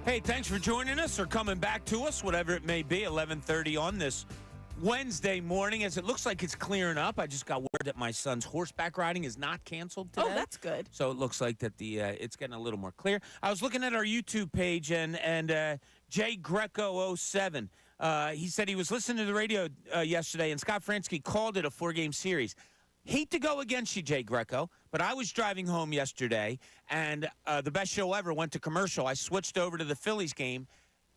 Hey, thanks for joining us or coming back to us, whatever it may be, 11:30 on this Wednesday morning. As it looks like it's clearing up, I just got word that my son's horseback riding is not canceled today. Oh, that's good. So it looks like that it's getting a little more clear. I was looking at our YouTube page, and Jay Greco 07, he said he was listening to the radio yesterday, and Scott Fransky called it a 4-game series. Hate to go against you, Jay Greco, but I was driving home yesterday, and the best show ever went to commercial. I switched over to the Phillies game,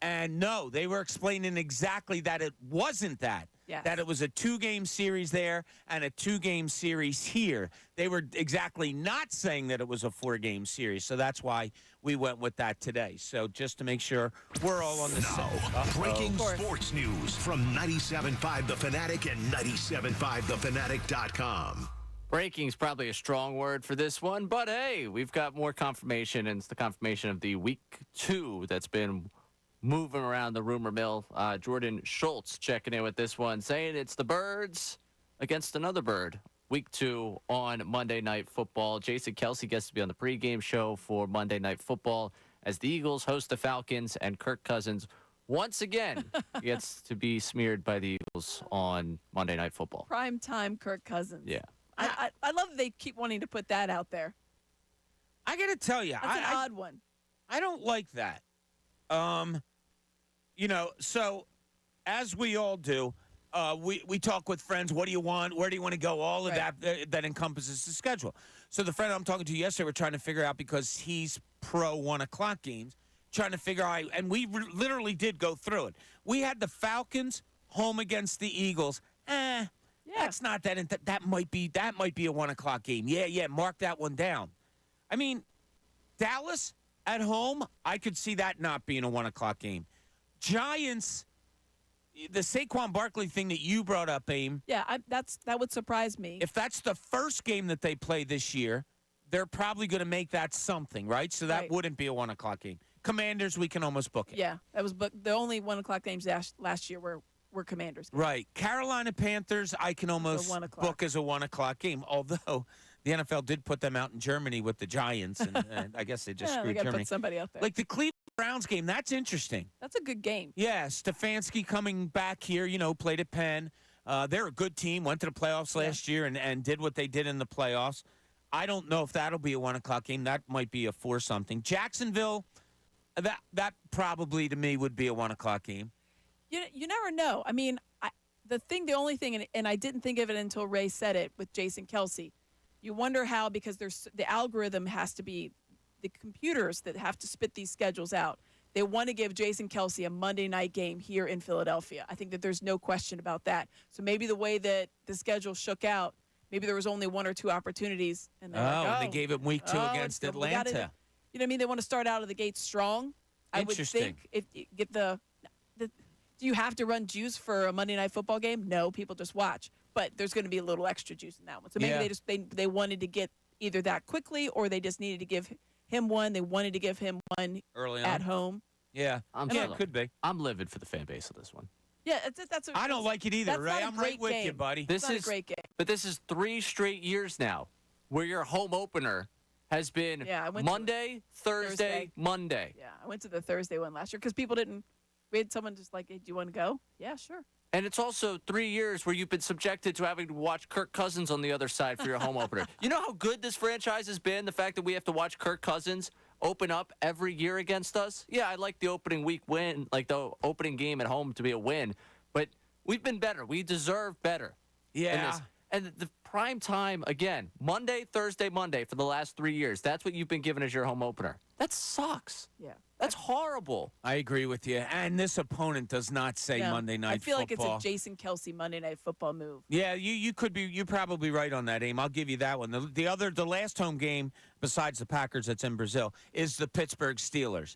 and no, they were explaining exactly that it wasn't that. Yes. That it was a 2-game series there and a 2-game series here. They were exactly not saying that it was a 4-game series, so that's why we went with that today. So just to make sure we're all on the Now, same. breaking sports news from 97.5 The Fanatic and 97.5thefanatic.com. Breaking is probably a strong word for this one, but hey, we've got more confirmation, and it's the confirmation of the week 2 that's been moving around the rumor mill. Jordan Schultz checking in with this one, saying it's the Birds against another bird. Week 2 on Monday Night Football. Jason Kelce gets to be on the pregame show for Monday Night Football as the Eagles host the Falcons, and Kirk Cousins once again gets to be smeared by the Eagles on Monday Night Football. Prime time Kirk Cousins. Yeah. I love that they keep wanting to put that out there. I got to tell you, That's an odd one. I don't like that. So as we all do, we talk with friends. What do you want? Where do you want to go? All of Right. that encompasses the schedule. So the friend I'm talking to yesterday, we're trying to figure out, because he's pro 1 o'clock games, trying to figure out, and we literally did go through it. We had the Falcons home against the Eagles. That's not that. That might be a 1 o'clock game. Yeah. Mark that one down. I mean, Dallas at home, I could see that not being a 1 o'clock game. Giants, the Saquon Barkley thing that you brought up, Aim. Yeah, that would surprise me. If that's the first game that they play this year, they're probably going to make that something, right? So that wouldn't be a 1 o'clock game. Commanders, we can almost book it. Yeah, that was the only 1 o'clock games last year were Commanders games. Right. Carolina Panthers, I can almost book as a 1 o'clock game, although the NFL did put them out in Germany with the Giants, and I guess they just They screwed got to Germany. put somebody out there. Like the Cleveland Browns game, that's interesting. That's a good game. Yeah, Stefanski coming back here, played at Penn. They're a good team, went to the playoffs last year and did what they did in the playoffs. I don't know if that'll be a 1 o'clock game. That might be a 4-something. Jacksonville, that probably to me would be a 1 o'clock game. You never know. I mean, the only thing, and I didn't think of it until Ray said it with Jason Kelce. You wonder how, because the algorithm has to be the computers that have to spit these schedules out. They want to give Jason Kelce a Monday night game here in Philadelphia. I think that there's no question about that. So maybe the way that the schedule shook out, maybe there was only 1 or 2 opportunities. And and they gave him week 2 against Atlanta. You know what I mean? They want to start out of the gate strong. I would think if you get do you have to run juice for a Monday Night Football game? No, people just watch. But there's going to be a little extra juice in that one. So maybe they wanted to get either that quickly, or they just needed to give him one. They wanted to give him one early at home. Yeah, it could be. I'm livid for the fan base of this one. Yeah, I don't like it either, Ray. I'm right with you, buddy. This is a great game. But this is 3 straight years now where your home opener has been Monday, Thursday, Monday. Yeah, I went to the Thursday one last year because people didn't. We had someone just like, hey, do you want to go? Yeah, sure. And it's also 3 years where you've been subjected to having to watch Kirk Cousins on the other side for your home opener. You know how good this franchise has been, the fact that we have to watch Kirk Cousins open up every year against us? Yeah, I like the opening week win, like the opening game at home to be a win. But we've been better. We deserve better. Yeah. And the prime time, again, Monday, Thursday, Monday for the last 3 years. That's what you've been given as your home opener. That sucks. Yeah. That's horrible. I agree with you. And this opponent does not say Monday Night Football. I feel like it's a Jason Kelce Monday Night Football move. Yeah, you're probably right on that, Aim. I'll give you that one. The last home game besides the Packers that's in Brazil is the Pittsburgh Steelers.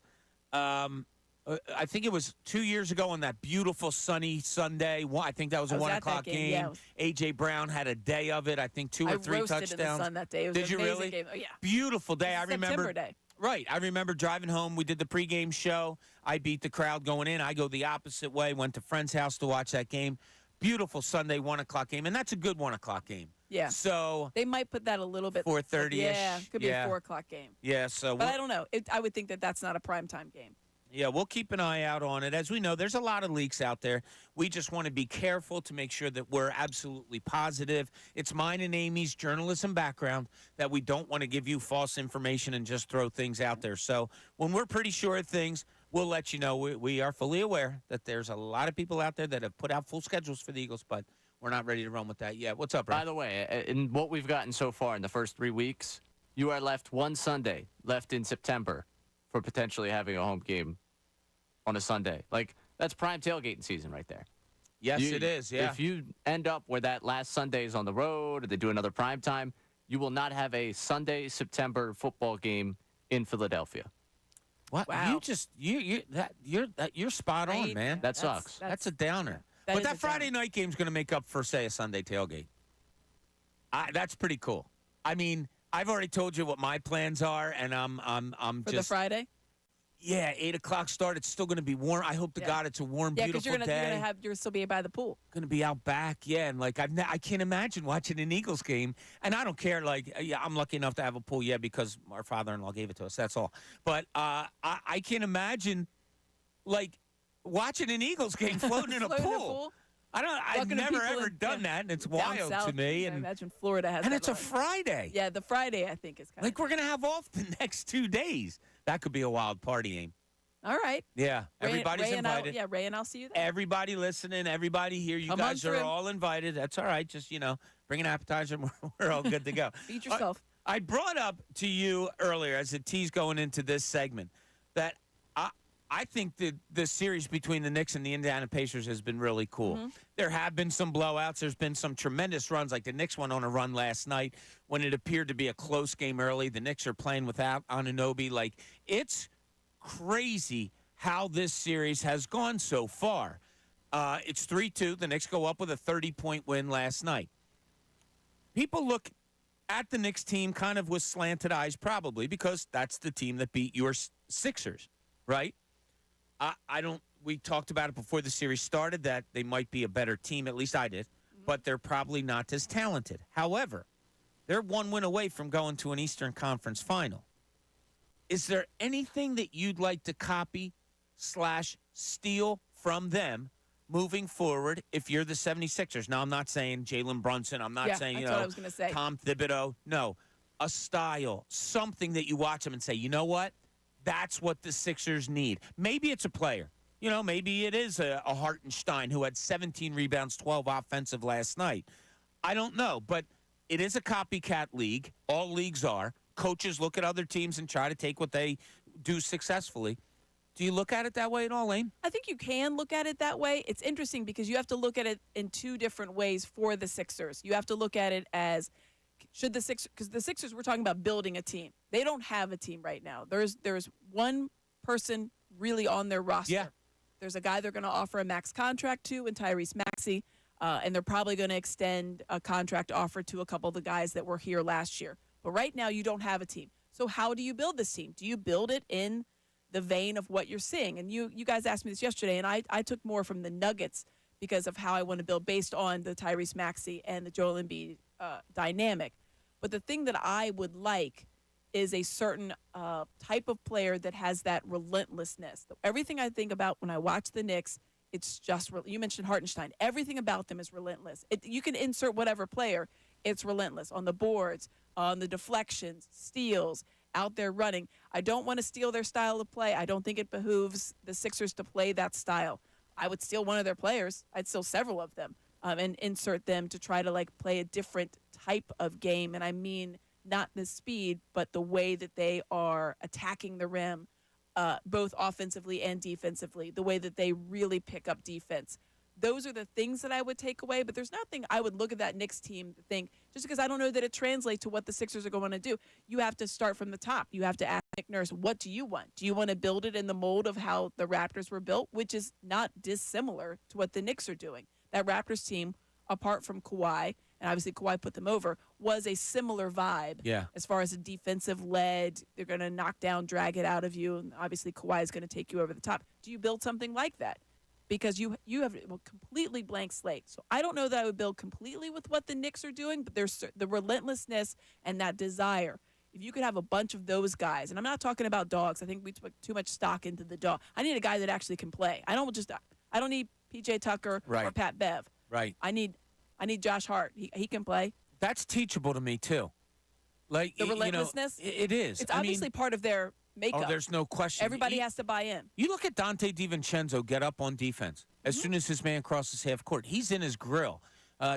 I think it was 2 years ago on that beautiful sunny Sunday. I think that was a 1 o'clock game. Yeah, A.J. Brown had a day of it. I think 2 or 3 touchdowns. I roasted in the sun that day. It was Did an you amazing really? Game. Oh, yeah. Beautiful day. I remember. September day. Right. I remember driving home. We did the pregame show. I beat the crowd going in. I go the opposite way. Went to friend's house to watch that game. Beautiful Sunday 1 o'clock game, and that's a good 1 o'clock game. Yeah. So they might put that a little bit 4:30ish. Yeah, could be a 4 o'clock game. Yeah. So, but I don't know. I would think that that's not a primetime game. Yeah, we'll keep an eye out on it. As we know, there's a lot of leaks out there. We just want to be careful to make sure that we're absolutely positive. It's mine and Amy's journalism background that we don't want to give you false information and just throw things out there. So when we're pretty sure of things, we'll let you know. We are fully aware that there's a lot of people out there that have put out full schedules for the Eagles, but we're not ready to run with that yet. What's up, Brian? By the way, in what we've gotten so far in the first 3 weeks, you are left one Sunday left in September for potentially having a home game on a Sunday. Like, that's prime tailgating season right there. Yes, it is, yeah. If you end up where that last Sunday is on the road or they do another prime time, you will not have a Sunday, September football game in Philadelphia. What? Wow. You're spot on, Right. man. That sucks. That's a downer. That But is that a Friday night game's going to make up for, say, a Sunday tailgate. That's pretty cool. I mean, I've already told you what my plans are, and I'm For just the Friday? Yeah, 8:00 start. It's still going to be warm. I hope to Yeah. God it's a warm, Yeah, because beautiful day. you're still be by the pool. Going to be out back, yeah, and like I can't imagine watching an Eagles game, and I don't care. Like, yeah, I'm lucky enough to have a pool, yeah, because our father-in-law gave it to us. That's all. But I can't imagine like watching an Eagles game floating in a Floating pool. I've Talking to never people ever in- done yeah, that, and it's down wild south, to me. I And imagine Florida has and that it's a already. Friday. Yeah, the Friday I think is kind Like, we're gonna have off the next 2 days. That could be a wild party, Aim. All right. Yeah, Ray- everybody's Ray and I'll- invited. yeah, Ray and I'll see you there. Everybody listening, everybody here, you Come on guys are through. all invited. That's all right. Just, bring an appetizer and we're all good to go. Feed yourself. I brought up to you earlier as a tease going into this segment that I think that the series between the Knicks and the Indiana Pacers has been really cool. Mm-hmm. There have been some blowouts. There's been some tremendous runs. Like the Knicks went on a run last night when it appeared to be a close game early. The Knicks are playing without Anunoby. Like, it's crazy how this series has gone so far. It's 3-2. The Knicks go up with a 30-point win last night. People look at the Knicks team kind of with slanted eyes, probably because that's the team that beat your Sixers, right? We talked about it before the series started that they might be a better team, at least I did, but they're probably not as talented. However, they're one win away from going to an Eastern Conference final. Is there anything that you'd like to copy / steal from them moving forward if you're the 76ers? Now, I'm not saying Jalen Brunson. I'm not saying, that's what I was gonna say. Tom Thibodeau. No, a style, something that you watch them and say, you know what? That's what the Sixers need. Maybe it's a player. Maybe it is a Hartenstein who had 17 rebounds, 12 offensive last night. I don't know, but it is a copycat league. All leagues are. Coaches look at other teams and try to take what they do successfully. Do you look at it that way at all, Lane? I think you can look at it that way. It's interesting because you have to look at it in two different ways for the Sixers. You have to look at it as should the Sixers, because the Sixers, we're talking about building a team. They don't have a team right now. There's one person really on their roster. Yeah. There's a guy they're going to offer a max contract to in Tyrese Maxey, and they're probably going to extend a contract offer to a couple of the guys that were here last year. But right now, you don't have a team. So how do you build this team? Do you build it in the vein of what you're seeing? And you guys asked me this yesterday, and I took more from the Nuggets because of how I want to build based on the Tyrese Maxey and the Joel Embiid dynamic. But the thing that I would like is a certain type of player that has that relentlessness. Everything I think about when I watch the Knicks, it's just you mentioned Hartenstein. Everything about them is relentless. You can insert whatever player, it's relentless on the boards, on the deflections, steals, out there running. I don't want to steal their style of play. I don't think it behooves the Sixers to play that style. I would steal one of their players. I'd steal several of them and insert them to try to play a different type of game. And I mean not the speed, but the way that they are attacking the rim, both offensively and defensively, the way that they really pick up defense. Those are the things that I would take away, but there's nothing I would look at that Knicks team to think, just because I don't know that it translates to what the Sixers are going to do. You have to start from the top. You have to ask Nick Nurse, what do you want? Do you want to build it in the mold of how the Raptors were built, which is not dissimilar to what the Knicks are doing? That Raptors team, apart from Kawhi, and obviously Kawhi put them over, was a similar vibe. Yeah. As far as a defensive lead, they're going to knock down, drag it out of you, and obviously Kawhi is going to take you over the top. Do you build something like that? Because you have a completely blank slate. So I don't know that I would build completely with what the Knicks are doing, but there's the relentlessness and that desire. if you could have a bunch of those guys, and I'm not talking about dogs. I think we took too much stock into the dog. I need a guy that actually can play. I don't need PJ Tucker or Right. Pat Bev. Right. I need Josh Hart. He can play. That's teachable to me too. Like The you know, relentlessness? it is. It's I obviously mean, part of their makeup. oh, there's no question. Everybody has to buy in. You look at Dante DiVincenzo get up on defense. As soon as his man crosses half court, he's in his grill.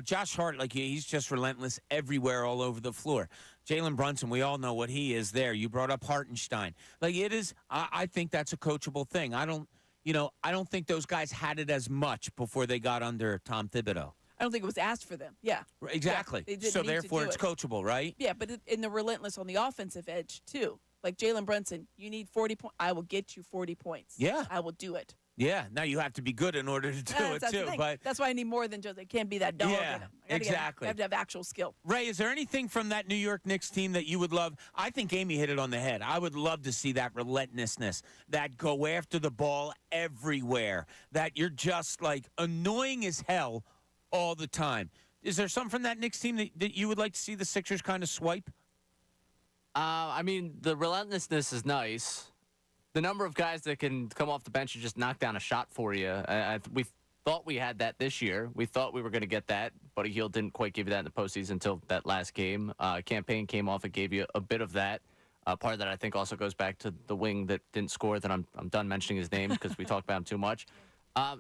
Josh Hart, like he's just relentless everywhere, all over the floor. Jalen Brunson, we all know what he is there. You brought up Hartenstein. Like it is, I think that's a coachable thing. I don't think those guys had it as much before they got under Tom Thibodeau. I don't think it was asked for them. Yeah. Exactly. Yeah, they didn't So need to therefore, do it's it. coachable, right? Yeah, but in the relentless on the offensive edge too. Like Jalen Brunson, you need 40 points. I will get you 40 points. Yeah. I will do it. Yeah. Now you have to be good in order to do it That's the too. thing. But that's why I need more than just it can't be that dog. Yeah, in him. I exactly. have to have actual skill. Ray, is there anything from that New York Knicks team that you would love? I think Amy hit it on the head. I would love to see that relentlessness, that go after the ball everywhere, that you're just like annoying as hell all the time. Is there something from that Knicks team that you would like to see the Sixers kind of swipe? I mean, the relentlessness is nice. The number of guys that can come off the bench and just knock down a shot for you. We thought we had that this year. We thought we were going to get that. Buddy Hield didn't quite give you that in the postseason until that last game. Campaign came off and gave you a bit of that. Part of that, I think, also goes back to the wing that didn't score. That I'm done mentioning his name because we talked about him too much.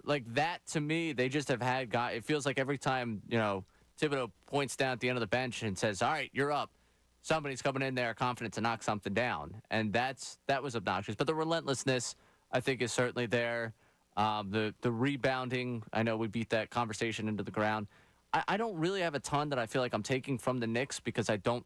Like that, to me, they just have had guys. It feels like every time, Thibodeau points down at the end of the bench and says, all right, you're up. Somebody's coming in there confident to knock something down. And that was obnoxious. But the relentlessness, I think, is certainly there. The rebounding, I know we beat that conversation into the ground. I don't really have a ton that I feel like I'm taking from the Knicks because I don't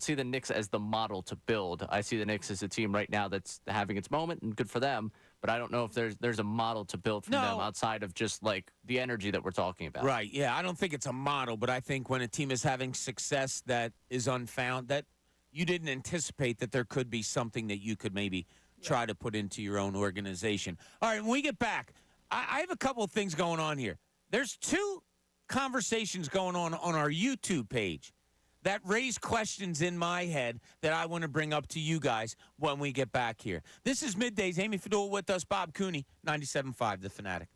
see the Knicks as the model to build. I see the Knicks as a team right now that's having its moment, and good for them. But I don't know if there's a model to build from them outside of just like the energy that we're talking about. Right. Yeah. I don't think it's a model, but I think when a team is having success that is unfound, that you didn't anticipate that there could be something that you could maybe try to put into your own organization. All right. When we get back, I have a couple of things going on here. There's two conversations going on our YouTube page that raise questions in my head that I want to bring up to you guys when we get back here. This is Middays. Amy Fadul with us, Bob Cooney, 97.5 The Fanatic.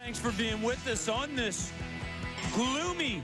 Thanks for being with us on this gloomy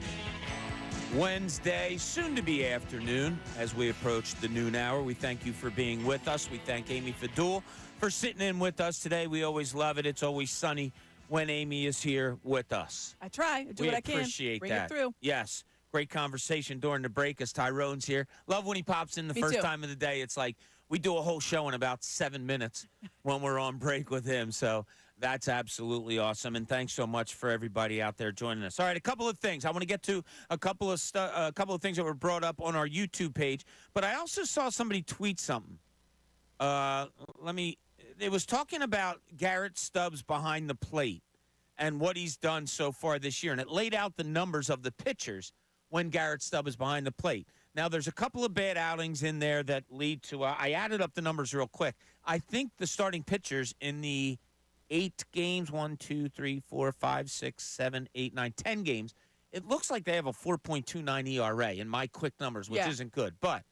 Wednesday, soon to be afternoon, as we approach the noon hour. We thank you for being with us. We thank Amy Fadul for sitting in with us today. We always love it. It's always sunny when Amy is here with us. I try. I do what I can. We appreciate Bring that. it through. Yes. Great conversation during the break as Tyrone's here. Love when he pops in the Me first too. time of the day. It's like we do a whole show in about 7 minutes when we're on break with him. So that's absolutely awesome. And thanks so much for everybody out there joining us. All right, a couple of things. I want to get to a couple of things that were brought up on our YouTube page. But I also saw somebody tweet something. It was talking about Garrett Stubbs behind the plate and what he's done so far this year. And it laid out the numbers of the pitchers when Garrett Stubbs is behind the plate. Now, there's a couple of bad outings in there that lead to I added up the numbers real quick. I think the starting pitchers in the 8 games, 1, 2, 3, 4, 5, 6, 7, 8, 9, 10 games, it looks like they have a 4.29 ERA in my quick numbers, which isn't good. But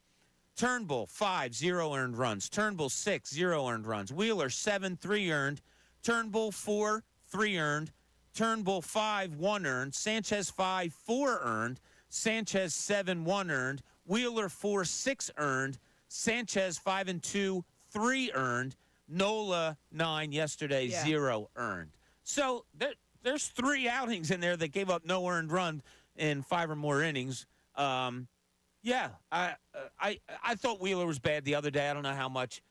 Turnbull, 5, 0 earned runs. Turnbull, 6, 0 earned runs. Wheeler, 7, 3 earned. Turnbull, 4, 3 earned. Turnbull, 5, 1 earned. Sanchez, 5, 4 earned. Sanchez, 7, 1 earned. Wheeler, 4, 6 earned. Sanchez, 5 and 2, 3 earned. Nola, 9 yesterday, 0 earned. So there's 3 outings in there that gave up no earned run in 5 or more innings. I thought Wheeler was bad the other day. I don't know how much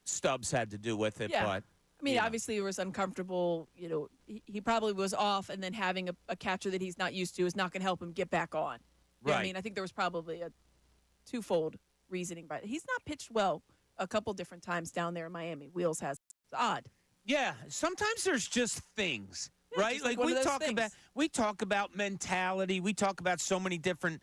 Stubbs had to do with it, but I mean, obviously, it was uncomfortable. You know, he probably was off, and then having a catcher that he's not used to is not going to help him get back on. You know what I mean, I think there was probably a twofold reasoning. But he's not pitched well a couple different times down there in Miami. Wheels has. It's odd. Yeah, sometimes there's just things, right? just Like one of those we talk about mentality. We talk about so many different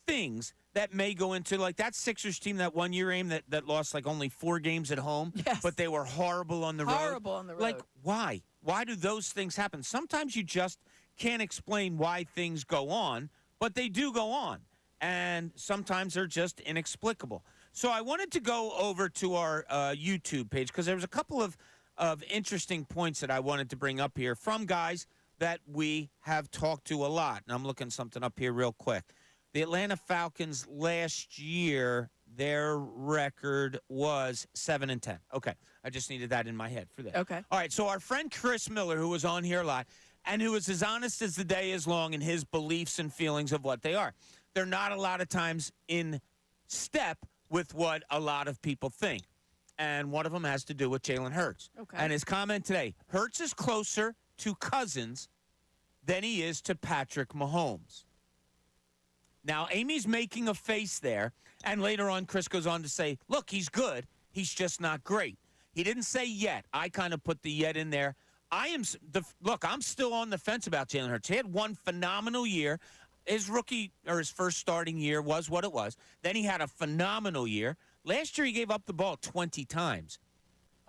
things that may go into, like, that Sixers team that one year, Aim, that lost like only 4 games at home, but they were horrible on the road. Horrible on the road. Like, why? Why do those things happen? Sometimes you just can't explain why things go on, but they do go on. And sometimes they're just inexplicable. So I wanted to go over to our YouTube page because there was a couple of interesting points that I wanted to bring up here from guys that we have talked to a lot. And I'm looking something up here real quick. The Atlanta Falcons last year, their record was 7-10. Okay, I just needed that in my head for that. Okay. All right, so our friend Chris Miller, who was on here a lot, and who is as honest as the day is long in his beliefs and feelings of what they are. They're not a lot of times in step with what a lot of people think. And one of them has to do with Jalen Hurts. Okay. And his comment today, Hurts is closer to Cousins than he is to Patrick Mahomes. Now, Amy's making a face there, and later on, Chris goes on to say, look, he's good. He's just not great. He didn't say yet. I kind of put the yet in there. I'm still on the fence about Jalen Hurts. He had one phenomenal year. His first starting year was what it was. Then he had a phenomenal year. Last year, he gave up the ball 20 times.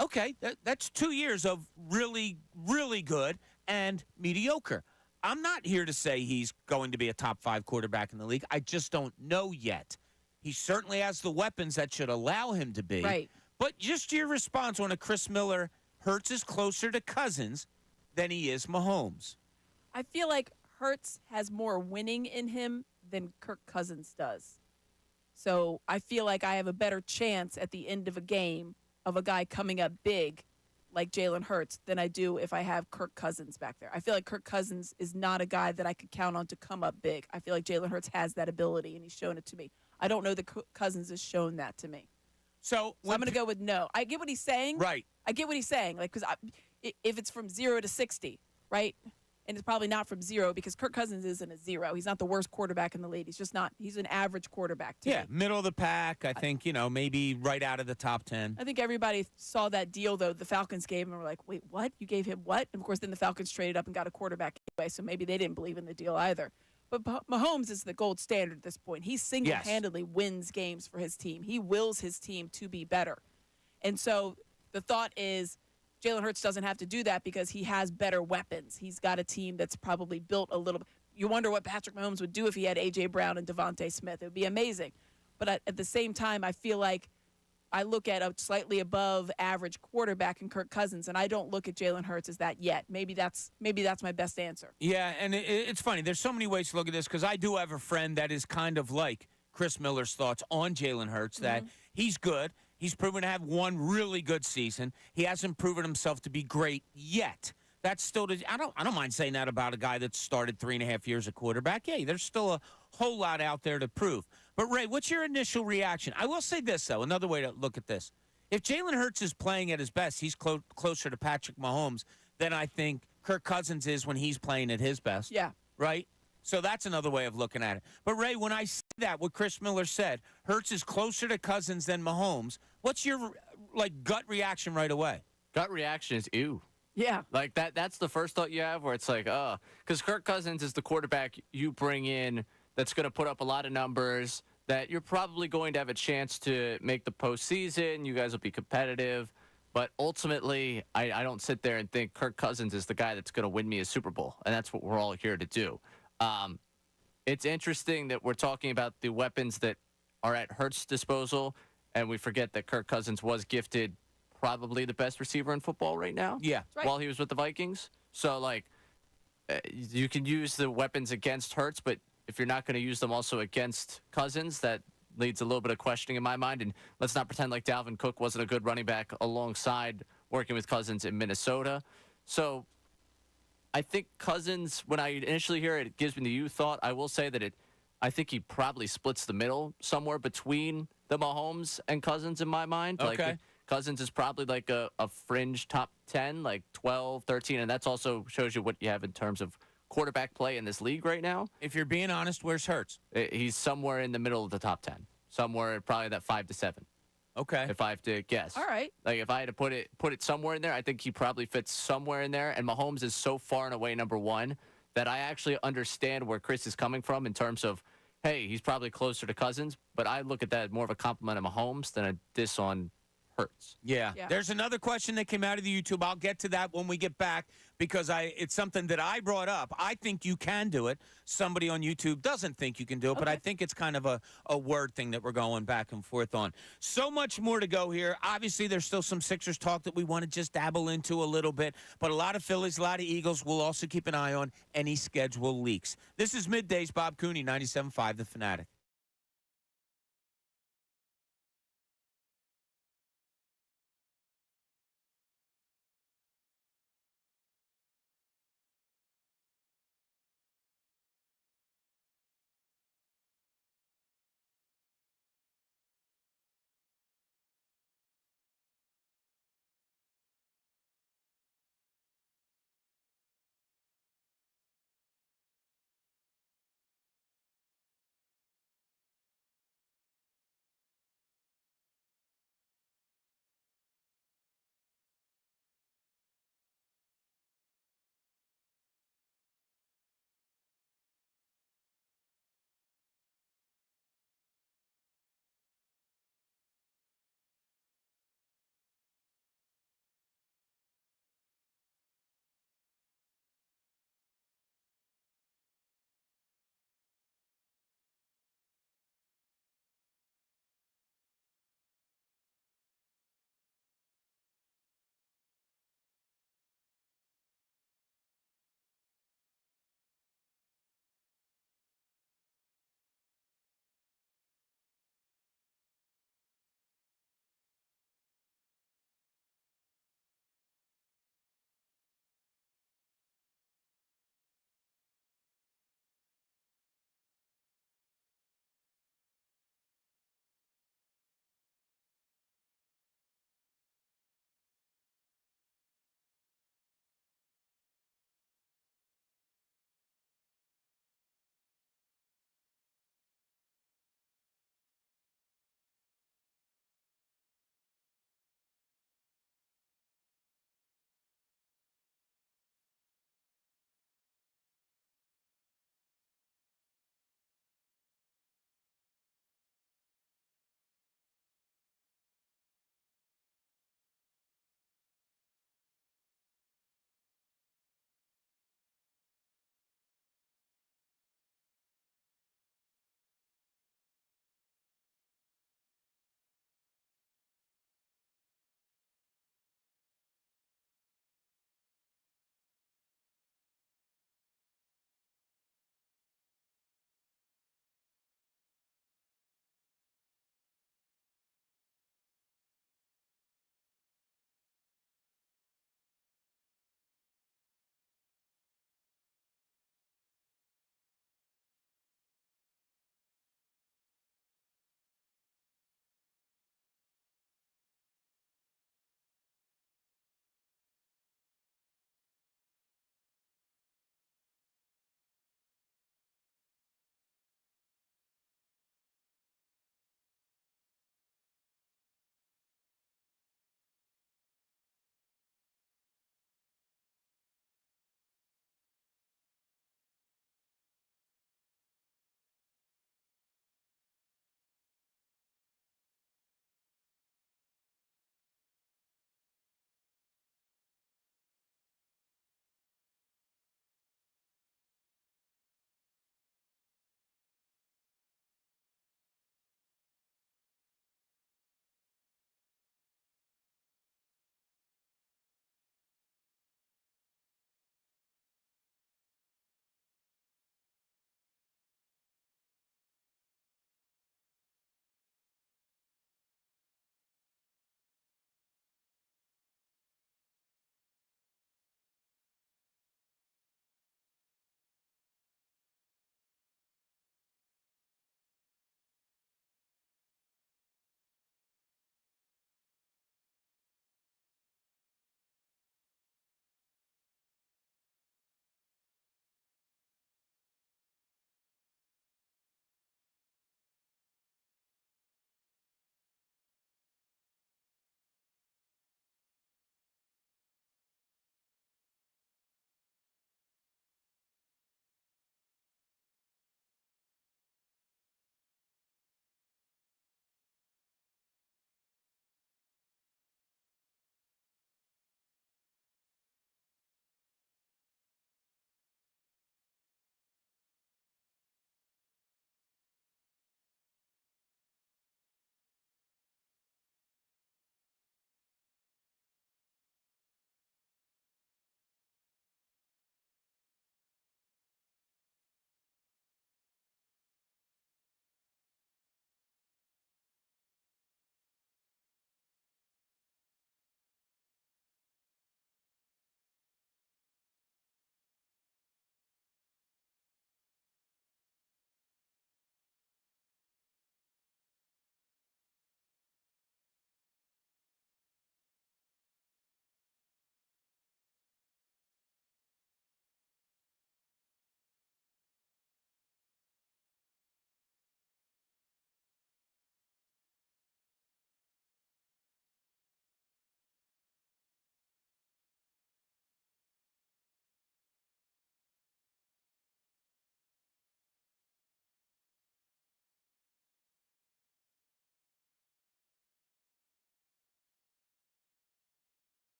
Okay, that's 2 years of really, really good and mediocre. I'm not here to say he's going to be a top 5 quarterback in the league. I just don't know yet. He certainly has the weapons that should allow him to be. Right. But just your response on a Chris Miller, Hurts is closer to Cousins than he is Mahomes. I feel like Hurts has more winning in him than Kirk Cousins does. So I feel like I have a better chance at the end of a game of a guy coming up big like Jalen Hurts than I do if I have Kirk Cousins back there. I feel like Kirk Cousins is not a guy that I could count on to come up big. I feel like Jalen Hurts has that ability, and he's shown it to me. I don't know that Cousins has shown that to me. So I'm going to go with no. I get what he's saying. Right. I get what he's saying. Like, because if it's from 0 to 60, right? And it's probably not from 0 because Kirk Cousins isn't a 0. He's not the worst quarterback in the league. He's just not. He's an average quarterback, too. Yeah, middle of the pack. I think, maybe right out of the top 10. I think everybody saw that deal, though, the Falcons gave him, and were like, wait, what? You gave him what? And, of course, then the Falcons traded up and got a quarterback anyway, so maybe they didn't believe in the deal either. But Mahomes is the gold standard at this point. He single-handedly wins games for his team. He wills his team to be better. And so the thought is, Jalen Hurts doesn't have to do that because he has better weapons. He's got a team that's probably built a little bit. You wonder what Patrick Mahomes would do if he had A.J. Brown and Devontae Smith. It would be amazing. But at the same time, I feel like I look at a slightly above average quarterback in Kirk Cousins, and I don't look at Jalen Hurts as that yet. Maybe that's my best answer. Yeah, and it's funny. There's so many ways to look at this because I do have a friend that is kind of like Chris Miller's thoughts on Jalen Hurts, that he's good. He's proven to have one really good season. He hasn't proven himself to be great yet. That's still I don't mind saying that about a guy that started 3.5 years at quarterback. Yeah, there's still a whole lot out there to prove. But Ray, what's your initial reaction? I will say this though, another way to look at this. If Jalen Hurts is playing at his best, he's closer to Patrick Mahomes than I think Kirk Cousins is when he's playing at his best. Yeah. Right? So that's another way of looking at it. But Ray, when I see that, what Chris Miller said, Hurts is closer to Cousins than Mahomes, what's your gut reaction right away? Gut reaction is ew. Yeah. Like that's the first thought you have where it's like, because Kirk Cousins is the quarterback you bring in that's going to put up a lot of numbers, that you're probably going to have a chance to make the postseason. You guys will be competitive. But ultimately, I don't sit there and think Kirk Cousins is the guy that's going to win me a Super Bowl. And that's what we're all here to do. It's interesting that we're talking about the weapons that are at Hurts' disposal, and we forget that Kirk Cousins was gifted probably the best receiver in football right now. Yeah. Right. While he was with the Vikings. So, you can use the weapons against Hurts, but if you're not going to use them also against Cousins, that leads a little bit of questioning in my mind. And let's not pretend like Dalvin Cook wasn't a good running back alongside working with Cousins in Minnesota. So I think Cousins, when I initially hear it, it gives me the you thought. I will say that I think he probably splits the middle somewhere between the Mahomes and Cousins in my mind. Okay. Cousins is probably like a fringe top 10, like 12, 13, and that's also shows you what you have in terms of quarterback play in this league right now. If you're being honest, where's Hurts? He's somewhere in the middle of the top 10, somewhere probably that 5 to 7. Okay. If I have to guess. All right. Like if I had to put it somewhere in there, I think he probably fits somewhere in there. And Mahomes is so far and away number one that I actually understand where Chris is coming from in terms of, hey, he's probably closer to Cousins, but I look at that more of a compliment of Mahomes than a diss on Hurts. Yeah. Yeah. There's another question that came out of the YouTube. I'll get to that when we get back because it's something that I brought up. I think you can do it. Somebody on YouTube doesn't think you can do it, but I think it's kind of a word thing that we're going back and forth on. So much more to go here. Obviously, there's still some Sixers talk that we want to just dabble into a little bit, but a lot of Phillies, a lot of Eagles. We'll also keep an eye on any schedule leaks. This is Middays, Bob Cooney, 97.5 The Fanatic.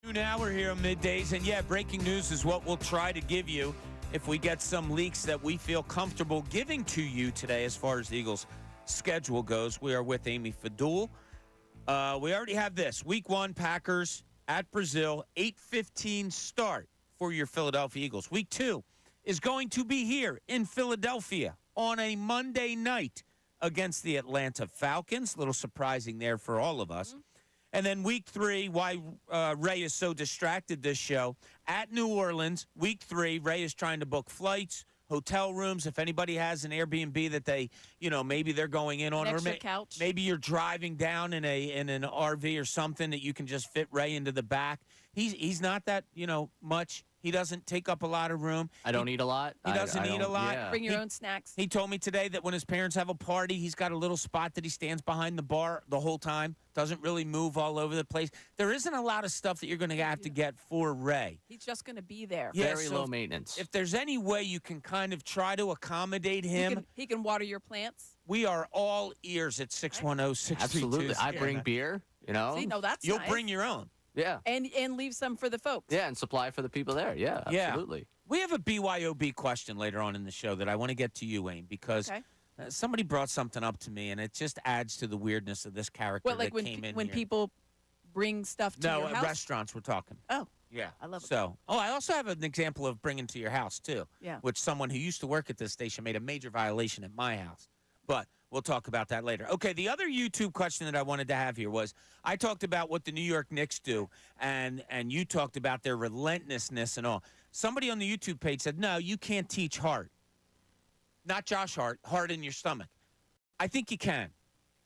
Noon hour here on Middays, and yeah, breaking news is what we'll try to give you if we get some leaks that we feel comfortable giving to you today as far as the Eagles' schedule goes. We are with Amy Fadul. We already have this. Week 1, Packers at Brazil, 8:15 start for your Philadelphia Eagles. Week 2 is going to be here in Philadelphia on a Monday night against the Atlanta Falcons. A little surprising there for all of us. And then week 3, why Ray is so distracted this show, at New Orleans, week 3, Ray is trying to book flights, hotel rooms. If anybody has an Airbnb that they, maybe they're going in on, An extra couch. maybe you're driving down in an RV or something that you can just fit Ray into the back. He's not that, much. He doesn't take up a lot of room. I don't eat a lot. He doesn't eat a lot. Yeah. Bring your own snacks. He told me today that when his parents have a party, he's got a little spot that he stands behind the bar the whole time. Doesn't really move all over the place. There isn't a lot of stuff that you're going to have to get for Ray. He's just going to be there. Yeah, Very so low maintenance. If there's any way you can kind of try to accommodate him, He can water your plants. we are all ears at 610-632. Absolutely. I bring beer, See, no, that's You'll nice. bring your own. Yeah. and leave some for the folks. Yeah, and supply for the people there. Yeah, Yeah. absolutely. We have a BYOB question later on in the show that I want to get to you, Aim, because Okay. somebody brought something up to me, and it just adds to the weirdness of this character What, like that came when here. people bring stuff to No, your at house? restaurants we're talking. Oh, Yeah. I love it. So, I also have an example of bringing to your house, too. Yeah. Which someone who used to work at this station made a major violation at my house. But we'll talk about that later. Okay, the other YouTube question that I wanted to have here was, I talked about what the New York Knicks do, and you talked about their relentlessness and all. Somebody on the YouTube page said, no, you can't teach heart. Not Josh Hart, heart in your stomach. I think you can.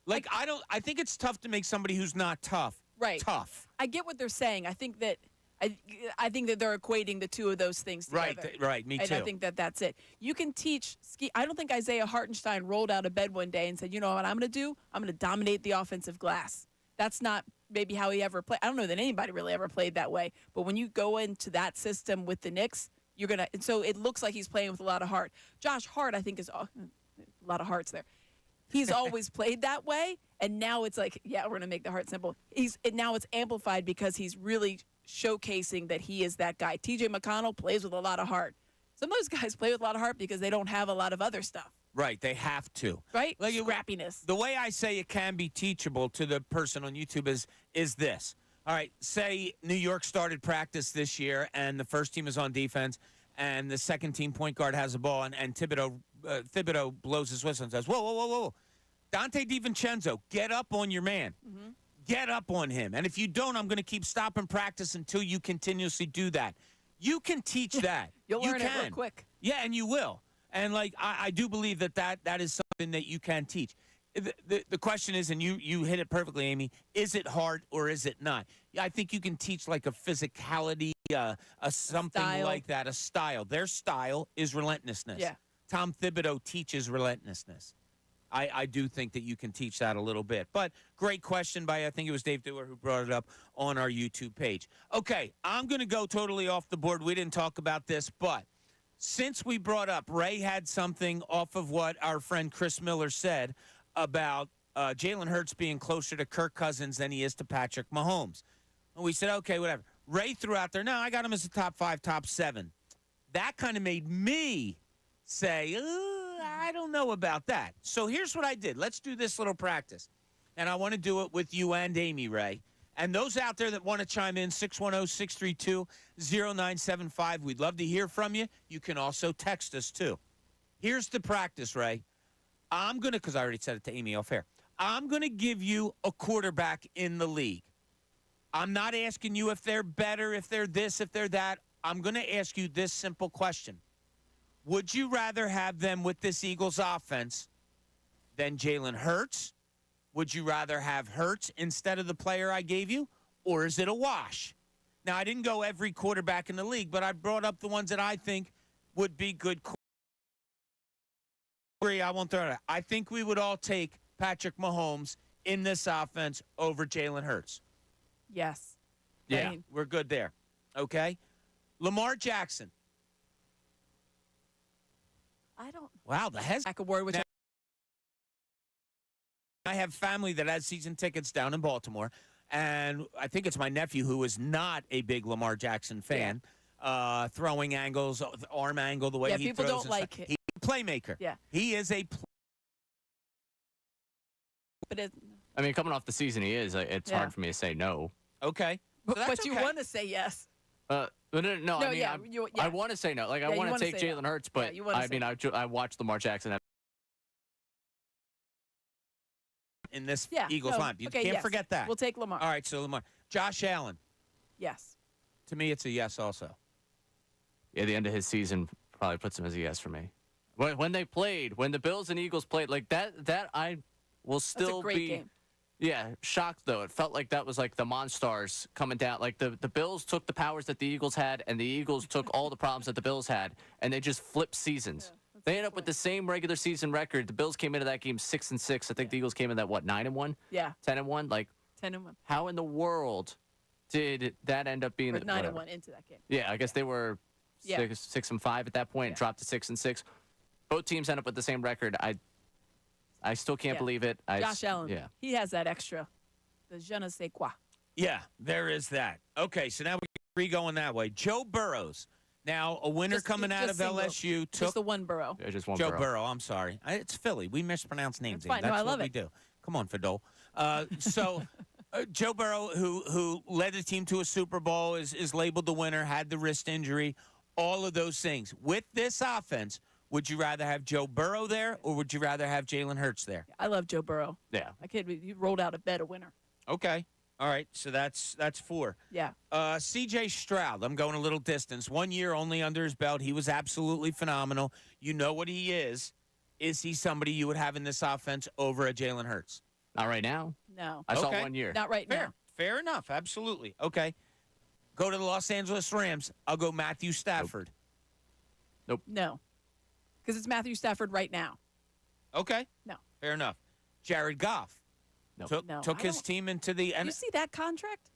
I think it's tough to make somebody who's not tough Right. tough. I get what they're saying. I think that they're equating the two of those things together. Right, me And too. I think that's it. You can teach ski. I don't think Isaiah Hartenstein rolled out of bed one day and said, you know what I'm going to do? I'm going to dominate the offensive glass. That's not maybe how he ever played. I don't know that anybody really ever played that way. But when you go into that system with the Knicks, you're going to – and so it looks like he's playing with a lot of heart. Josh Hart, I think, is a lot of hearts there. He's always played that way, and now it's like, yeah, we're going to make the heart simple. Now it's amplified because he's really showcasing that he is that guy. T.J. McConnell plays with a lot of heart. Some of those guys play with a lot of heart because they don't have a lot of other stuff. Right, they have to. Right? Like Scrappiness. The way I say it can be teachable to the person on YouTube is this. All right, say New York started practice this year, and the first team is on defense, and the second team point guard has the ball, and Thibodeau blows his whistle and says, whoa, whoa, whoa, whoa. Dante DiVincenzo, get up on your man. Mm-hmm. Get up on him. And if you don't, I'm going to keep stopping practice until you continuously do that. You can teach that. You'll you learn can. it real quick. Yeah, and you will. And, I do believe that is something that you can teach. The question is, and you hit it perfectly, Amy, is it hard or is it not? I think you can teach like a physicality, a something style. like that, a style. Their style is relentlessness. Yeah. Tom Thibodeau teaches relentlessness. I do think that you can teach that a little bit. But great question by, I think it was Dave Dewar who brought it up on our YouTube page. Okay, I'm going to go totally off the board. We didn't talk about this, but since we brought up, Ray had something off of what our friend Chris Miller said about Jalen Hurts being closer to Kirk Cousins than he is to Patrick Mahomes. And we said, okay, whatever. Ray threw out there, no, I got him as a top 5, top 7. That kind of made me say, I don't know about that. So here's what I did. Let's do this little practice. And I want to do it with you and Amy, Ray. And those out there that want to chime in, 610-632-0975. We'd love to hear from you. You can also text us, too. Here's the practice, Ray. I'm going to, because I already said it to Amy off air, I'm going to give you a quarterback in the league. I'm not asking you if they're better, if they're this, if they're that. I'm going to ask you this simple question. Would you rather have them with this Eagles offense than Jalen Hurts? Would you rather have Hurts instead of the player I gave you? Or is it a wash? Now, I didn't go every quarterback in the league, but I brought up the ones that I think would be good quarterbacks. I won't throw it out. I think we would all take Patrick Mahomes in this offense over Jalen Hurts. Yes. Yeah, I mean, we're good there. Okay? Lamar Jackson. I don't. Wow, the head. Back a word, which I have family that has season tickets down in Baltimore, and I think it's my nephew who is not a big Lamar Jackson fan. Throwing angles, arm angle, the way he people throws. don't like it. He's a playmaker. Yeah. He is a. But I mean, coming off the season he is, it's hard for me to say no. Okay. So but you okay. want to say yes. No, I mean, I want to say no. Like, I you want to wanna take say Jalen no. Hurts, but you wanna I say mean, I watched Lamar Jackson in this Yeah. Eagles no. line. You Okay, can't yes. forget that. We'll take Lamar. All right, so Lamar. Josh Allen. Yes. To me, it's a yes also. Yeah, the end of his season probably puts him as a yes for me. When they played, when the Bills and Eagles played, like that I will still That's a great be game. Yeah, shocked though. It felt like that was like the Monstars coming down. Like the Bills took the powers that the Eagles had, and the Eagles took all the problems that the Bills had, and they just flipped seasons. They ended up with the same regular season record. The Bills came into that game 6-6. I think the Eagles came in that 9-1, Yeah. 10-1. Like 10-1. how in the world did that end up being Or 9-1 whatever. into that game. Yeah, I guess they were Yeah. 6-5 at that point. Dropped to 6-6. Both teams end up with the same record. I still can't Yeah. believe it. Josh Allen. Yeah. He has that extra. The je ne sais quoi. Yeah, there is that. Okay, so now we're going that way. Joe Burrows. Now, a winner Just- coming out of just single. LSU Just took the one Burrow. Yeah, just one Joe Burrow. Burrow. I'm sorry. It's Philly. We mispronounce names. That's fine. No, That's I what love we it. do. Come on, Fidel. So Joe Burrow, who led the team to a Super Bowl, is labeled the winner, had the wrist injury, all of those things. With this offense, would you rather have Joe Burrow there or would you rather have Jalen Hurts there? I love Joe Burrow. Yeah. I kid, he rolled out of bed a winner. Okay. All right. So that's 4. Yeah. C.J. Stroud, I'm going a little distance. 1 year only under his belt. He was absolutely phenomenal. You know what he is. Is he somebody you would have in this offense over a Jalen Hurts? Not right now. No. I saw Okay. 1 year. Not right Fair. now. Fair enough. Absolutely. Okay. Go to the Los Angeles Rams. I'll go Matthew Stafford. No. Because it's Matthew Stafford right now. Okay. No. Fair enough. Jared Goff. Nope. No, Took I his don't- team into the You see that contract?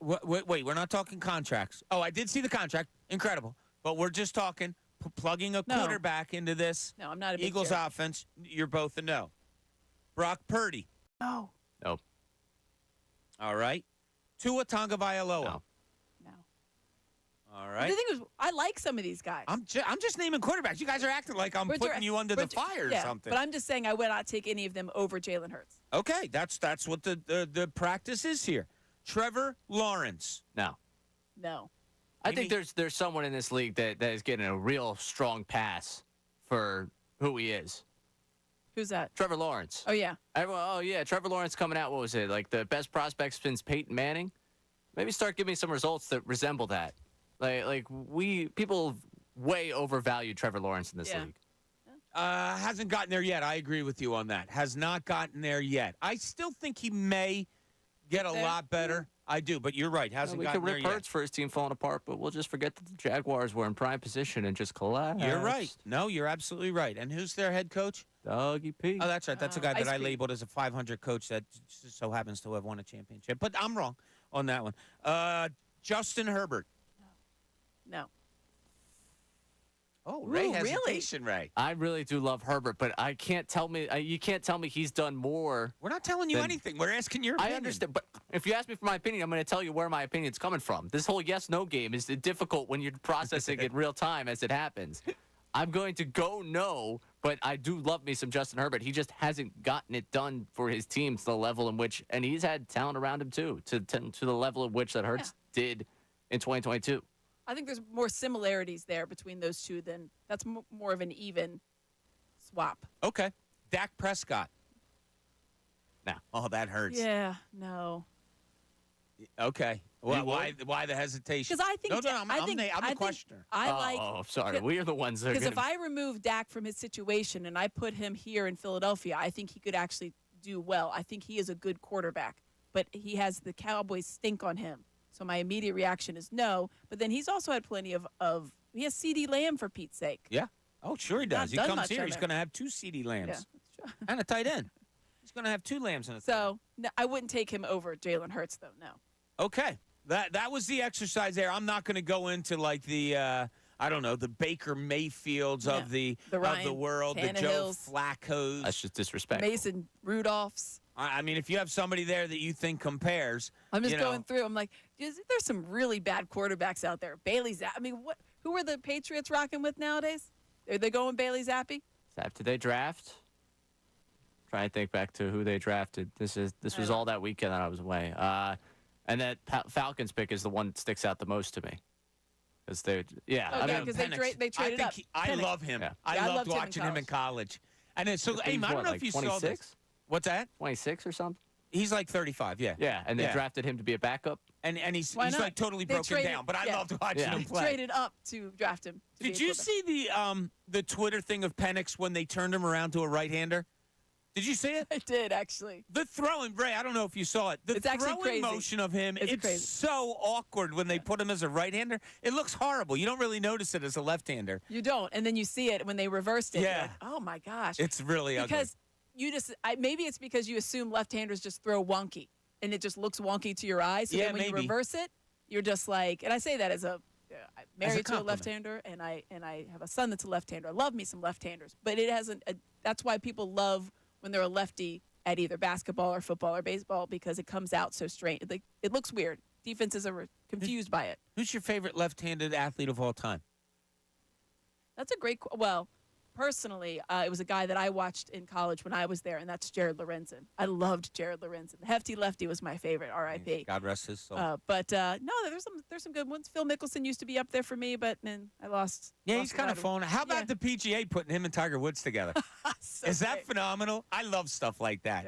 wait, we're not talking contracts. Oh, I did see the contract. Incredible. But we're just talking plugging a No. quarterback into this No, I'm not a big Eagles Jared. offense. You're both a no. Brock Purdy. No. Nope. All right. Tua Tagovailoa. No. No. All The right. thing is, I like some of these guys. I'm just naming quarterbacks. You guys are acting like I'm But putting you're- you under the but- fire or yeah, something. But I'm just saying I would not take any of them over Jalen Hurts. Okay, that's what the practice is here. Trevor Lawrence. No. No. I Maybe- think there's someone in this league that is getting a real strong pass for who he is. Who's that? Trevor Lawrence. Oh, yeah. Everyone, Trevor Lawrence coming out. What was it? Like the best prospect since Peyton Manning? Maybe start giving me some results that resemble that. People way overvalue Trevor Lawrence in this Yeah. league. Hasn't gotten there yet. I agree with you on that. Has not gotten there yet. I still think he may get a There? lot better. I do, but you're right. Hasn't We gotten could there rip yet. Hurts for his team falling apart, but we'll just forget that the Jaguars were in prime position and just collapsed. You're right. No, you're absolutely right. And who's their head coach? Dougie P. Oh, that's right. That's a guy that Ice I cream. labeled as a 500 coach that just so happens to have won a championship. But I'm wrong on that one. Justin Herbert. No. Oh, Ray Ooh, really? hesitation, Ray. I really do love Herbert, but you can't tell me he's done more. We're not telling you Then- anything. We're asking your opinion. I understand, but if you ask me for my opinion, I'm going to tell you where my opinion's coming from. This whole yes/no game is difficult when you're processing it real time as it happens. I'm going to go no, but I do love me some Justin Herbert. He just hasn't gotten it done for his team to the level in which, and he's had talent around him too, to the level of which that Hurts did in 2022. I think there's more similarities there between those two than that's more of an even swap. Okay. Dak Prescott. No. Oh, that hurts. Yeah, no. Okay. Well, would? why the hesitation? Because I think No, I'm I think, the I think questioner. I like Oh, sorry. We are the ones that are because going if I remove Dak from his situation and I put him here in Philadelphia, I think he could actually do well. I think he is a good quarterback, but he has the Cowboys stink on him. So my immediate reaction is no. But then he's also had plenty of he has C.D. Lamb for Pete's sake. Yeah. Oh, sure he does. He done comes much here. on He's there. going to have 2 CD lambs Yeah, that's true. and a tight end. He's going to have 2 lambs and a tight So no, I wouldn't take him over Jalen Hurts though. No. Okay. That was the exercise there. I'm not going to go into like the I don't know, the Baker Mayfields Yeah. of the The Ryan world, the Joe Tannehills. Flacco's. That's just disrespectful. Mason Rudolph's. I mean, if you have somebody there that you think compares, I'm just you know, going through. I'm like, there's some really bad quarterbacks out there. Bailey Zappi. I mean, who are the Patriots rocking with nowadays? Are they going Bailey Zappi? Did they draft? Trying to think back to who they drafted. This was all that weekend that I was away. And that Falcons pick is the one that sticks out the most to me. Because they traded up. I love him. Yeah. I loved loved him in watching him in college. And then, so, I think Aim, he's I don't what, know like if you 26? saw this. What's that? 26 or something? He's like 35, yeah. Yeah, and they drafted him to be a backup. And he's Why not? like totally They broken traded- down, but I yeah. loved watching him He play. traded up to draft him. to be Did a you quarterback. see the Twitter thing of Penix when they turned him around to a right-hander? Did you see it? I did, actually. The throwing, Ray, I don't know if you saw it. The It's actually throwing crazy. motion of him, It's crazy. so awkward when they put him as a right-hander. It looks horrible. You don't really notice it as a left-hander. You don't. And then you see it when they reversed it. You're Yeah. like, oh, my gosh. It's really ugly. Because maybe it's because you assume left-handers just throw wonky, and it just looks wonky to your eyes. So Yeah, then when you maybe. reverse it, you're just like, and I say that as I'm married to a compliment. left-hander, and I have a son that's a left-hander. I love me some left-handers, but it hasn't. That's why people love when they're a lefty at either basketball or football or baseball, because it comes out so strange. It looks weird. Defenses are confused by it. Who's your favorite left-handed athlete of all time? That's a great. Well, personally, it was a guy that I watched in college when I was there, and that's Jared Lorenzen. I loved Jared Lorenzen. The hefty lefty was my favorite. R.I.P. God rest his soul. But no, there's some good ones. Phil Mickelson used to be up there for me, but then I lost. Yeah, lost he's kind of phone. How about the PGA putting him and Tiger Woods together? So Is that great. phenomenal? I love stuff like that.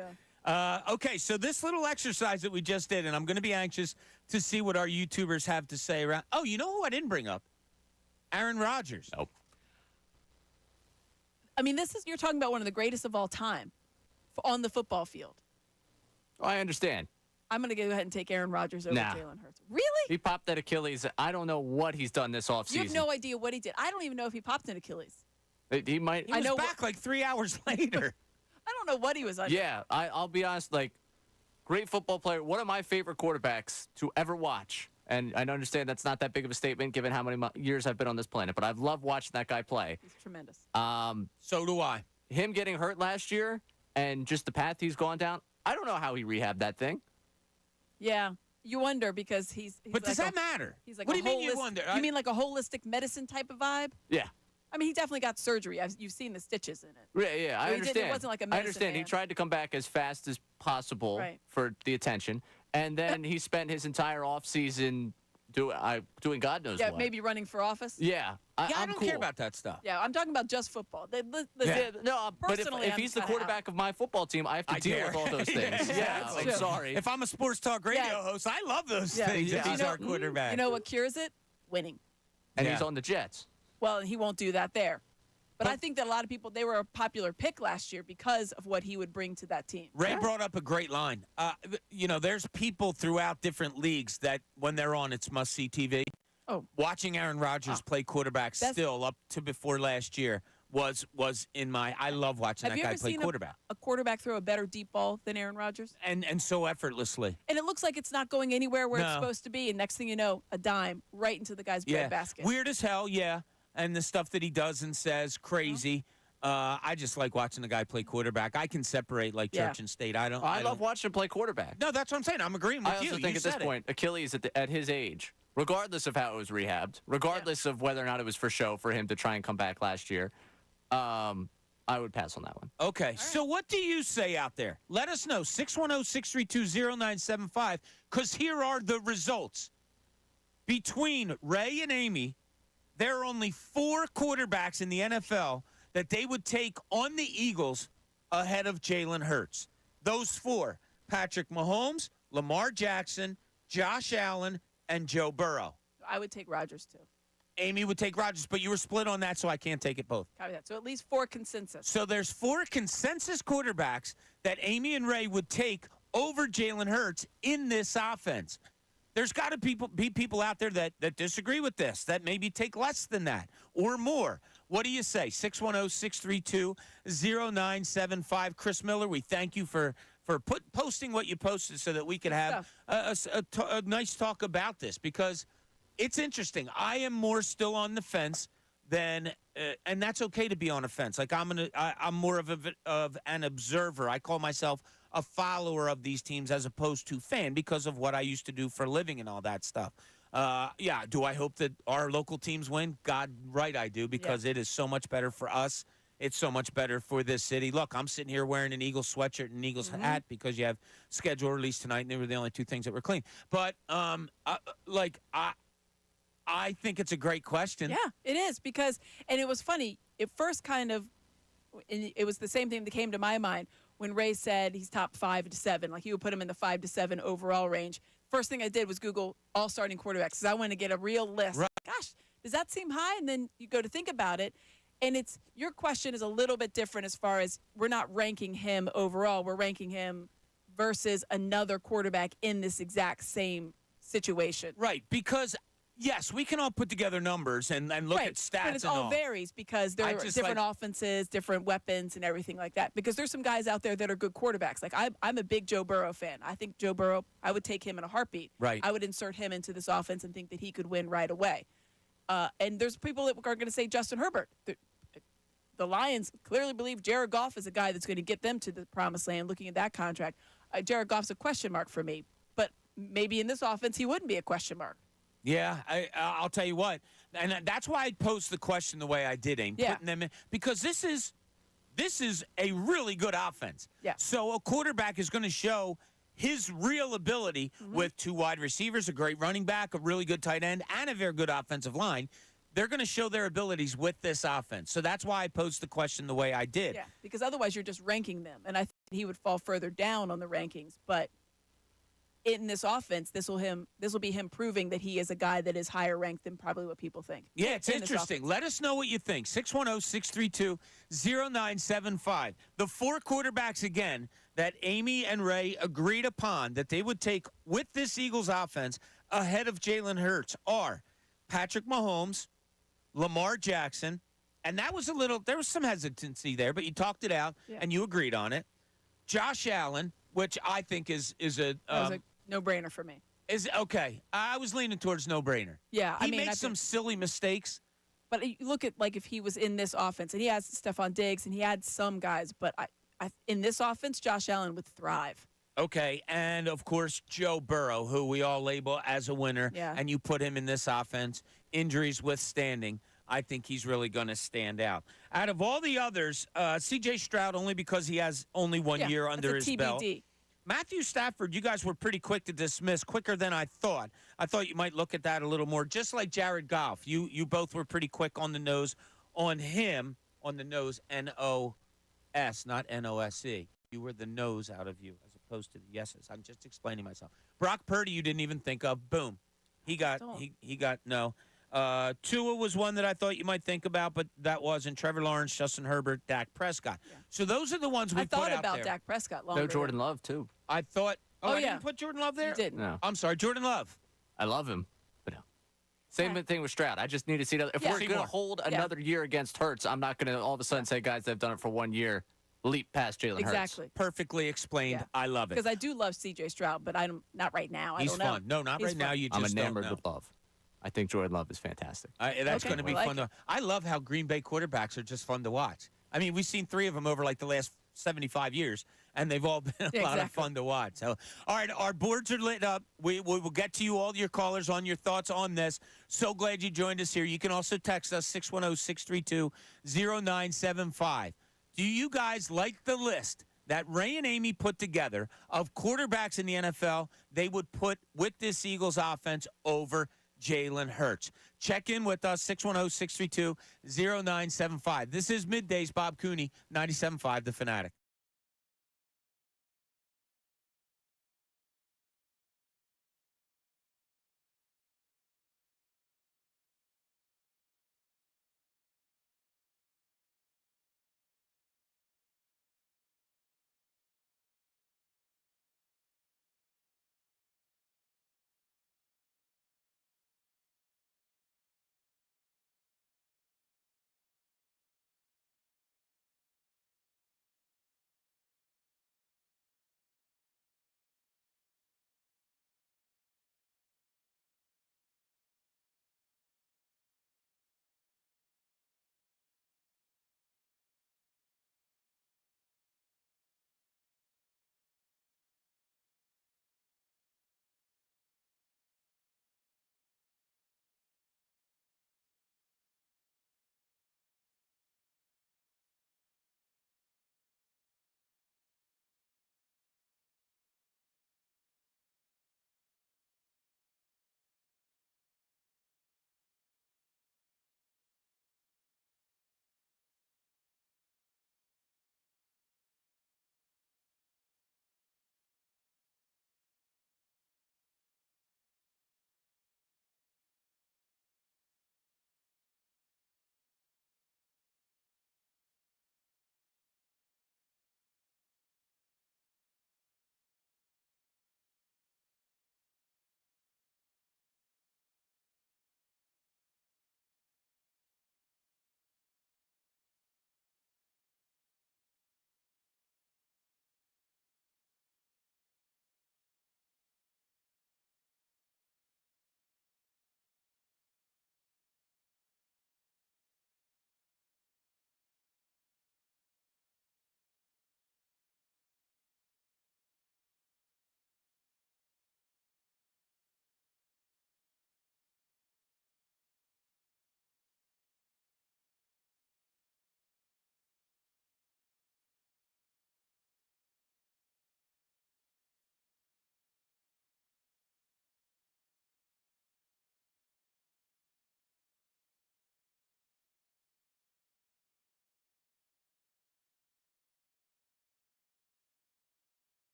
Okay, so this little exercise that we just did, and I'm going to be anxious to see what our YouTubers have to say around. Oh, you know who I didn't bring up? Aaron Rodgers. Nope. I mean, you're talking about one of the greatest of all time on the football field. Oh, I understand. I'm going to go ahead and take Aaron Rodgers over Nah. Jalen Hurts. Really? He popped that Achilles. I don't know what he's done this offseason. You have no idea what he did. I don't even know if he popped an Achilles. He might. He was back like 3 hours later. I don't know what he was under. Yeah, I'll be honest. Like, great football player. One of my favorite quarterbacks to ever watch. And I understand that's not that big of a statement given how many years I've been on this planet. But I've loved watching that guy play. He's tremendous. So do I. Him getting hurt last year and just the path he's gone down. I don't know how he rehabbed that thing. Yeah. You wonder because he's But does like that matter? He's like What a do you mean you holistic- wonder? You mean like a holistic medicine type of vibe? Yeah. I mean, he definitely got surgery. You've seen the stitches in it. Yeah, I So he didn't- it understand. wasn't like a I medicine understand. He man. tried to come back as fast as possible Right. for the attention. And then he spent his entire offseason doing God knows Yeah, what. maybe running for office. Yeah. I I'm don't cool. care about that stuff. Yeah, I'm talking about just football. Yeah, no, but Personally, if I'm he's the kinda quarterback of my football team, I have to I deal care. with all those things. Yeah, that's I'm true. sorry. If I'm a sports talk radio Yeah. host, I love those Yeah. things. Yeah. If he's You our quarterback. You know what cures it? Winning. And Yeah. he's on the Jets. Well, he won't do that there. But I think that a lot of people, they were a popular pick last year because of what he would bring to that team. Ray brought up a great line. There's people throughout different leagues that when they're on, it's must-see TV. Oh. Watching Aaron Rodgers play quarterback still up to before last year was in my. I love watching Have that you guy ever play seen quarterback, a quarterback throw a better deep ball than Aaron Rodgers? and so effortlessly. And it looks like it's not going anywhere where it's No. supposed to be. And next thing you know, a dime right into the guy's breadbasket. Weird as hell, yeah. And the stuff that he does and says, crazy. I just like watching the guy play quarterback. I can separate like Yeah. church and state. I I love watching him play quarterback. No, that's what I'm saying. I'm agreeing with I you. also think You at this said it. point, Achilles at his age, regardless of how it was rehabbed, regardless of whether or not it was for show for him to try and come back last year, I would pass on that one. Okay, so what do you say out there? Let us know, 610-632-0975, because here are the results. Between Ray and Amy, there are only 4 quarterbacks in the NFL that they would take on the Eagles ahead of Jalen Hurts. Those 4, Patrick Mahomes, Lamar Jackson, Josh Allen, and Joe Burrow. I would take Rodgers too. Amy would take Rodgers, but you were split on that, so I can't take it both. Copy that. So at least 4 consensus. So there's 4 consensus quarterbacks that Amy and Ray would take over Jalen Hurts in this offense. There's got to be people out there that disagree with this, that maybe take less than that or more. What do you say? 610-632-0975. Chris Miller, we thank you for posting what you posted so that we could have a nice talk about this, because it's interesting. I am more still on the fence than, and that's okay to be on a fence. Like I'm more of an observer. I call myself a follower of these teams as opposed to fan because of what I used to do for a living and all that stuff. Yeah, do I hope that our local teams win? God, right, I do, because it is so much better for us. It's so much better for this city. Look, I'm sitting here wearing an Eagles sweatshirt and an Eagles hat because you have schedule release tonight, and they were the only two things that were clean. But, I think it's a great question. Yeah, it is because, and it was funny. It first kind of, it was the same thing that came to my mind when Ray said he's top 5 to 7. Like he would put him in the 5 to 7 overall range. First thing I did was Google all starting quarterbacks because I wanted to get a real list. Right. Gosh, does that seem high? And then you go to think about it, and it's your question is a little bit different as far as we're not ranking him overall. We're ranking him versus another quarterback in this exact same situation. Right, because yes, we can all put together numbers and look at stats but it and all varies because there are different offenses, different weapons, and everything like that. Because there's some guys out there that are good quarterbacks. Like I'm a big Joe Burrow fan. I think Joe Burrow, I would take him in a heartbeat. Right. I would insert him into this offense and think that he could win right away. And there's people that are going to say Justin Herbert. The Lions clearly believe Jared Goff is a guy that's going to get them to the promised land. Looking at that contract, Jared Goff's a question mark for me. But maybe in this offense he wouldn't be a question mark. Yeah, I'll tell you what, and that's why I posed the question the way I did, Aim, putting them in, because this is a really good offense. Yeah. So a quarterback is going to show his real ability with 2 wide receivers, a great running back, a really good tight end, and a very good offensive line. They're going to show their abilities with this offense. So that's why I posed the question the way I did. Yeah, because otherwise you're just ranking them, and I think he would fall further down on the rankings, but in this offense, this will be him proving that he is a guy that is higher ranked than probably what people think. Yeah, it's interesting. Let us know what you think. 610-632-0975. The 4 quarterbacks, again, that Amy and Ray agreed upon that they would take with this Eagles offense ahead of Jalen Hurts are Patrick Mahomes, Lamar Jackson, and there was some hesitancy there, but you talked it out and you agreed on it. Josh Allen, which I think is a no-brainer for me. Is okay. I was leaning towards no-brainer. Yeah, he makes some silly mistakes. But you look at like if he was in this offense, and he has Stephon Diggs, and he had some guys, but in this offense, Josh Allen would thrive. Okay, and of course Joe Burrow, who we all label as a winner, and you put him in this offense, injuries withstanding, I think he's really going to stand out. Out of all the others, C.J. Stroud only because he has only 1 year under his belt. Matthew Stafford, you guys were pretty quick to dismiss, quicker than I thought. I thought you might look at that a little more, just like Jared Goff. You both were pretty quick on the nose on him, on the nose, N-O-S, not N-O-S-E. You were the nose out of you as opposed to the yeses. I'm just explaining myself. Brock Purdy you didn't even think of. Boom. He got no. Tua was one that I thought you might think about, but that wasn't. Trevor Lawrence, Justin Herbert, Dak Prescott. Yeah. So those are the ones we put out there. I thought about Dak Prescott longer. No, Jordan Love, too. I thought, I didn't put Jordan Love there? You didn't. No. I'm sorry, Jordan Love. I love him, but no. Same thing with Stroud. I just need to see that. If we're going to hold another year against Hurts, I'm not going to all of a sudden say, guys, they've done it for 1 year. Leap past Jalen Hurts. Exactly. Perfectly explained. Yeah. I love it. Because I do love C.J. Stroud, but I'm not right now. He's I don't know. fun. No, not He's right fun. now. You just I'm enamored don't know. with Love. I think Jordan Love is fantastic. That's going to be fun. I love how Green Bay quarterbacks are just fun to watch. I mean, we've seen 3 of them over like the last 75 years, and they've all been a lot of fun to watch. So, all right, our boards are lit up. We will get to you, all your callers, on your thoughts on this. So glad you joined us here. You can also text us, 610-632-0975. Do you guys like the list that Ray and Amy put together of quarterbacks in the NFL they would put with this Eagles offense over Jalen Hurts? Check in with us, 610-632-0975. This is Middays, Bob Cooney, 97.5 The Fanatic.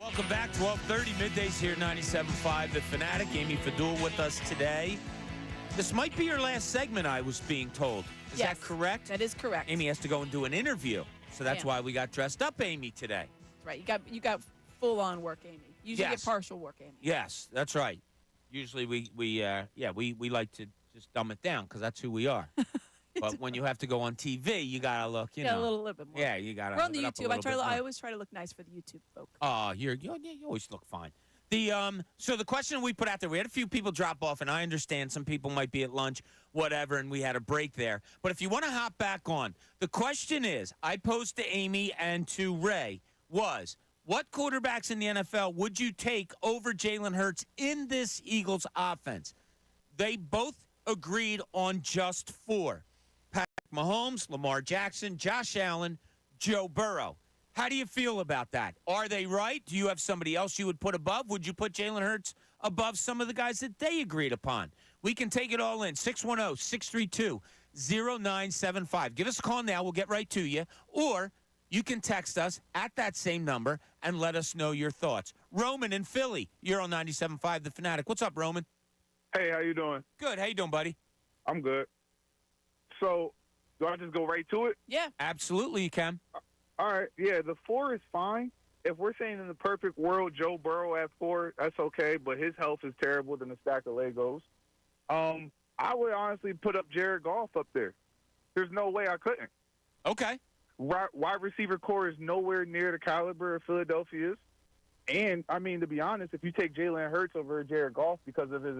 Welcome back, 12:30 middays here at 97.5 The Fanatic. Amy Fadul with us today. This might be your last segment, I was being told. Is Yes, that correct? That is correct. Amy has to go and do an interview, so that's Yeah. why we got dressed up, Amy, today. Right. You got full on work, Amy. You usually Yes. get partial work, Amy. Yes, that's right. Usually we like to just dumb it down because that's who we are. But when you have to go on TV, you gotta look, you Yeah, know. a little bit more. Yeah, you gotta. We're on the live it up a YouTube. little bit I more. always try to look nice for the YouTube folk. Oh, you always look fine. So the question we put out there, we had a few people drop off, and I understand some people might be at lunch, whatever, and we had a break there. But if you want to hop back on, the question is, I posed to Amy and to Ray, was what quarterbacks in the NFL would you take over Jalen Hurts in this Eagles offense? They both agreed on just 4. Patrick Mahomes, Lamar Jackson, Josh Allen, Joe Burrow. How do you feel about that? Are they right? Do you have somebody else you would put above? Would you put Jalen Hurts above some of the guys that they agreed upon? We can take it all in. 610-632-0975. Give us a call now. We'll get right to you. Or you can text us at that same number and let us know your thoughts. Roman in Philly, you're on 97.5 The Fanatic. What's up, Roman? Hey, how you doing? Good. How you doing, buddy? I'm good. So, do I just go right to it? Yeah. Absolutely, you can. All right. Yeah, the 4 is fine. If we're saying in the perfect world, Joe Burrow at 4, that's okay, but his health is terrible than a stack of Legos. I would honestly put up Jared Goff up there. There's no way I couldn't. Okay. Wide receiver core is nowhere near the caliber of Philadelphia's. And, I mean, to be honest, if you take Jalen Hurts over Jared Goff because of his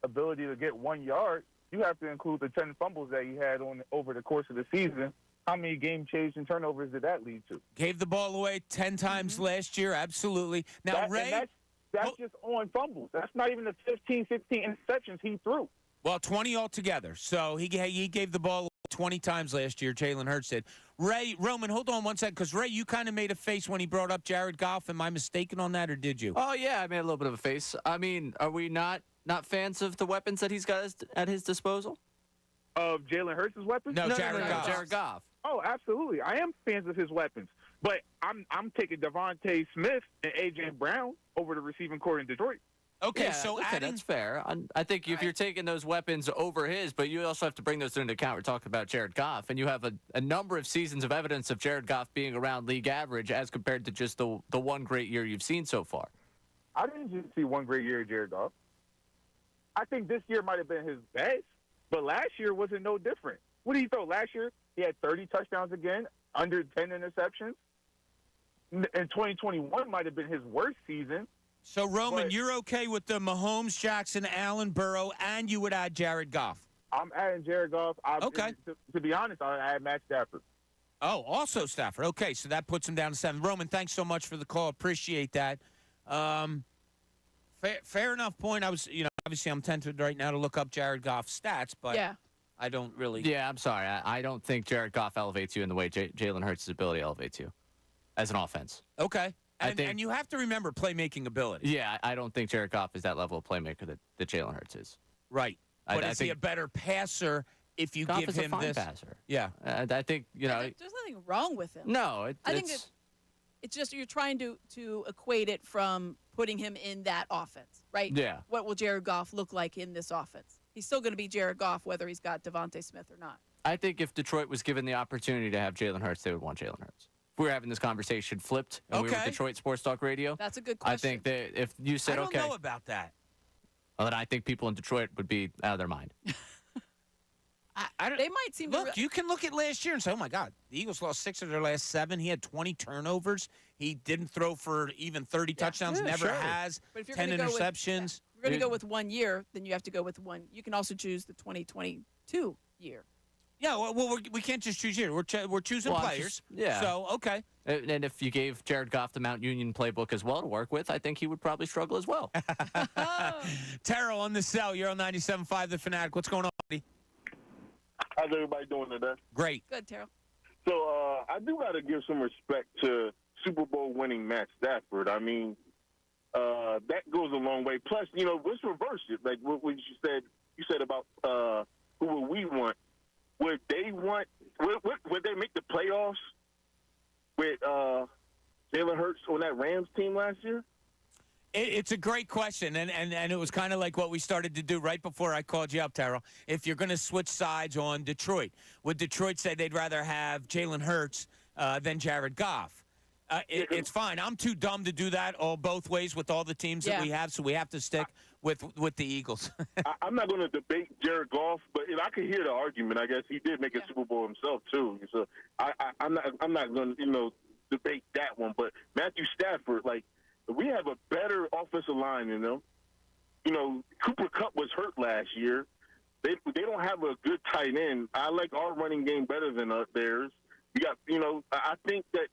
ability to get 1 yard, you have to include the 10 fumbles that he had over the course of the season. How many game-changing turnovers did that lead to? Gave the ball away 10 times last year. Absolutely. Now, Ray. That's just on fumbles. That's not even the 15 interceptions he threw. Well, 20 altogether. So he gave the ball 20 times last year, Jalen Hurts did. Roman, hold on one second, because, Ray, you kind of made a face when he brought up Jared Goff. Am I mistaken on that, or did you? Oh, yeah, I made a little bit of a face. I mean, are we not fans of the weapons that he's got at his disposal? Of Jalen Hurts' weapons? No, Jared Goff. Jared Goff. Oh, absolutely. I am fans of his weapons. But I'm taking Devontae Smith and A.J. Brown over the receiving core in Detroit. Okay, Yeah, so okay, that's fair. I think if you're taking those weapons over his, but you also have to bring those into account. We're talking about Jared Goff, and you have a number of seasons of evidence of Jared Goff being around league average as compared to just the one great year you've seen so far. I didn't just see one great year of Jared Goff. I think this year might have been his best, but last year wasn't no different. What did he throw last year? He had 30 touchdowns again, under 10 interceptions. And 2021 might have been his worst season. So, Roman, you're okay with the Mahomes, Jackson, Allen, Burrow, and you would add Jared Goff? I'm adding Jared Goff. Okay. To be honest, I add Matt Stafford. Oh, also Stafford. Okay, so that puts him down to 7. Roman, thanks so much for the call. Appreciate that. Fair enough point. I was, obviously I'm tempted right now to look up Jared Goff's stats, but Yeah. I don't really. Yeah, I'm sorry. I don't think Jared Goff elevates you in the way Jalen Hurts' ability elevates you as an offense. Okay. I think- And you have to remember playmaking ability. Yeah, I don't think Jared Goff is that level of playmaker that Jalen Hurts is. Right. But I is he think a better passer if you Goff give is him a fine this? passer. Yeah. I think, There's nothing wrong with him. no, I think it's it's just you're trying to equate it from putting him in that offense, right? Yeah. What will Jared Goff look like in this offense? He's still going to be Jared Goff whether he's got Devontae Smith or not. I think if Detroit was given the opportunity to have Jalen Hurts, they would want Jalen Hurts. If we were having this conversation flipped and we were Okay. Detroit Sports Talk Radio, That's a good question. I think that if you I said, don't okay, know about that. well, then I think people in Detroit would be out of their mind. I don't, They might seem to look, you can look at last year and say, oh, my God, the Eagles lost 6 of their last 7. He had 20 turnovers. He didn't throw for even 30 touchdowns, Yeah, never sure. has, But if you're 10 gonna go with- interceptions. If you're going to go with 1 year, then you have to go with one. You can also choose the 2022 year. Yeah, well we can't just choose here. We're choosing Well, I'm players. just- yeah. So, okay. And if you gave Jared Goff the Mount Union playbook as well to work with, I think he would probably struggle as well. Terrell on the cell. You're on 97.5 The Fanatic. What's going on, buddy? How's everybody doing today? Great. Good, Terrell. So I do got to give some respect to Super Bowl winning Matt Stafford. I mean, that goes a long way. Plus, let's reverse it. Like what you said about who would we want? Would they want? Would they make the playoffs with Jalen Hurts on that Rams team last year? It's a great question, and it was kind of like what we started to do right before I called you up, Terrell. If you're going to switch sides on Detroit, would Detroit say they'd rather have Jalen Hurts than Jared Goff? It's fine. I'm too dumb to do that all both ways with all the teams that we have, so we have to stick with the Eagles. I'm not going to debate Jared Goff, but I could hear the argument. I guess he did make a Super Bowl himself too, so I'm not going to debate that one. But Matthew Stafford, like, we have a better offensive line than them. Cooper Kupp was hurt last year. They don't have a good tight end. I like our running game better than theirs. We got, I think that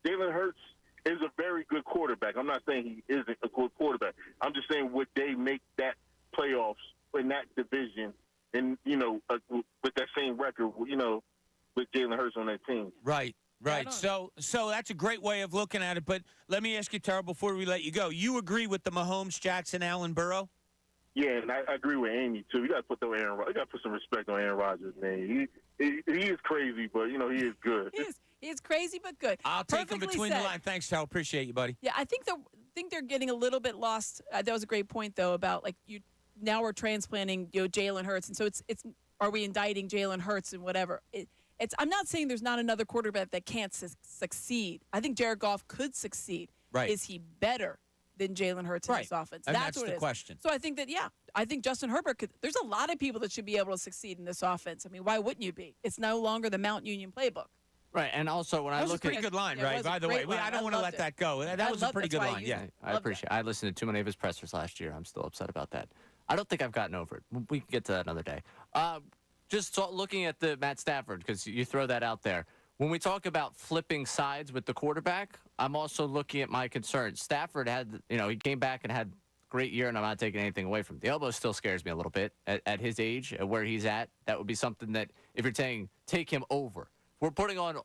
Jalen Hurts is a very good quarterback. I'm not saying he isn't a good quarterback. I'm just saying, would they make that playoffs in that division and, with that same record, with Jalen Hurts on that team? Right. Right. So that's a great way of looking at it. But let me ask you, Terrell, before we let you go, you agree with the Mahomes, Jackson, Allen, Burrow? Yeah, and I agree with Amy too. You got to put some respect on Aaron Rodgers, man. He is crazy, but he is good. He is crazy but good. I'll take him between the line. Thanks, Terrell. Appreciate you, buddy. Yeah, I think they're getting a little bit lost. That was a great point though about now we're transplanting Jalen Hurts, and so it's are we indicting Jalen Hurts and whatever. I'm not saying there's not another quarterback that can't succeed. I think Jared Goff could succeed. Right. Is he better than Jalen Hurts in this offense? And that's what the it is. question. So I think that, I think Justin Herbert could. There's a lot of people that should be able to succeed in this offense. I mean, why wouldn't you be? It's no longer the Mount Union playbook. Right, and also when I look at... That was a pretty good line, right? By the way, I don't want to let that go. That was a pretty good line, yeah. I appreciate it. I listened to too many of his pressers last year. I'm still upset about that. I don't think I've gotten over it. We can get to that another day. Just looking at the Matt Stafford, because you throw that out there. When we talk about flipping sides with the quarterback, I'm also looking at my concerns. Stafford had, he came back and had a great year, and I'm not taking anything away from him. The elbow still scares me a little bit at his age, at where he's at. That would be something that, if you're saying, take him over. We're putting on,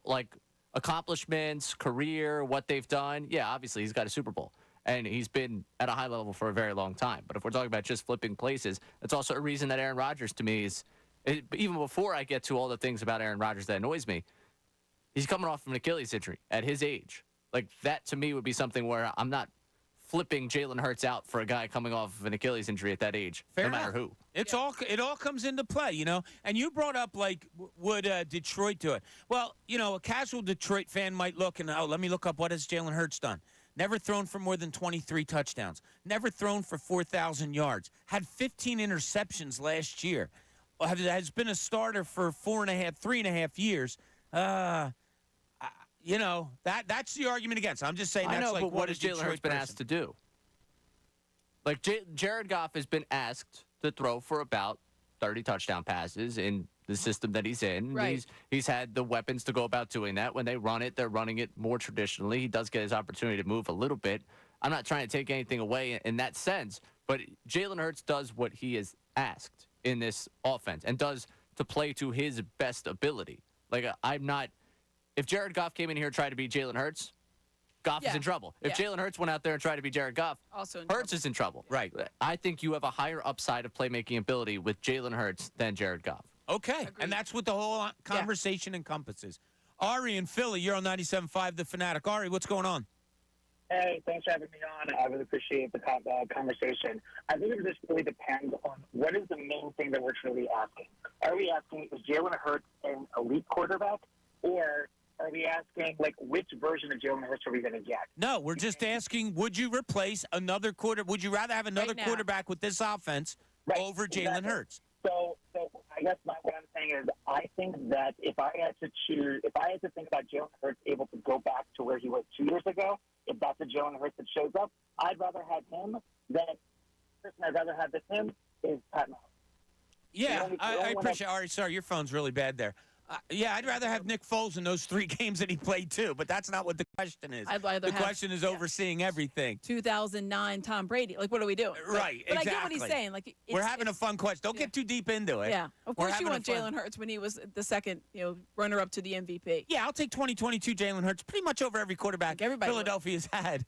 accomplishments, career, what they've done. Yeah, obviously, he's got a Super Bowl, and he's been at a high level for a very long time. But if we're talking about just flipping places, that's also a reason that Aaron Rodgers, to me, is, even before I get to all the things about Aaron Rodgers that annoys me, he's coming off of an Achilles injury at his age. That, to me, would be something where I'm not flipping Jalen Hurts out for a guy coming off of an Achilles injury at that age, no matter who. It all comes into play, And you brought up, would Detroit do it? Well, a casual Detroit fan might look and, let me look up what has Jalen Hurts done. Never thrown for more than 23 touchdowns. Never thrown for 4,000 yards. Had 15 interceptions last year. Has been a starter for 3.5 years. That's the argument against. I'm just saying. I that's know, but what has Jalen Hurts been asked to do? Jared Goff has been asked to throw for about 30 touchdown passes in the system that he's in. Right. He's had the weapons to go about doing that. When they run it, they're running it more traditionally. He does get his opportunity to move a little bit. I'm not trying to take anything away in that sense, but Jalen Hurts does what he is asked in this offense and does to play to his best ability. If Jared Goff came in here and tried to be Jalen Hurts, Goff is in trouble. If Jalen Hurts went out there and tried to be Jared Goff, Hurts is in trouble. Right. I think you have a higher upside of playmaking ability with Jalen Hurts than Jared Goff. Okay. Agreed. And that's what the whole conversation encompasses. Ari in Philly, you're on 97.5 The Fanatic. Ari, what's going on? Hey, thanks for having me on. I really appreciate the conversation. I think it just really depends on what is the main thing that we're truly asking. Are we asking, is Jalen Hurts an elite quarterback? Or are we asking, which version of Jalen Hurts are we going to get? No, we're just asking, would you replace another would you rather have another quarterback with this offense over Jalen Hurts? So I guess what I'm saying is I think that if I had to think about Jalen Hurts able to go back to where he was 2 years ago, if that's the Jalen Hurts that shows up, I'd rather have him than the person I'd rather have than him is Pat Mahomes. Yeah, I appreciate it. Ari, sorry, your phone's really bad there. I'd rather have Nick Foles in those 3 games that he played too, but that's not what the question is. The question is overseeing everything. 2009 Tom Brady. What are we doing? Right, but exactly. I get what he's saying. We're having a fun question. Don't get too deep into it. Yeah, of course you want Jalen Hurts when he was the second, runner-up to the MVP. Yeah, I'll take 2022 Jalen Hurts pretty much over every quarterback Philadelphia's had,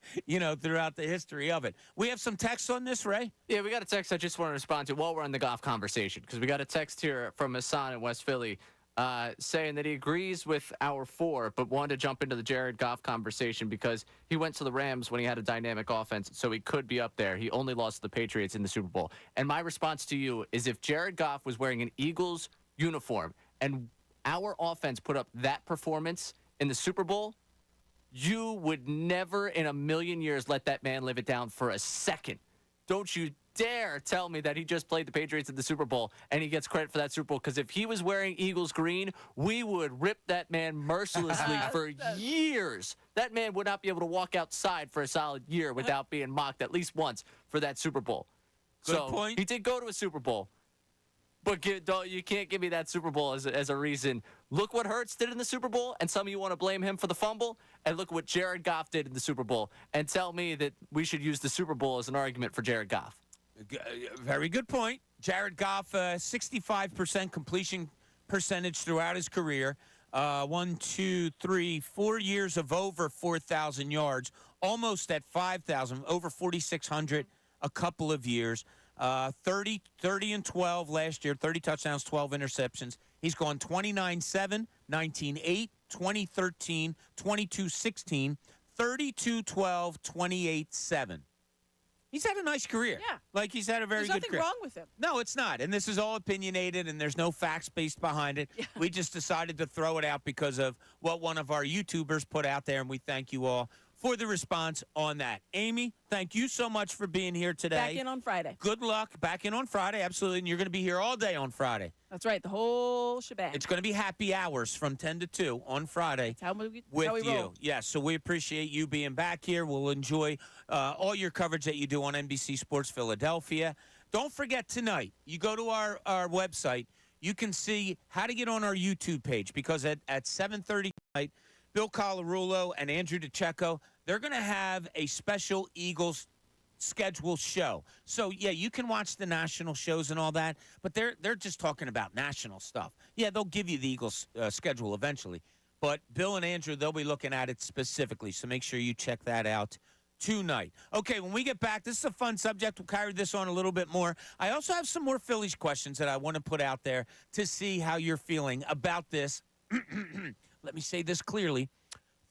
throughout the history of it. We have some texts on this, Ray? Yeah, we got a text I just want to respond to while we're on the golf conversation, because we got a text here from Hassan in West Philly. saying that he agrees with our 4, but wanted to jump into the Jared Goff conversation because he went to the Rams when he had a dynamic offense, so he could be up there. He only lost to the Patriots in the Super Bowl. And my response to you is if Jared Goff was wearing an Eagles uniform and our offense put up that performance in the Super Bowl, you would never in a million years let that man live it down for a second. Don't you dare tell me that he just played the Patriots in the Super Bowl and he gets credit for that Super Bowl, because if he was wearing Eagles green, we would rip that man mercilessly for years. That man would not be able to walk outside for a solid year without being mocked at least once for that Super Bowl. Good point. He did go to a Super Bowl. But you can't give me that Super Bowl as a reason. Look what Hurts did in the Super Bowl, and some of you want to blame him for the fumble, and look what Jared Goff did in the Super Bowl, and tell me that we should use the Super Bowl as an argument for Jared Goff. Very good point. Jared Goff, 65% completion percentage throughout his career. 1, 2, 3, 4 years of over 4,000 yards, almost at 5,000, over 4,600 a couple of years. 30 and 12 last year, 30 touchdowns, 12 interceptions. He's gone 29-7, 19-8, 20-13, 22-16, 32-12, 28-7. He's had a nice career. Yeah. Like, he's had a very There's good nothing career. wrong with him. No, it's not. And this is all opinionated, and there's no facts based behind it. Yeah. We just decided to throw it out because of what one of our YouTubers put out there, and we thank you all for the response on that. Amy, thank you so much for being here today. Back in on Friday. Good luck. Back in on Friday, absolutely. And you're going to be here all day on Friday. That's right, the whole shebang. It's going to be happy hours from 10 to 2 on Friday. That's how we with you. roll. Yes, so we appreciate you being back here. We'll enjoy all your coverage that you do on NBC Sports Philadelphia. Don't forget tonight, you go to our website, you can see how to get on our YouTube page, because at 7:30 tonight, Bill Colarulo and Andrew DiCecco, they're going to have a special Eagles schedule show. So, yeah, you can watch the national shows and all that, but they're just talking about national stuff. Yeah, they'll give you the Eagles schedule eventually, but Bill and Andrew, they'll be looking at it specifically, so make sure you check that out tonight. Okay, when we get back, this is a fun subject. We'll carry this on a little bit more. I also have some more Phillies questions that I want to put out there to see how you're feeling about this. Let me say this clearly.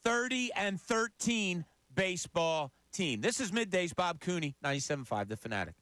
30-13 baseball team. This is Middays. Bob Cooney, 97.5, The Fanatic.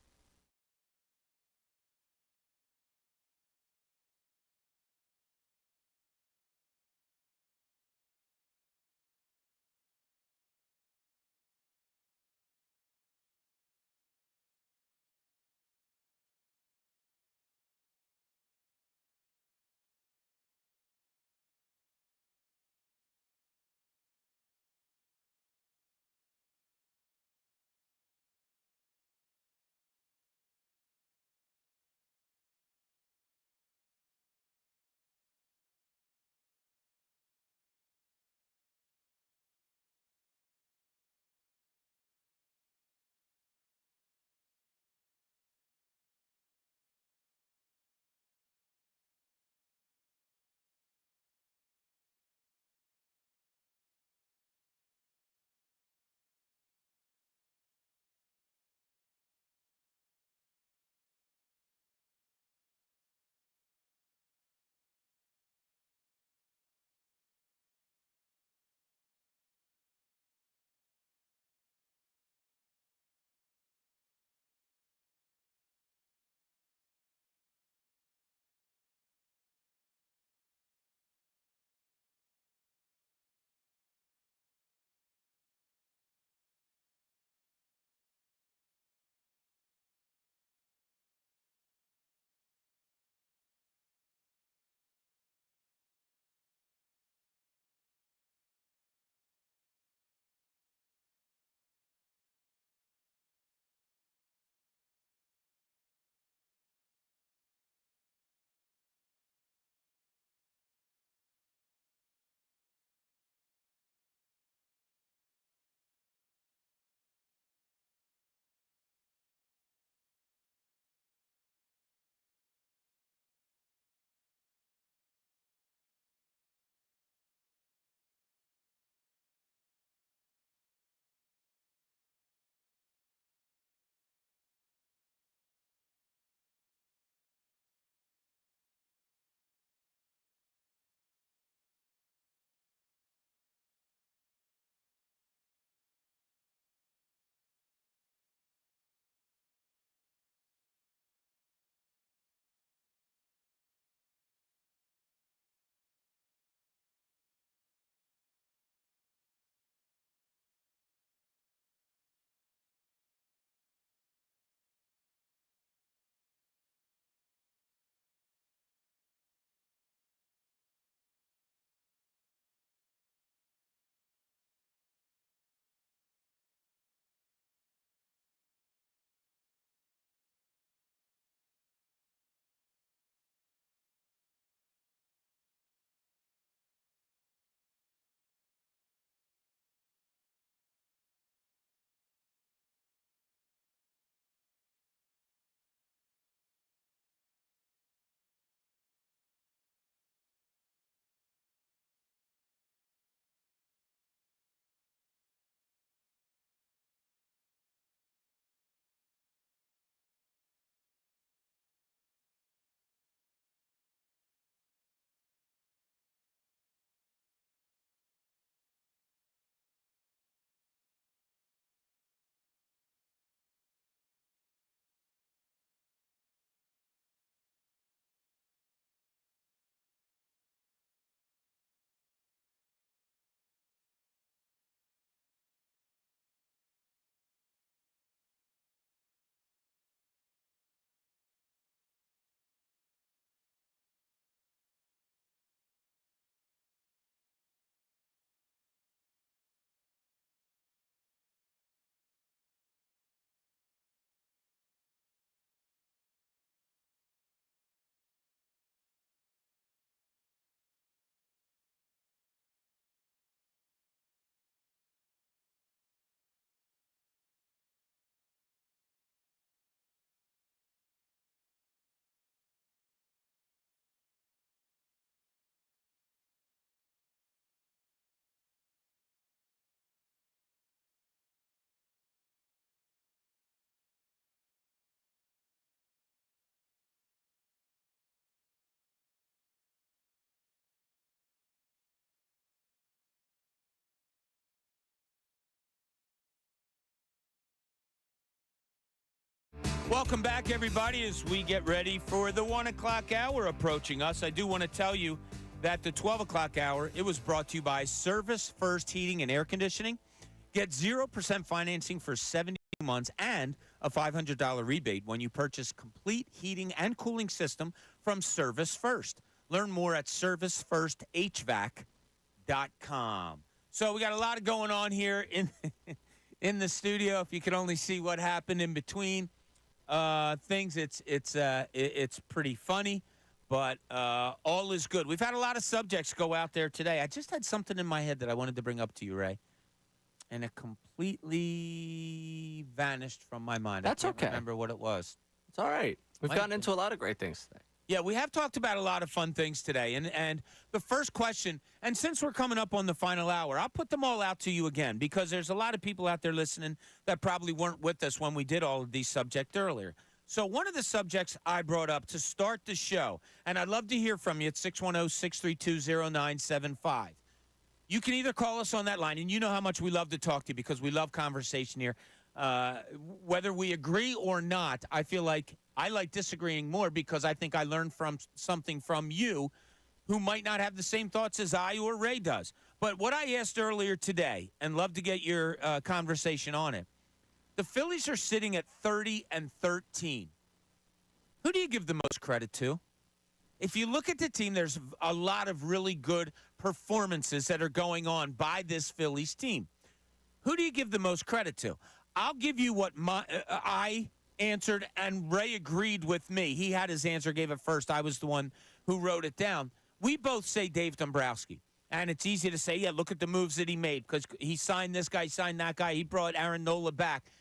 Welcome back, everybody, as we get ready for the 1 o'clock hour approaching us. I do want to tell you that the 12 o'clock hour, it was brought to you by Service First Heating and Air Conditioning. Get 0% financing for 70 months and a $500 rebate when you purchase complete heating and cooling system from Service First. Learn more at servicefirsthvac.com. So we got a lot going on here in the studio. If you could only see what happened in between things, it's pretty funny, but all is good. We've had a lot of subjects go out there today. I just had something in my head that I wanted to bring up to you, Ray, and it completely vanished from my mind. That's I can't okay. remember what it was. It's all right. We've gotten into a lot of great things today. Yeah, we have talked about a lot of fun things today. And the first question, and since we're coming up on the final hour, I'll put them all out to you again because there's a lot of people out there listening that probably weren't with us when we did all of these subjects earlier. So one of the subjects I brought up to start the show, and I'd love to hear from you at 610-632-0975. You can either call us on that line, and you know how much we love to talk to you because we love conversation here. Whether we agree or not, I feel like I like disagreeing more because I think I learned from something from you who might not have the same thoughts as I or Ray does. But what I asked earlier today, and love to get your conversation on it, the Phillies are sitting at 30-13. Who do you give the most credit to? If you look at the team, there's a lot of really good performances that are going on by this Phillies team. Who do you give the most credit to? I'll give you what I answered, and Ray agreed with me. He had his answer, gave it first. I was the one who wrote it down. We both say Dave Dombrowski. And it's easy to say, yeah, look at the moves that he made because he signed this guy, signed that guy. He brought Aaron Nola back.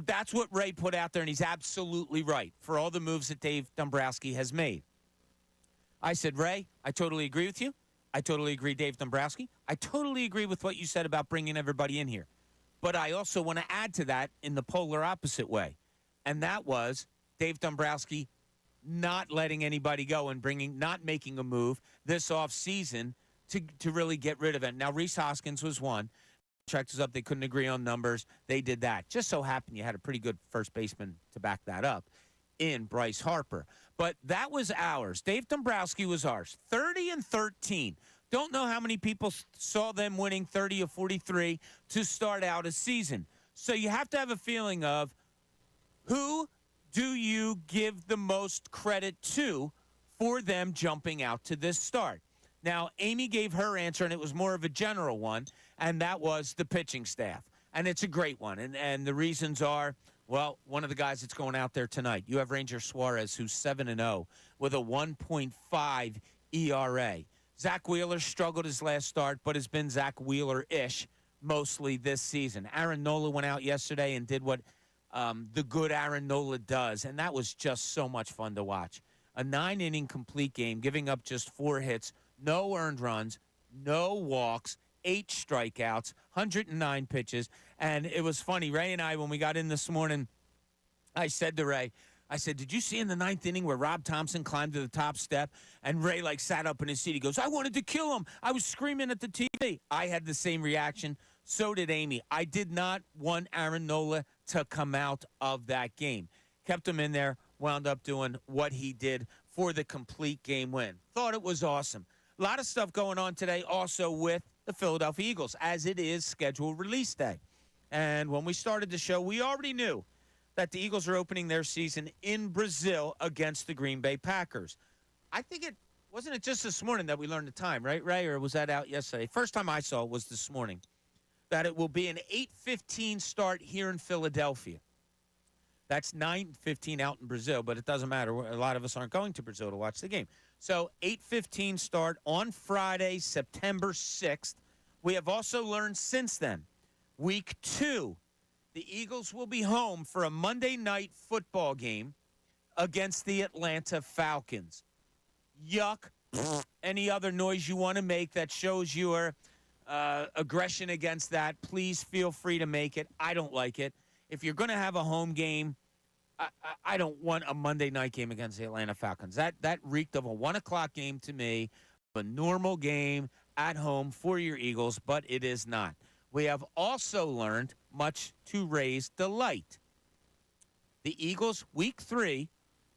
That's what Ray put out there, and he's absolutely right for all the moves that Dave Dombrowski has made. I said, Ray, I totally agree with you. I totally agree, Dave Dombrowski. I totally agree with what you said about bringing everybody in here. But I also want to add to that in the polar opposite way. And that was Dave Dombrowski not letting anybody go and not making a move this offseason to really get rid of it. Now, Rhys Hoskins was one. Contract was up. They couldn't agree on numbers. They did that. Just so happened you had a pretty good first baseman to back that up in Bryce Harper. But that was ours. Dave Dombrowski was ours. 30-13. Don't know how many people saw them winning 30 or 43 to start out a season. So you have to have a feeling of who do you give the most credit to for them jumping out to this start? Now, Amy gave her answer, and it was more of a general one, and that was the pitching staff. And it's a great one. And the reasons are, well, one of the guys that's going out there tonight, you have Ranger Suarez, who's 7-0 with a 1.5 ERA. Zach Wheeler struggled his last start, but has been Zach Wheeler-ish mostly this season. Aaron Nola went out yesterday and did what the good Aaron Nola does, and that was just so much fun to watch. A 9-inning complete game, giving up just 4 hits, no earned runs, no walks, 8 strikeouts, 109 pitches. And it was funny. Ray and I, when we got in this morning, I said to Ray, I said, did you see in the 9th inning where Rob Thompson climbed to the top step? And Ray, sat up in his seat. He goes, I wanted to kill him. I was screaming at the TV. I had the same reaction. So did Amy. I did not want Aaron Nola to come out of that game. Kept him in there, wound up doing what he did for the complete game win. Thought it was awesome. A lot of stuff going on today also with the Philadelphia Eagles, as it is scheduled release day. And when we started the show, we already knew that the Eagles are opening their season in Brazil against the Green Bay Packers. I think wasn't it just this morning that we learned the time, right, Ray? Or was that out yesterday? First time I saw it was this morning, that it will be an 8:15 start here in Philadelphia. That's 9:15 out in Brazil, but it doesn't matter. A lot of us aren't going to Brazil to watch the game. So 8:15 start on Friday, September 6th. We have also learned since then, week 2, the Eagles will be home for a Monday night football game against the Atlanta Falcons. Yuck. Any other noise you want to make that shows your aggression against that, please feel free to make it. I don't like it. If you're going to have a home game, I don't want a Monday night game against the Atlanta Falcons. That reeked of a 1 o'clock game to me, a normal game at home for your Eagles, but it is not. We have also learned, much to Ray's delight, The Eagles, week 3,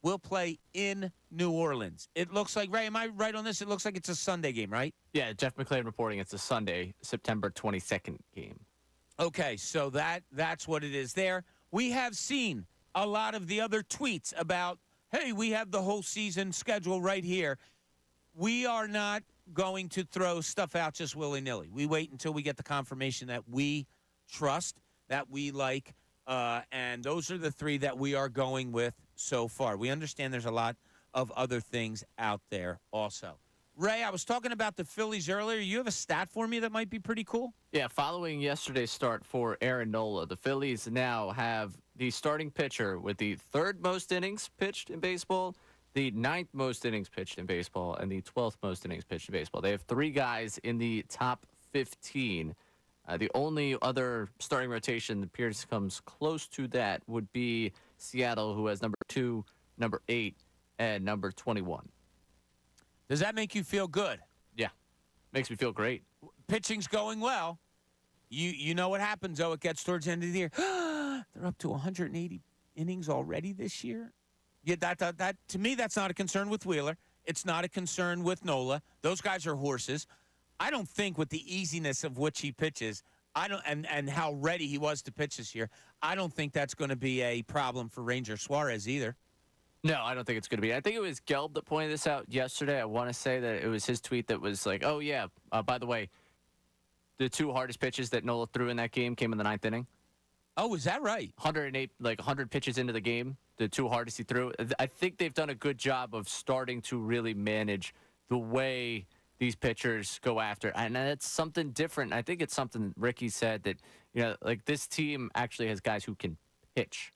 will play in New Orleans. It looks like, Ray, am I right on this? It looks like it's a Sunday game, right? Yeah, Jeff McClain reporting it's a Sunday, September 22nd game. Okay, so that's what it is there. We have seen a lot of the other tweets about, hey, we have the whole season schedule right here. We are not going to throw stuff out just willy-nilly. We wait until we get the confirmation that we trust, that we like, and those are the 3 that we are going with so far. We understand there's a lot of other things out there also. Ray, I was talking about the Phillies earlier. You have a stat for me that might be pretty cool? Yeah, following yesterday's start for Aaron Nola, the Phillies now have the starting pitcher with the 3rd most innings pitched in baseball, the 9th most innings pitched in baseball, and the 12th most innings pitched in baseball. They have 3 guys in the top 15. The only other starting rotation that appears comes close to that would be Seattle, who has number 2, number 8, and number 21. Does that make you feel good? Yeah, makes me feel great. Pitching's going well. You know what happens, though. It gets towards the end of the year. They're up to 180 innings already this year. Yeah, that to me, that's not a concern with Wheeler. It's not a concern with Nola. Those guys are horses. I don't think with the easiness of which he pitches, and how ready he was to pitch this year, I don't think that's going to be a problem for Ranger Suarez either. No, I don't think it's going to be. I think it was Gelb that pointed this out yesterday. I want to say that it was his tweet that was like, oh, yeah, by the way, the 2 hardest pitches that Nola threw in that game came in the 9th inning. Oh, is that right? 108, like 100 pitches into the game, the 2 hardest he threw. I think they've done a good job of starting to really manage the way these pitchers go after. And that's something different. I think it's something Ricky said that, like this team actually has guys who can pitch.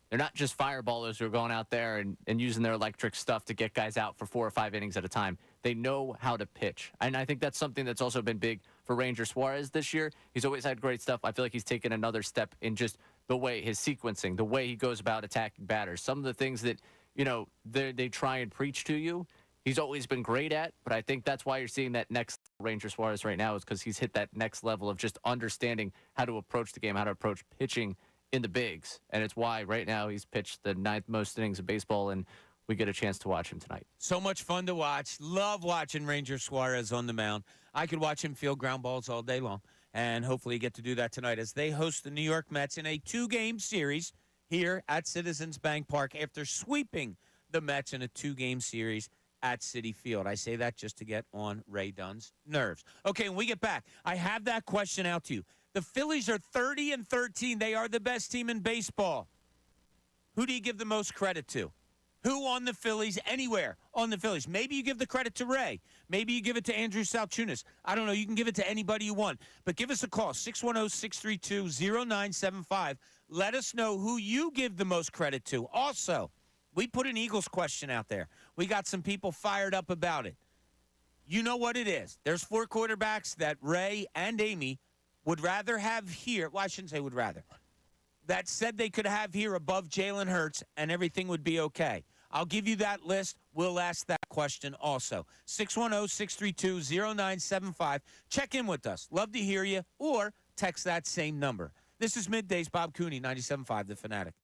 They're not just fireballers who are going out there and using their electric stuff to get guys out for 4 or 5 innings at a time. They know how to pitch. And I think that's something that's also been big for Ranger Suarez this year. He's always had great stuff. I feel like he's taken another step in just the way his sequencing, the way he goes about attacking batters. Some of the things that, they try and preach to you, he's always been great at. But I think that's why you're seeing that next Ranger Suarez right now is because he's hit that next level of just understanding how to approach the game, how to approach pitching in the bigs. And it's why right now he's pitched the 9th most innings of baseball, and we get a chance to watch him tonight. So much fun to watch. Love watching Ranger Suarez on the mound. I could watch him field ground balls all day long, and hopefully get to do that tonight as they host the New York Mets in a 2-game series here at Citizens Bank Park after sweeping the Mets in a 2-game series at Citi Field. I say that just to get on Ray Dunn's nerves. Okay, when we get back, I have that question out to you. The Phillies are 30-13. They are the best team in baseball. Who do you give the most credit to? Who on the Phillies, anywhere on the Phillies? Maybe you give the credit to Ray. Maybe you give it to Andrew Salciunas. I don't know. You can give it to anybody you want. But give us a call, 610-632-0975. Let us know who you give the most credit to. Also, we put an Eagles question out there. We got some people fired up about it. You know what it is. There's 4 quarterbacks that Ray and Amy would rather have here. Well, I shouldn't say would rather. That said they could have here above Jalen Hurts and everything would be okay. I'll give you that list. We'll ask that question also. 610-632-0975. Check in with us. Love to hear you. Or text that same number. This is Middays. Bob Cooney, 97.5 The Fanatic.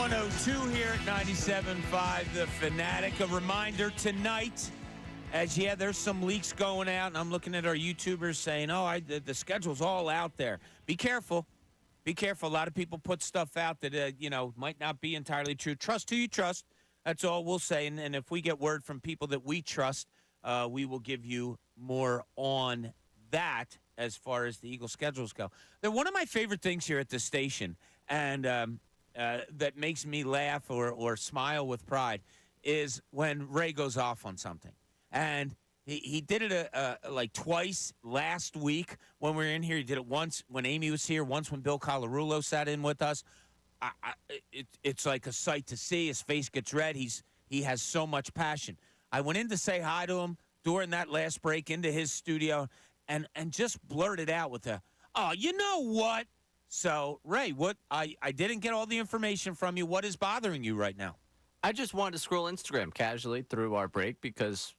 102 here at 97.5 The Fanatic. A reminder tonight, there's some leaks going out, and I'm looking at our YouTubers saying, the schedule's all out there. Be careful. Be careful. A lot of people put stuff out that, might not be entirely true. Trust who you trust. That's all we'll say. And if we get word from people that we trust, we will give you more on that as far as the Eagles schedules go. They're one of my favorite things here at the station, and that makes me laugh or smile with pride is when Ray goes off on something. And he did it like twice last week when we were in here. He did it once when Amy was here, once when Bill Colarulo sat in with us. It's like a sight to see. His face gets red. He has so much passion. I went in to say hi to him during that last break into his studio and just blurted out with you know what? So, Ray, I didn't get all the information from you. What is bothering you right now? I just wanted to scroll Instagram casually through our break because,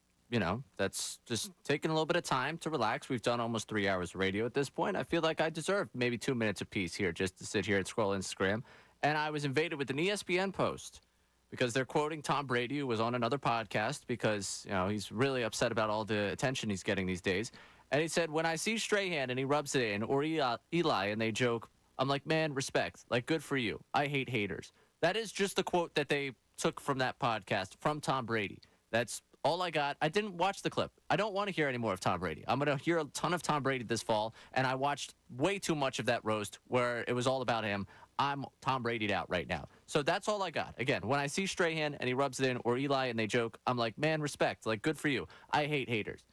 that's just taking a little bit of time to relax. We've done almost 3 hours of radio at this point. I feel like I deserve maybe 2 minutes apiece here just to sit here and scroll Instagram. And I was invaded with an ESPN post because they're quoting Tom Brady, who was on another podcast because, he's really upset about all the attention he's getting these days. And he said, when I see Strahan and he rubs it in, or Eli and they joke, I'm like, man, respect. Like, good for you. I hate haters. That is just the quote that they took from that podcast from Tom Brady. That's all I got. I didn't watch the clip. I don't want to hear any more of Tom Brady. I'm going to hear a ton of Tom Brady this fall, and I watched way too much of that roast where it was all about him. I'm Tom Brady'd out right now. So that's all I got. Again, when I see Strahan and he rubs it in, or Eli and they joke, I'm like, man, respect. Like, good for you. I hate haters.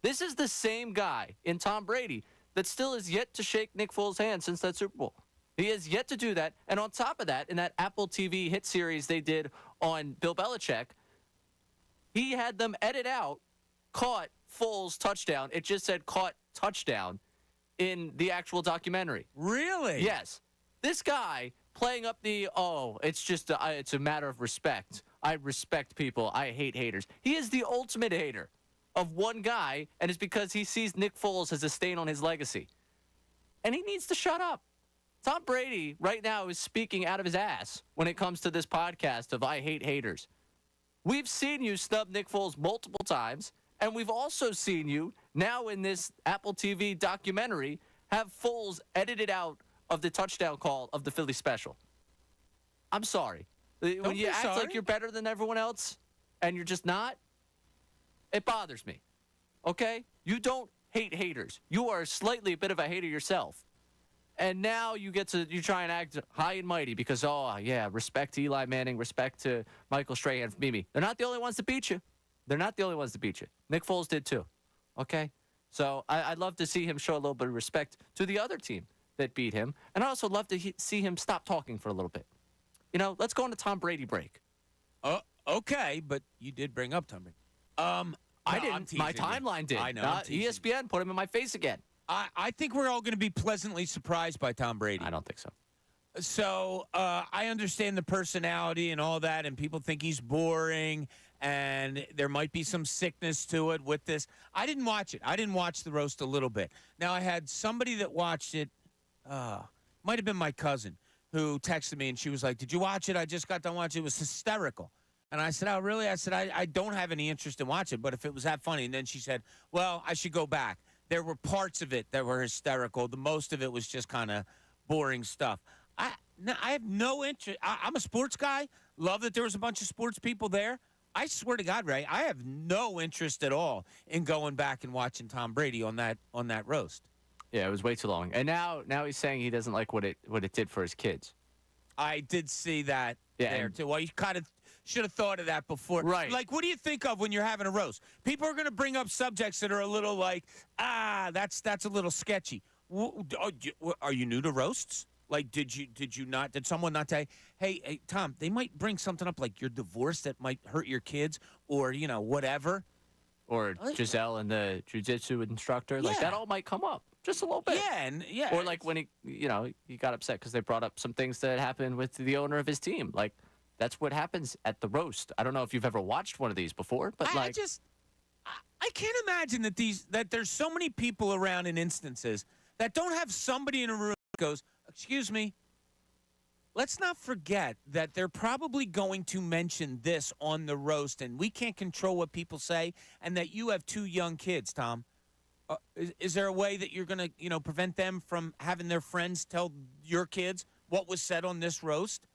This is the same guy in Tom Brady that still has yet to shake Nick Foles' hand since that Super Bowl. He has yet to do that. And on top of that, in that Apple TV hit series they did on Bill Belichick, he had them edit out, caught Foles touchdown. It just said caught touchdown in the actual documentary. Really? Yes. This guy playing up it's a matter of respect. I respect people. I hate haters. He is the ultimate hater of one guy, and it's because he sees Nick Foles as a stain on his legacy. And he needs to shut up. Tom Brady right now is speaking out of his ass when it comes to this podcast of I hate haters. We've seen you snub Nick Foles multiple times, and we've also seen you now in this Apple TV documentary have Foles edited out of the touchdown call of the Philly special. I'm sorry. When you act like you're better than everyone else and you're just not, it bothers me. Okay? You don't hate haters. You are slightly a bit of a hater yourself. And now you try and act high and mighty because, respect to Eli Manning, respect to Michael Strahan, Mimi. They're not the only ones to beat you. They're not the only ones to beat you. Nick Foles did too. Okay? So I'd love to see him show a little bit of respect to the other team that beat him. And I also love to see him stop talking for a little bit. Let's go on to Tom Brady break. Okay, but you did bring up Tom Brady. I didn't. My timeline did. I know. ESPN put him in my face again. I think we're all going to be pleasantly surprised by Tom Brady. I don't think so. So I understand the personality and all that, and people think he's boring, and there might be some sickness to it with this. I didn't watch it. I didn't watch the roast a little bit. Now, I had somebody that watched it, might have been my cousin, who texted me, and she was like, did you watch it? I just got done watching it. It was hysterical. And I said, oh, really? I said, I don't have any interest in watching it, but if it was that funny. And then she said, well, I should go back. There were parts of it that were hysterical. The most of it was just kind of boring stuff. I have no interest. I'm a sports guy. Love that there was a bunch of sports people there. I swear to God, Ray, I have no interest at all in going back and watching Tom Brady on that roast. Yeah, it was way too long. And now he's saying he doesn't like what it did for his kids. I did see that there, too. Well, you kind of should have thought of that before. Right. Like, what do you think of when you're having a roast? People are going to bring up subjects that are a little like, that's a little sketchy. Are you new to roasts? Like, did someone not say, hey, Tom, they might bring something up like your divorce that might hurt your kids or, whatever. Or Giselle and the jiu-jitsu instructor. Like, that all might come up just a little bit. Yeah. Or like when he got upset because they brought up some things that happened with the owner of his team. Like, that's what happens at the roast. I don't know if you've ever watched one of these before, but I can't imagine that there's so many people around in instances that don't have somebody in a room that goes, excuse me, let's not forget that they're probably going to mention this on the roast, and we can't control what people say, and that you have 2 young kids, Tom. Is there a way that you're going to, prevent them from having their friends tell your kids what was said on this roast?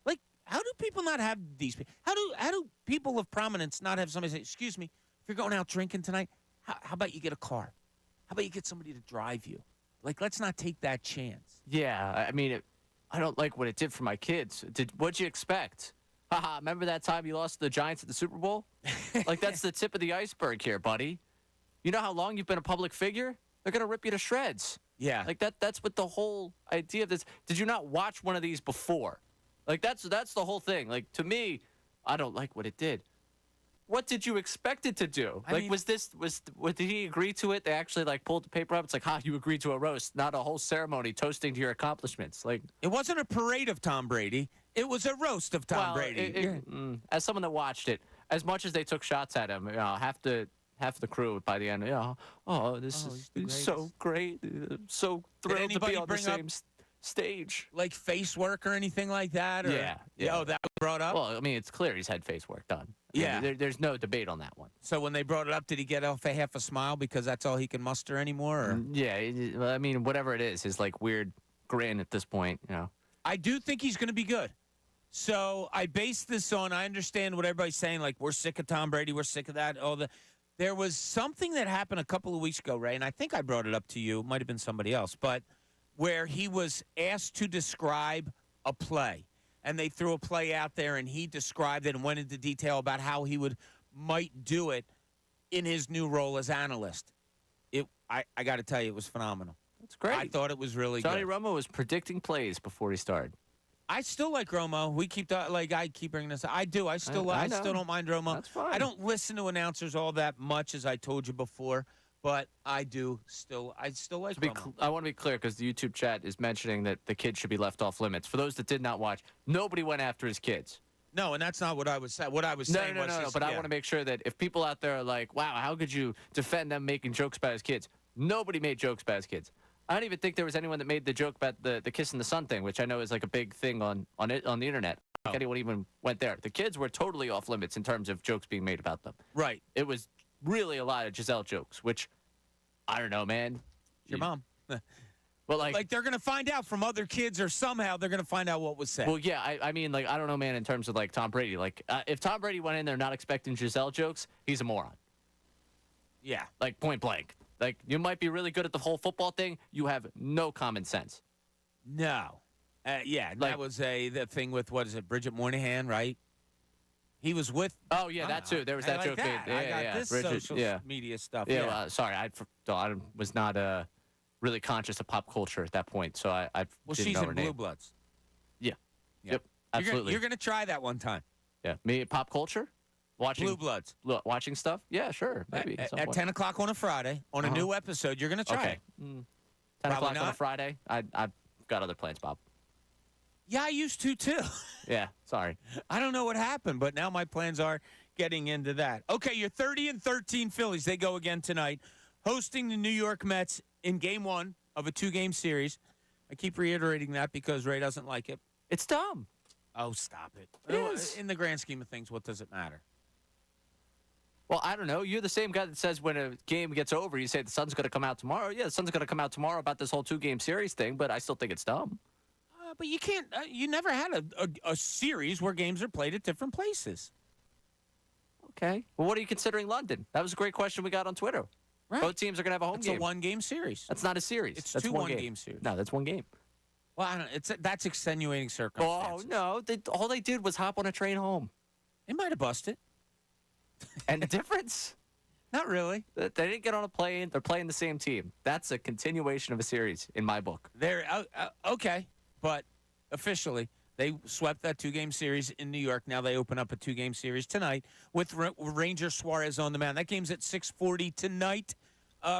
Like, how do people not have these? How do people of prominence not have somebody say, "Excuse me, if you're going out drinking tonight, how about you get a car? How about you get somebody to drive you?" Like, let's not take that chance. Yeah, I mean, I don't like what it did for my kids. What'd you expect? Haha, remember that time you lost to the Giants at the Super Bowl? Like, that's the tip of the iceberg here, buddy. You know how long you've been a public figure? They're going to rip you to shreds. Yeah. Like, that's what the whole idea of this. Did you not watch one of these before? Like, that's the whole thing. Like, to me, I don't like what it did. What did you expect it to do? Did he agree to it? They actually, pulled the paper up. It's like, you agreed to a roast, not a whole ceremony toasting to your accomplishments. Like, it wasn't a parade of Tom Brady. It was a roast of Tom Brady. As someone that watched it, as much as they took shots at him, half the crew by the end, this is so great. So thrilled to be on the same stage. Like face work or anything like that? Or, yeah. Oh, that was brought up? Well, I mean, it's clear he's had face work done. Yeah. There's no debate on that one. So when they brought it up, did he get off a half a smile because that's all he can muster anymore? Or? Yeah. I mean, whatever it is, his weird grin at this point, I do think he's going to be good. So I base this on, I understand what everybody's saying, like, we're sick of Tom Brady, we're sick of that. There was something that happened a couple of weeks ago, Ray, and I think I brought it up to you. It might have been somebody else, but where he was asked to describe a play. And they threw a play out there, and he described it and went into detail about how he might do it in his new role as analyst. I got to tell you, it was phenomenal. That's great. I thought it was really Johnny good. Romo was predicting plays before he started. I still like Romo. I keep bringing this up. I do. I still don't mind Romo. That's fine. I don't listen to announcers all that much, as I told you before, but I still like Romo. I want to be clear because the YouTube chat is mentioning that the kids should be left off limits. For those that did not watch, nobody went after his kids. No, and that's not what I was saying. What I was saying was No. But I want to make sure that if people out there are like, wow, how could you defend them making jokes about his kids? Nobody made jokes about his kids. I don't even think there was anyone that made the joke about the kiss in the sun thing, which I know is like a big thing on the internet. I don't think anyone even went there. The kids were totally off limits in terms of jokes being made about them. Right. It was really a lot of Giselle jokes, which I don't know, man. Your mom. But like they're gonna find out from other kids, or somehow they're gonna find out what was said. Well, yeah, I mean, I don't know, man. In terms of Tom Brady, if Tom Brady went in there not expecting Giselle jokes, he's a moron. Yeah. Point blank. You might be really good at the whole football thing. You have no common sense. No. That was the thing with, what is it, Bridget Moynihan, right? He was with. Oh, yeah, that too. There was that joke. That. Yeah, I got this Bridget, social media stuff. Yeah, well, sorry. I was not really conscious of pop culture at that point, so I didn't she's know her in name. Blue Bloods. Yeah. Yep. Absolutely. You're gonna try that one time. Yeah. Me, pop culture? Watching Blue Bloods. Watching stuff? Yeah, sure. Maybe. At 10 o'clock on a Friday, on a new episode, you're going to try it. 10 Probably o'clock on a not. Friday? I've got other plans, Bob. Yeah, I used to, too. Yeah, sorry. I don't know what happened, but now my plans are getting into that. Okay, your 30-13 Phillies, they go again tonight, hosting the New York Mets in Game 1 of a 2-game series. I keep reiterating that because Ray doesn't like it. It's dumb. Oh, stop it. It is. In the grand scheme of things, what does it matter? Well, I don't know. You're the same guy that says when a game gets over, you say the sun's going to come out tomorrow. Yeah, the sun's going to come out tomorrow about this whole 2-game series thing, but I still think it's dumb. But you can't. You never had a series where games are played at different places. Okay. Well, what are you considering London? That was a great question we got on Twitter. Right. Both teams are going to have a home It's game. a one-game series. That's not a series. It's that's two one one-game series. No, that's one game. Well, I don't. That's extenuating circumstances. Oh, no. All they did was hop on a train home. It might have busted. And the difference? Not really. They didn't get on a plane. They're playing the same team. That's a continuation of a series in my book. Okay, but officially, they swept that 2-game series in New York. Now they open up a 2-game series tonight with Ranger Suarez on the mound. That game's at 6:40 tonight.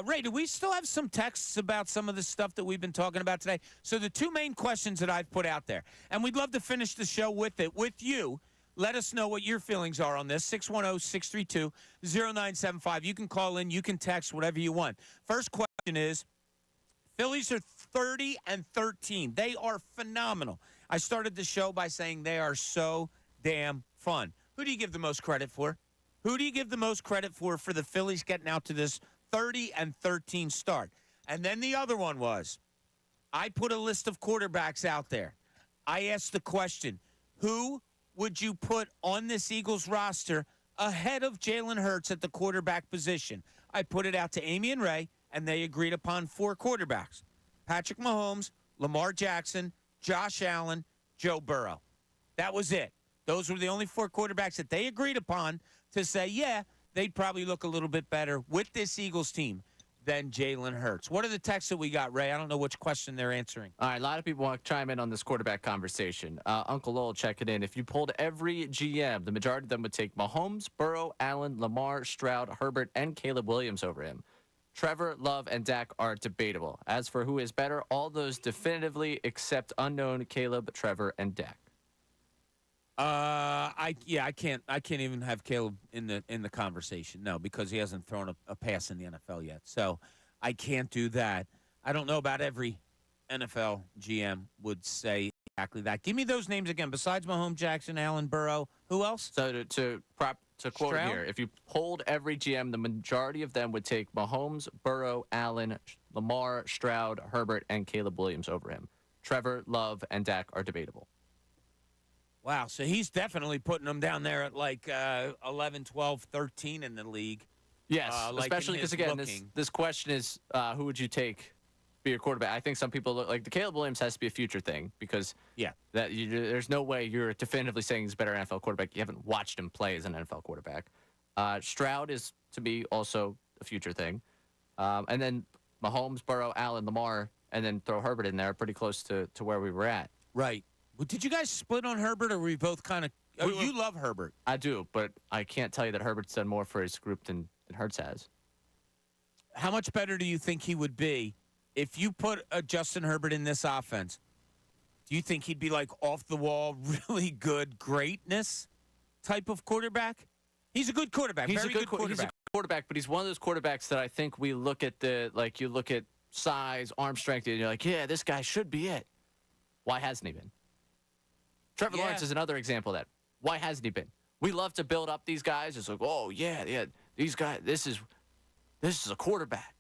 Ray, do we still have some texts about some of the stuff that we've been talking about today? So the two main questions that I've put out there, and we'd love to finish the show with you. Let us know what your feelings are on this. 610-632-0975. You can call in. You can text, whatever you want. First question is, Phillies are 30-13. They are phenomenal. I started the show by saying they are so damn fun. Who do you give the most credit for? Who do you give the most credit for the Phillies getting out to this 30-13 start? And then the other one was, I put a list of quarterbacks out there. I asked the question, who would you put on this Eagles roster ahead of Jalen Hurts at the quarterback position? I put it out to Amy and Ray, and they agreed upon 4 quarterbacks: Patrick Mahomes, Lamar Jackson, Josh Allen, Joe Burrow. That was it. Those were the only 4 quarterbacks that they agreed upon to say, yeah, they'd probably look a little bit better with this Eagles team than Jalen Hurts. What are the texts that we got, Ray? I don't know which question they're answering. All right, a lot of people want to chime in on this quarterback conversation. Uncle Lowell checking in. If you pulled every GM, the majority of them would take Mahomes, Burrow, Allen, Lamar, Stroud, Herbert, and Caleb Williams over him. Trevor, Love, and Dak are debatable. As for who is better, all those definitively except unknown Caleb, Trevor, and Dak. I can't even have Caleb in the conversation. No, because he hasn't thrown a pass in the NFL yet. So I can't do that. I don't know about every NFL GM would say exactly that. Give me those names again. Besides Mahomes, Jackson, Allen, Burrow, who else? So to quote Stroud? here, if you polled every GM, the majority of them would take Mahomes, Burrow, Allen, Lamar, Stroud, Herbert, and Caleb Williams over him. Trevor, Love, and Dak are debatable. Wow, so he's definitely putting them down there at like 11, 12, 13 in the league. Yes, like especially because, again, this question is who would you take be your quarterback? I think some people look like the Caleb Williams has to be a future thing because there's no way you're definitively saying he's a better NFL quarterback. You haven't watched him play as an NFL quarterback. Stroud is, to me, also a future thing. And then Mahomes, Burrow, Allen, Lamar, and then throw Herbert in there, pretty close to where we were at. Right. Well, did you guys split on Herbert, or were we both kind of you love Herbert. I do, but I can't tell you that Herbert's done more for his group than Hurts has. How much better do you think he would be if you put Justin Herbert in this offense? Do you think he'd be like off the wall, really good greatness type of quarterback? He's a good quarterback. He's very a good quarterback. He's a quarterback, but he's one of those quarterbacks that I think we look at you look at size, arm strength, and you're like, yeah, this guy should be it. Why hasn't he been? Trevor Lawrence is another example of that. Why hasn't he been? We love to build up these guys. It's like, oh yeah, these guys. This is a quarterback.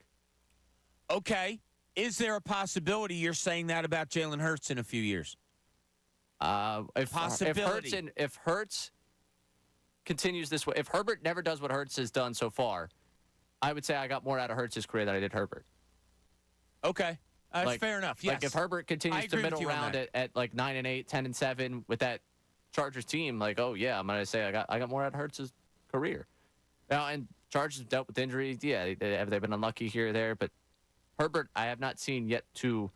Okay. Is there a possibility you're saying that about Jalen Hurts in a few years? If Hurts continues this way, if Herbert never does what Hurts has done so far, I would say I got more out of Hurts' career than I did Herbert. Okay. That's fair enough. Yes. Like if Herbert continues to middle round it at like 9-8, 10-7 with that Chargers team, like, oh yeah, I'm gonna say I got more out of Hurts' career. Now, and Chargers have dealt with injuries. Yeah, they've been unlucky here or there, but Herbert, I have not seen yet to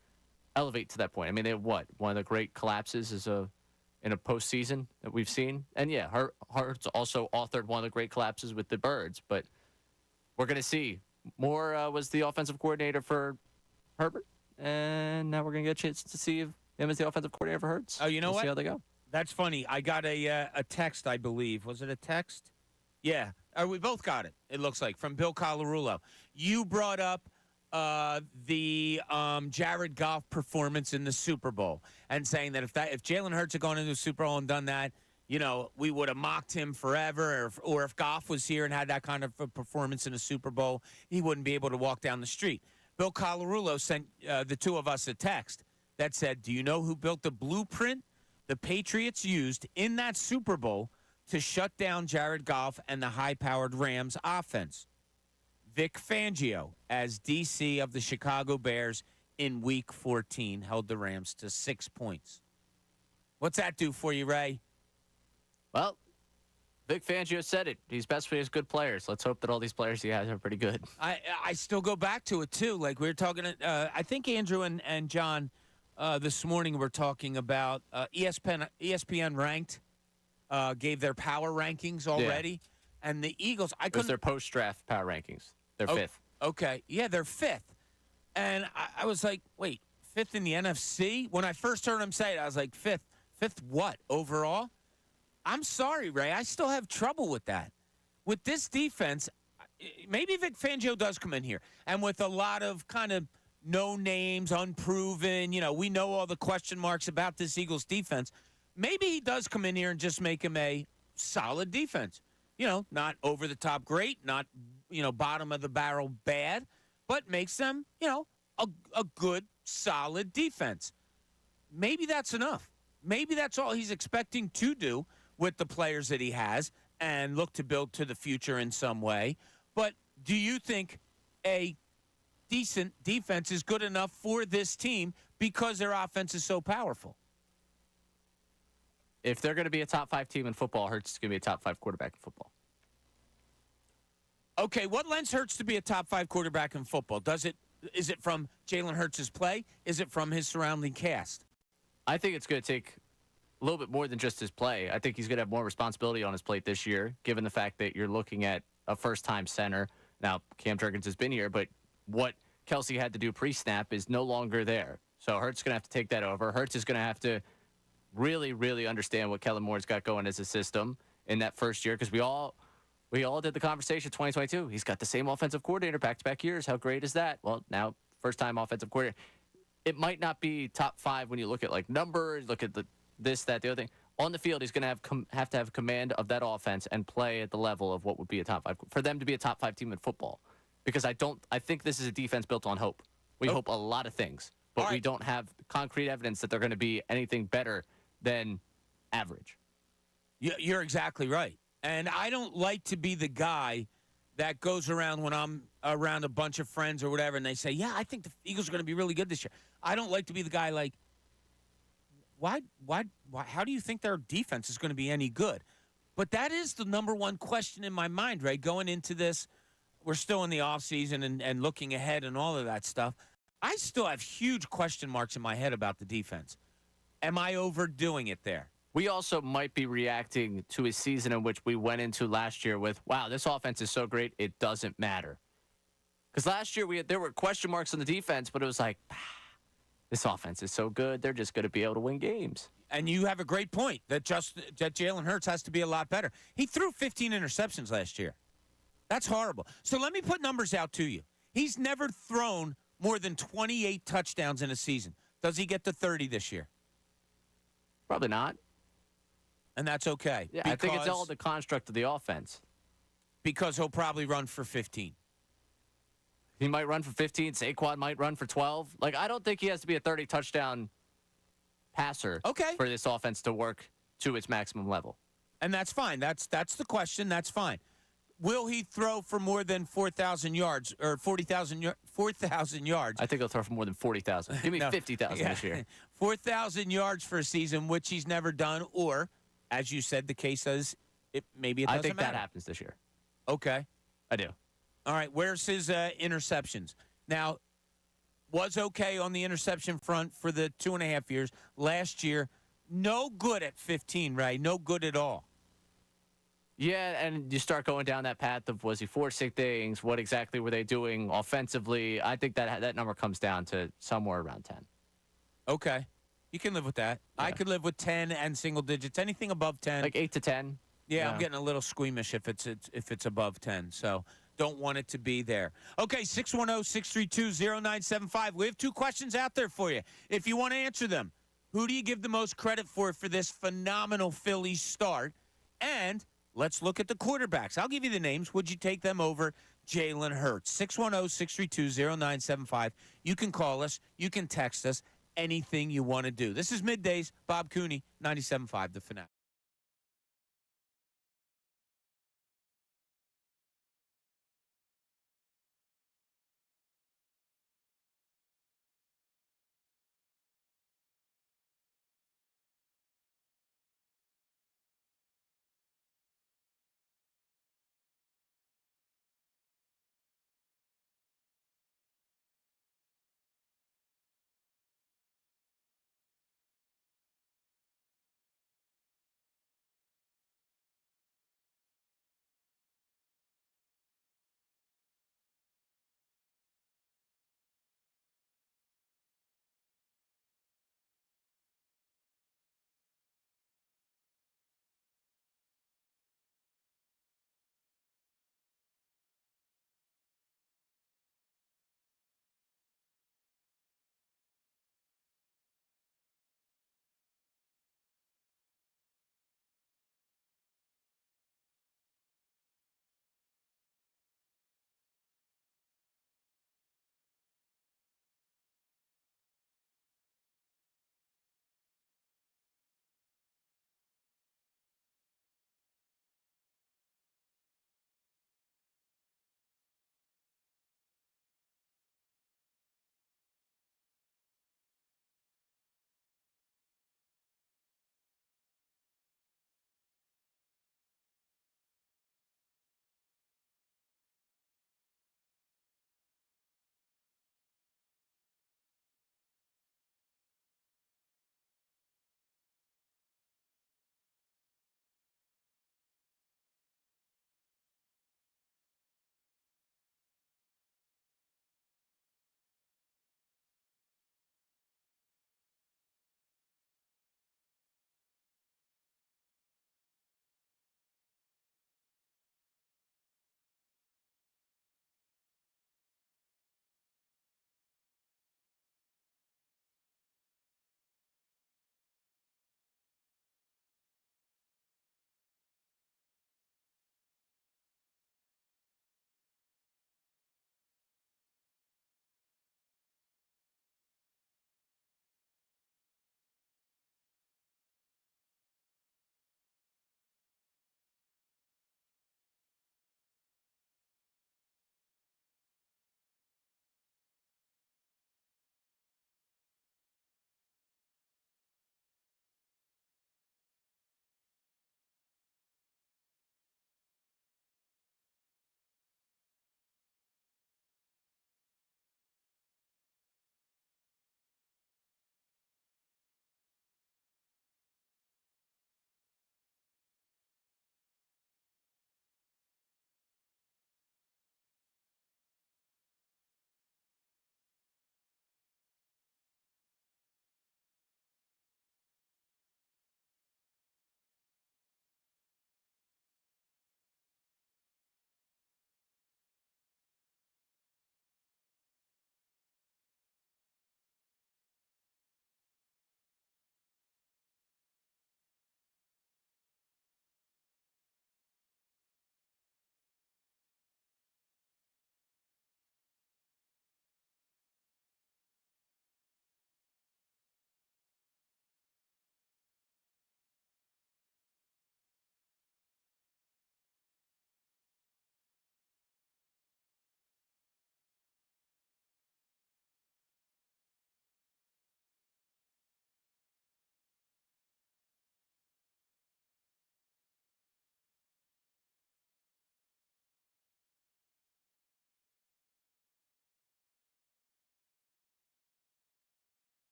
elevate to that point. I mean, they have one of the great collapses in a postseason that we've seen, and yeah, Hurts also authored one of the great collapses with the Birds. But we're gonna see. Moore was the offensive coordinator for Herbert. And now we're going to get a chance to see him as the offensive coordinator for Hurts. Oh, you know we'll what? See how they go. That's funny. I got a text, I believe. Was it a text? Yeah. We both got it, it looks like, from Bill Colarulo. You brought up the Jared Goff performance in the Super Bowl and saying that if Jalen Hurts had gone into the Super Bowl and done that, we would have mocked him forever. Or if Goff was here and had that kind of a performance in a Super Bowl, he wouldn't be able to walk down the street. Bill Colarulo sent the two of us a text that said, do you know who built the blueprint the Patriots used in that Super Bowl to shut down Jared Goff and the high-powered Rams offense? Vic Fangio, as DC of the Chicago Bears in Week 14, held the Rams to 6 points. What's that do for you, Ray? Well, Vic Fangio said it. He's best for his good players. Let's hope that all these players he has are pretty good. I still go back to it, too. Like, we were talking, I think Andrew and John this morning were talking about ESPN ranked, gave their power rankings already. Yeah. And the Eagles, it was their post-draft power rankings. They're fifth. Okay. Yeah, they're fifth. And I was like, wait, fifth in the NFC? When I first heard him say it, I was like, fifth? Fifth what, overall? I'm sorry, Ray. I still have trouble with that. With this defense, maybe Vic Fangio does come in here. And with a lot of kind of no names, unproven. We know all the question marks about this Eagles defense. Maybe he does come in here and just make him a solid defense. Not over the top great, not, bottom of the barrel bad, but makes them, a good, solid defense. Maybe that's enough. Maybe that's all he's expecting to do with the players that he has and look to build to the future in some way. But do you think a decent defense is good enough for this team because their offense is so powerful? If they're going to be a top 5 team in football, Hurts is going to be a top 5 quarterback in football. Okay, what lends Hurts to be a top 5 quarterback in football? Is it from Jalen Hurts' play? Is it from his surrounding cast? I think it's going to take a little bit more than just his play. I think he's going to have more responsibility on his plate this year, given the fact that you're looking at a first-time center. Now, Cam Jurgens has been here, but what Kelsey had to do pre-snap is no longer there. So Hurts is going to have to take that over. Hurts is going to have to really, really understand what Kellen Moore's got going as a system in that first year, because we all did the conversation 2022. He's got the same offensive coordinator back-to-back years. How great is that? Well, now first-time offensive coordinator. It might not be top 5 when you look at like numbers, look at this, that, the other thing. On the field, he's going to have to have command of that offense and play at the level of what would be a top 5 for them to be a top 5 team in football. Because I think this is a defense built on hope. We hope a lot of things, but we don't have concrete evidence that they're going to be anything better than average. You're exactly right. And I don't like to be the guy that goes around when I'm around a bunch of friends or whatever, and they say, yeah, I think the Eagles are going to be really good this year. I don't like to be the guy like, why, how do you think their defense is going to be any good? But that is the number one question in my mind, right? Going into this, we're still in the offseason and looking ahead and all of that stuff. I still have huge question marks in my head about the defense. Am I overdoing it there? We also might be reacting to a season in which we went into last year with, wow, this offense is so great, it doesn't matter. Because last year there were question marks on the defense, but it was like, this offense is so good, they're just going to be able to win games. And you have a great point that Jalen Hurts has to be a lot better. He threw 15 interceptions last year. That's horrible. So let me put numbers out to you. He's never thrown more than 28 touchdowns in a season. Does he get to 30 this year? Probably not. And that's okay. Yeah, I think it's all the construct of the offense. Because he'll probably run for 15. He might run for 15. Saquon might run for 12. Like, I don't think he has to be a 30-touchdown passer for this offense to work to its maximum level. And that's fine. That's the question. That's fine. Will he throw for more than 4,000 yards or 4,000 yards? I think he'll throw for more than 40,000. Give me 50,000 this year. 4,000 yards for a season, which he's never done, or, as you said, the case says maybe it doesn't matter. I think that happens this year. Okay. I do. All right, where's his interceptions? Now, was okay on the interception front for the 2.5 years. Last year, no good at 15, right? No good at all. Yeah, and you start going down that path of, was he forcing things? What exactly were they doing offensively? I think that number comes down to somewhere around 10. Okay. You can live with that. Yeah. I could live with 10 and single digits. Anything above 10. Like 8 to 10. Yeah, I'm getting a little squeamish if it's above 10. So don't want it to be there. Okay, 610-632-0975. We have 2 questions out there for you. If you want to answer them, who do you give the most credit for this phenomenal Phillies start? And let's look at the quarterbacks. I'll give you the names. Would you take them over Jalen Hurts? 610-632-0975. You can call us. You can text us. Anything you want to do. This is Middays. Bob Cooney, 97.5 The Fanatic.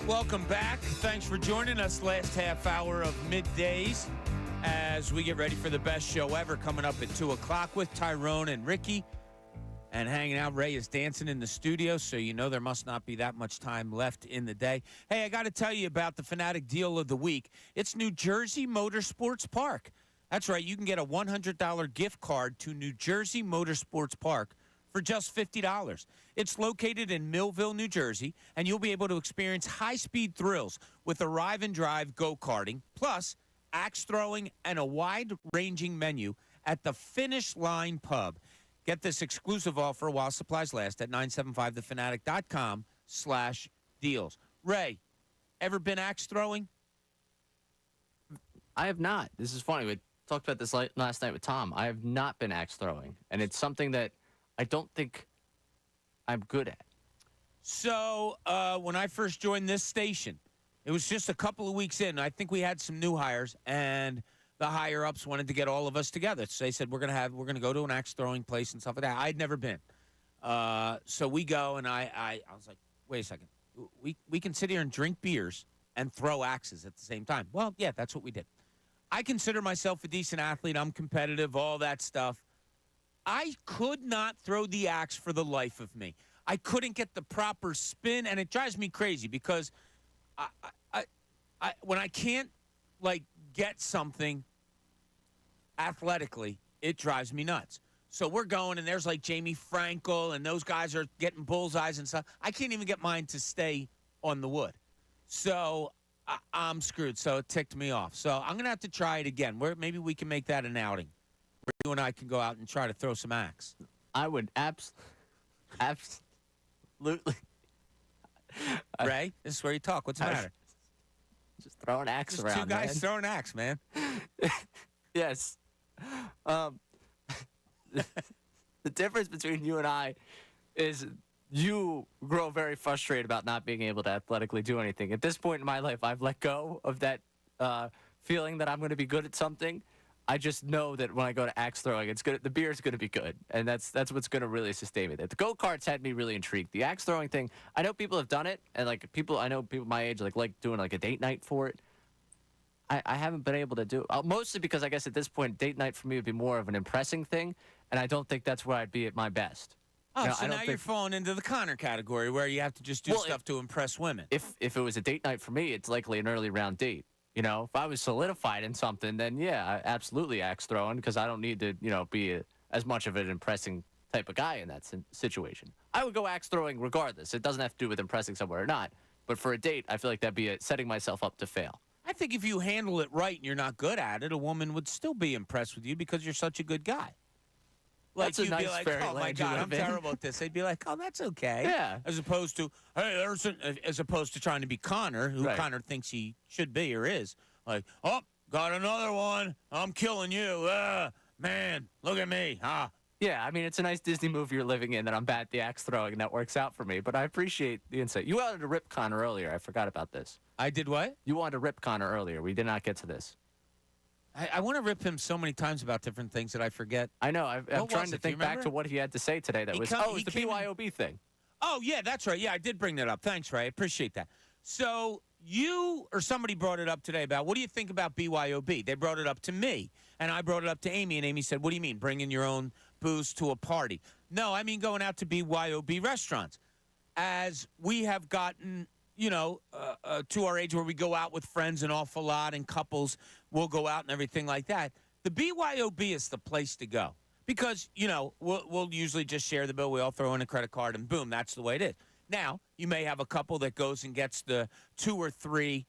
Welcome back. Thanks for joining us last half hour of Middays as we get ready for the best show ever coming up at 2 o'clock with Tyrone and Ricky. And hanging out, Ray is dancing in the studio, so you know there must not be that much time left in the day. Hey, I got to tell you about the Fanatic Deal of the Week. It's New Jersey Motorsports Park. That's right. You can get a $100 gift card to New Jersey Motorsports Park for just $50. It's located in Millville, New Jersey, and you'll be able to experience high-speed thrills with arrive and drive go-karting, plus axe throwing and a wide-ranging menu at the Finish Line Pub. Get this exclusive offer while supplies last at 975thefanatic.com/deals. Ray, ever been axe throwing? I have not. This is funny. We talked about this last night with Tom. I have not been axe throwing, and it's something that I don't think I'm good at. So when I first joined this station, it was just a couple of weeks in. I think we had some new hires, and the higher-ups wanted to get all of us together. So they said, we're gonna go to an axe-throwing place and stuff like that. I'd never been. So we go, and I was like, wait a second. We can sit here and drink beers and throw axes at the same time. Well, yeah, that's what we did. I consider myself a decent athlete. I'm competitive, all that stuff. I could not throw the axe for the life of me. I couldn't get the proper spin, and it drives me crazy because when I can't, like, get something athletically, it drives me nuts. So we're going, and there's like Jamie Frankel, and those guys are getting bullseyes and stuff. I can't even get mine to stay on the wood. So I'm screwed. So it ticked me off. So I'm going to have to try it again. Maybe we can make that an outing where you and I can go out and try to throw some axe. I would absolutely. Ray, this is where you talk. What's the matter? Just throw an axe Just around, two guys man. throwing an axe, man. Yes. The difference between you and I is you grow very frustrated about not being able to athletically do anything. At this point in my life, I've let go of that feeling that I'm going to be good at something. I just know that when I go to axe throwing, it's good. The beer is going to be good, and that's what's going to really sustain me. The go-karts had me really intrigued. The axe throwing thing, I know people have done it, and I know people my age like doing like a date night for it. I haven't been able to do it, mostly because I guess at this point, date night for me would be more of an impressing thing, and I don't think that's where I'd be at my best. Oh, so now you're falling into the Connor category where you have to just do stuff to impress women. If it was a date night for me, it's likely an early round date. You know, if I was solidified in something, then yeah, I absolutely axe throwing because I don't need to, be as much of an impressing type of guy in that situation. I would go axe throwing regardless. It doesn't have to do with impressing somewhere or not. But for a date, I feel like that'd be setting myself up to fail. I think if you handle it right and you're not good at it, a woman would still be impressed with you because you're such a good guy. Like, That's a you'd nice be like, fairy oh, my land you God, live I'm in. terrible at this. They'd be like, oh, that's okay. Yeah. As opposed to, hey, as opposed to trying to be Connor, who Right. Connor thinks he should be or is. Like, oh, got another one. I'm killing you. Man, look at me. Yeah, I mean, it's a nice Disney movie you're living in that I'm bad at the axe throwing, and that works out for me. But I appreciate the insight. You wanted to rip Connor earlier. I forgot about this. I did what? You wanted to rip Connor earlier. We did not get to this. I want to rip him so many times about different things that I forget. I know. I'm What trying was to it? Do you think back remember? to what he had to say today. That He was come- it was he the came in- BYOB thing. Oh, yeah, that's right. Yeah, I did bring that up. Thanks, Ray. I appreciate that. So you or somebody brought it up today about what do you think about BYOB? They brought it up to me, and I brought it up to Amy, and Amy said, what do you mean, bringing your own booze to a party? No, I mean going out to BYOB restaurants. As we have gotten, to our age where we go out with friends an awful lot and couples will go out and everything like that, the BYOB is the place to go. Because, we'll usually just share the bill. We all throw in a credit card, and boom, that's the way it is. Now, you may have a couple that goes and gets the 2 or 3,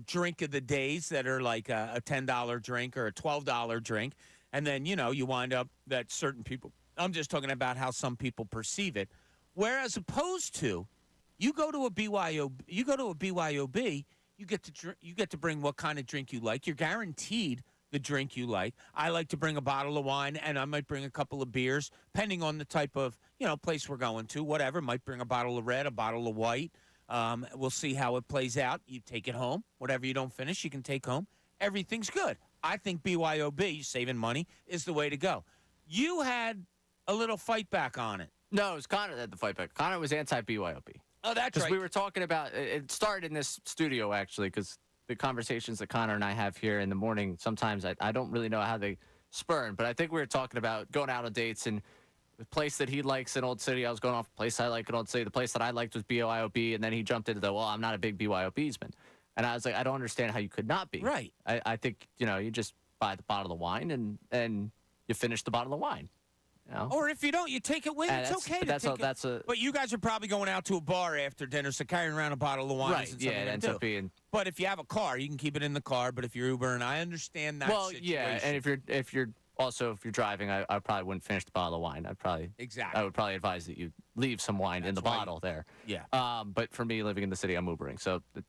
drink of the days that are like a $10 drink or a $12 drink. And then, you wind up that certain people, I'm just talking about how some people perceive it. Whereas opposed to, you go to a BYOB, you get to bring what kind of drink you like. You're guaranteed the drink you like. I like to bring a bottle of wine, and I might bring a couple of beers, depending on the type of, place we're going to, whatever. Might bring a bottle of red, a bottle of white. We'll see how it plays out. You take it home. Whatever you don't finish, you can take home. Everything's good. I think BYOB, saving money, is the way to go. You had a little fight back on it. No, it was Connor that had the fight back. Connor was anti-BYOB. Oh, that's Because right. we were talking about it started in this studio actually. Because the conversations that Connor and I have here in the morning, sometimes I don't really know how they spurn. But I think we were talking about going out on dates and the place that he likes in Old City. I was going off the place I like in Old City. The place that I liked was BYOB, and then he jumped into well, I'm not a big BYOBsman. And I was like, I don't understand how you could not be. Right. I think, you just buy the bottle of wine and you finish the bottle of wine. Or if you don't, you take it with you. It's okay to take it. But you guys are probably going out to a bar after dinner, so carrying around a bottle of wine right. isn't Yeah, something it you're ends gonna up do. being. But if you have a car, you can keep it in the car. But if you're Ubering, I understand that situation. Yeah, and if you're driving, I probably wouldn't finish the bottle of wine. Exactly. I would probably advise that you leave some wine in the bottle there. Yeah. But for me, living in the city, I'm Ubering, so the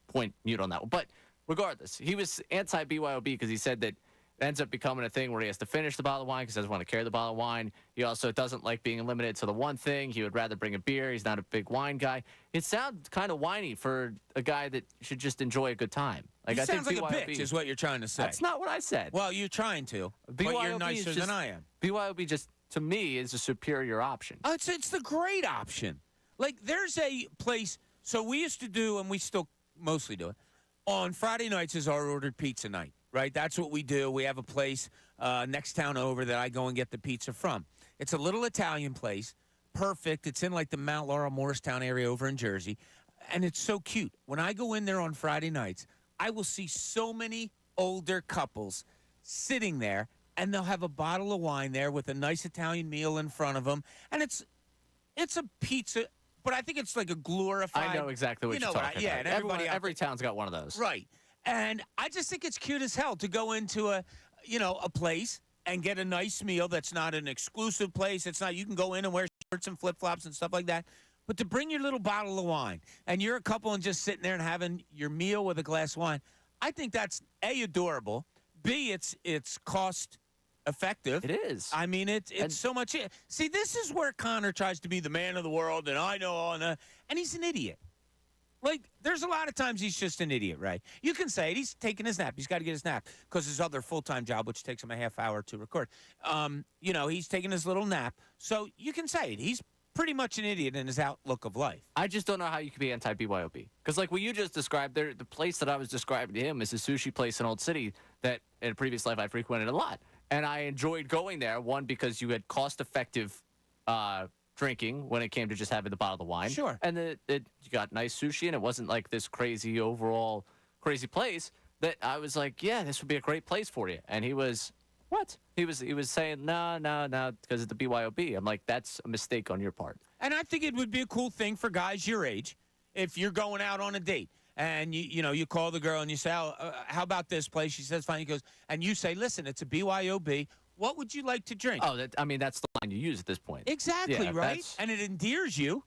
point mute on that one. But regardless, he was anti-BYOB because he said that it ends up becoming a thing where he has to finish the bottle of wine because he doesn't want to carry the bottle of wine. He also doesn't like being limited to the one thing. He would rather bring a beer. He's not a big wine guy. It sounds kind of whiny for a guy that should just enjoy a good time. He sounds like a bitch is what you're trying to say. That's not what I said. Well, you're trying to, but you're nicer than I am. BYOB just, to me, is a superior option. Oh, it's the great option. Like, there's a place, so we used to do, and we still mostly do it, on Friday nights is our ordered pizza night, right? That's what we do. We have a place next town over that I go and get the pizza from. It's a little Italian place, perfect. It's in, like, the Mount Laurel, Morristown area over in Jersey, and it's so cute. When I go in there on Friday nights, I will see so many older couples sitting there, and they'll have a bottle of wine there with a nice Italian meal in front of them, and it's a pizza, but I think it's like a glorified. I know exactly what you're talking about. Yeah, and every town's got one of those. Right, and I just think it's cute as hell to go into a place and get a nice meal that's not an exclusive place. It's not, you can go in and wear shirts and flip-flops and stuff like that. But to bring your little bottle of wine and you're a couple and just sitting there and having your meal with a glass of wine, I think that's A, adorable, B, it's cost effective. It is. I mean, it's so much. See, this is where Connor tries to be the man of the world, and I know all that, and he's an idiot. Like, there's a lot of times he's just an idiot, right? You can say it. He's taking his nap. He's got to get his nap because his other full-time job, which takes him a half hour to record, he's taking his little nap. So you can say it. He's pretty much an idiot in his outlook of life. I just don't know how you could be anti-BYOB. Because like what you just described, the place that I was describing to him is a sushi place in Old City that in a previous life I frequented a lot. And I enjoyed going there, one, because you had cost-effective drinking when it came to just having the bottle of wine. Sure. And you got nice sushi, and it wasn't like this crazy overall crazy place that I was like, yeah, this would be a great place for you. And he was, what? He was saying, no, because of the BYOB. I'm like, that's a mistake on your part. And I think it would be a cool thing for guys your age if you're going out on a date. And, you call the girl and you say, how about this place? She says, fine. He goes, and you say, listen, it's a BYOB. What would you like to drink? Oh, that's the line you use at this point. Exactly, Yeah, right? And it endears you.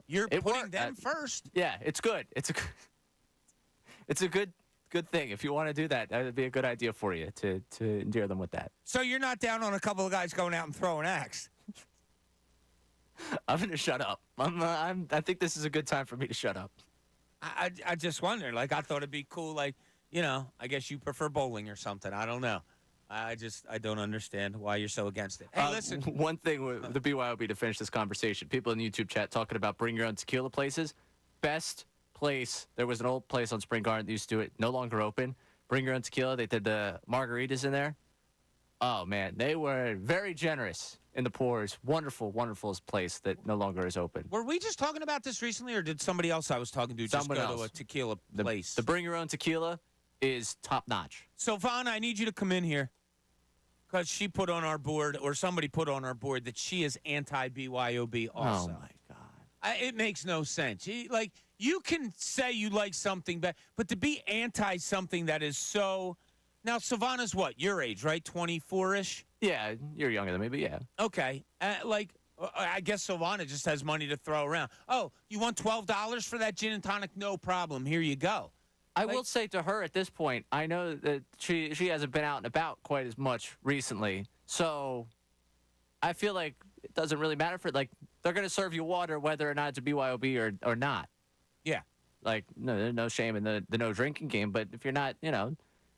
You're putting them first. Yeah, it's good. It's a good thing. If you want to do that, that would be a good idea for you to endear them with that. So you're not down on a couple of guys going out and throwing axe. I'm going to shut up. I think this is a good time for me to shut up. I just wonder. Like, I thought it'd be cool. Like, I guess you prefer bowling or something. I don't know. I don't understand why you're so against it. Hey, listen. One thing with the BYOB to finish this conversation. People in the YouTube chat talking about bring your own tequila places. Best place. There was an old place on Spring Garden that used to do it. No longer open. Bring your own tequila. They did the margaritas in there. Oh, man. They were very generous in the pours. Wonderful, wonderful place that no longer is open. Were we just talking about this recently, or did somebody else I was talking to just go to a tequila place? The bring your own tequila is top notch. So, Vaughn, I need you to come in here because she put on our board, or somebody put on our board, that she is anti-BYOB also. Oh, my God. It makes no sense. You can say you like something, but to be anti-something that is so... Now, Savannah's what? Your age, right? 24-ish? Yeah, you're younger than me, but yeah. Okay. I guess Savannah just has money to throw around. Oh, you want $12 for that gin and tonic? No problem. Here you go. I will say to her at this point, I know that she hasn't been out and about quite as much recently. So I feel like it doesn't really matter for they're going to serve you water whether or not it's a BYOB or not. Yeah. Like, no, there's no shame in the no drinking game. But if you're not,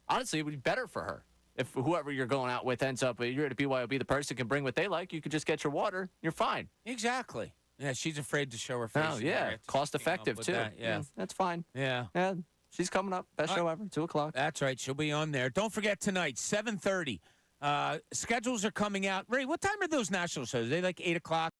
honestly, it would be better for her. If whoever you're going out with ends up, you're at a BYOB, the person can bring what they like. You could just get your water. You're fine. Exactly. Yeah, she's afraid to show her face. Oh, in there. yeah. It's Cost came up effective, with too. that, Yeah. That's fine. Yeah. Yeah, she's coming up. Best All show ever, 2 o'clock. That's right. She'll be on there. Don't forget tonight, 7:30. Schedules are coming out. Ray, what time are those national shows? Are they like 8 o'clock?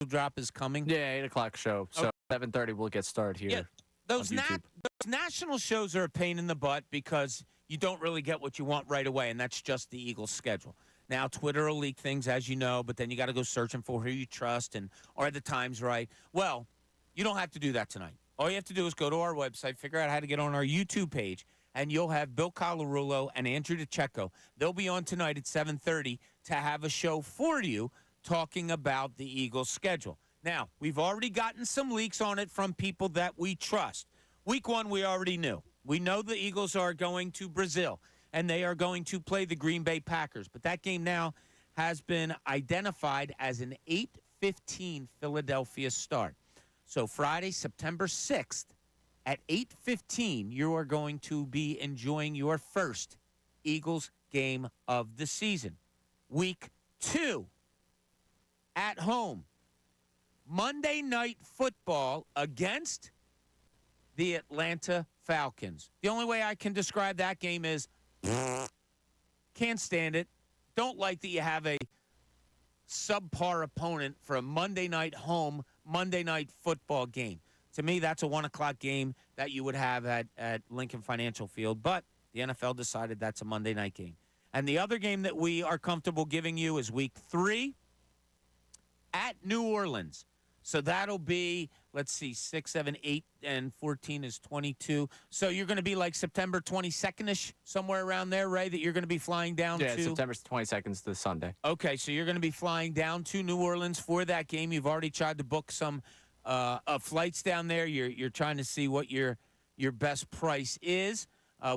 Drop is coming. Yeah, 8 o'clock show. So 7:30 we'll get started here. Yeah. Those, on YouTube. those national shows are a pain in the butt because you don't really get what you want right away, and that's just the Eagles' schedule. Now, Twitter will leak things, as you know, but then you got to go searching for who you trust and are the times right. Well, you don't have to do that tonight. All you have to do is go to our website, figure out how to get on our YouTube page, and you'll have Bill Colarulo and Andrew DeCecco. They'll be on tonight at 7:30 to have a show for you talking about the Eagles' schedule. Now, we've already gotten some leaks on it from people that we trust. Week 1, we already knew. We know the Eagles are going to Brazil, and they are going to play the Green Bay Packers. But that game now has been identified as an 8:15 Philadelphia start. So Friday, September 6th at 8:15, you are going to be enjoying your first Eagles game of the season. Week 2 at home. Monday Night Football against the Atlanta Falcons. The only way I can describe that game is can't stand it. Don't like that you have a subpar opponent for a Monday night home, Monday Night Football game. To me, that's a 1 o'clock game that you would have at Lincoln Financial Field, but the NFL decided that's a Monday night game. And the other game that we are comfortable giving you is week 3 at New Orleans. So that'll be, let's see, 6, 7, 8, and 14 is 22. So you're going to be like September 22nd-ish, somewhere around there, Ray, that you're going to be flying down Yeah, to? September 22nd to Sunday. Okay, so you're going to be flying down to New Orleans for that game. You've already tried to book some flights down there. You're trying to see what your best price is.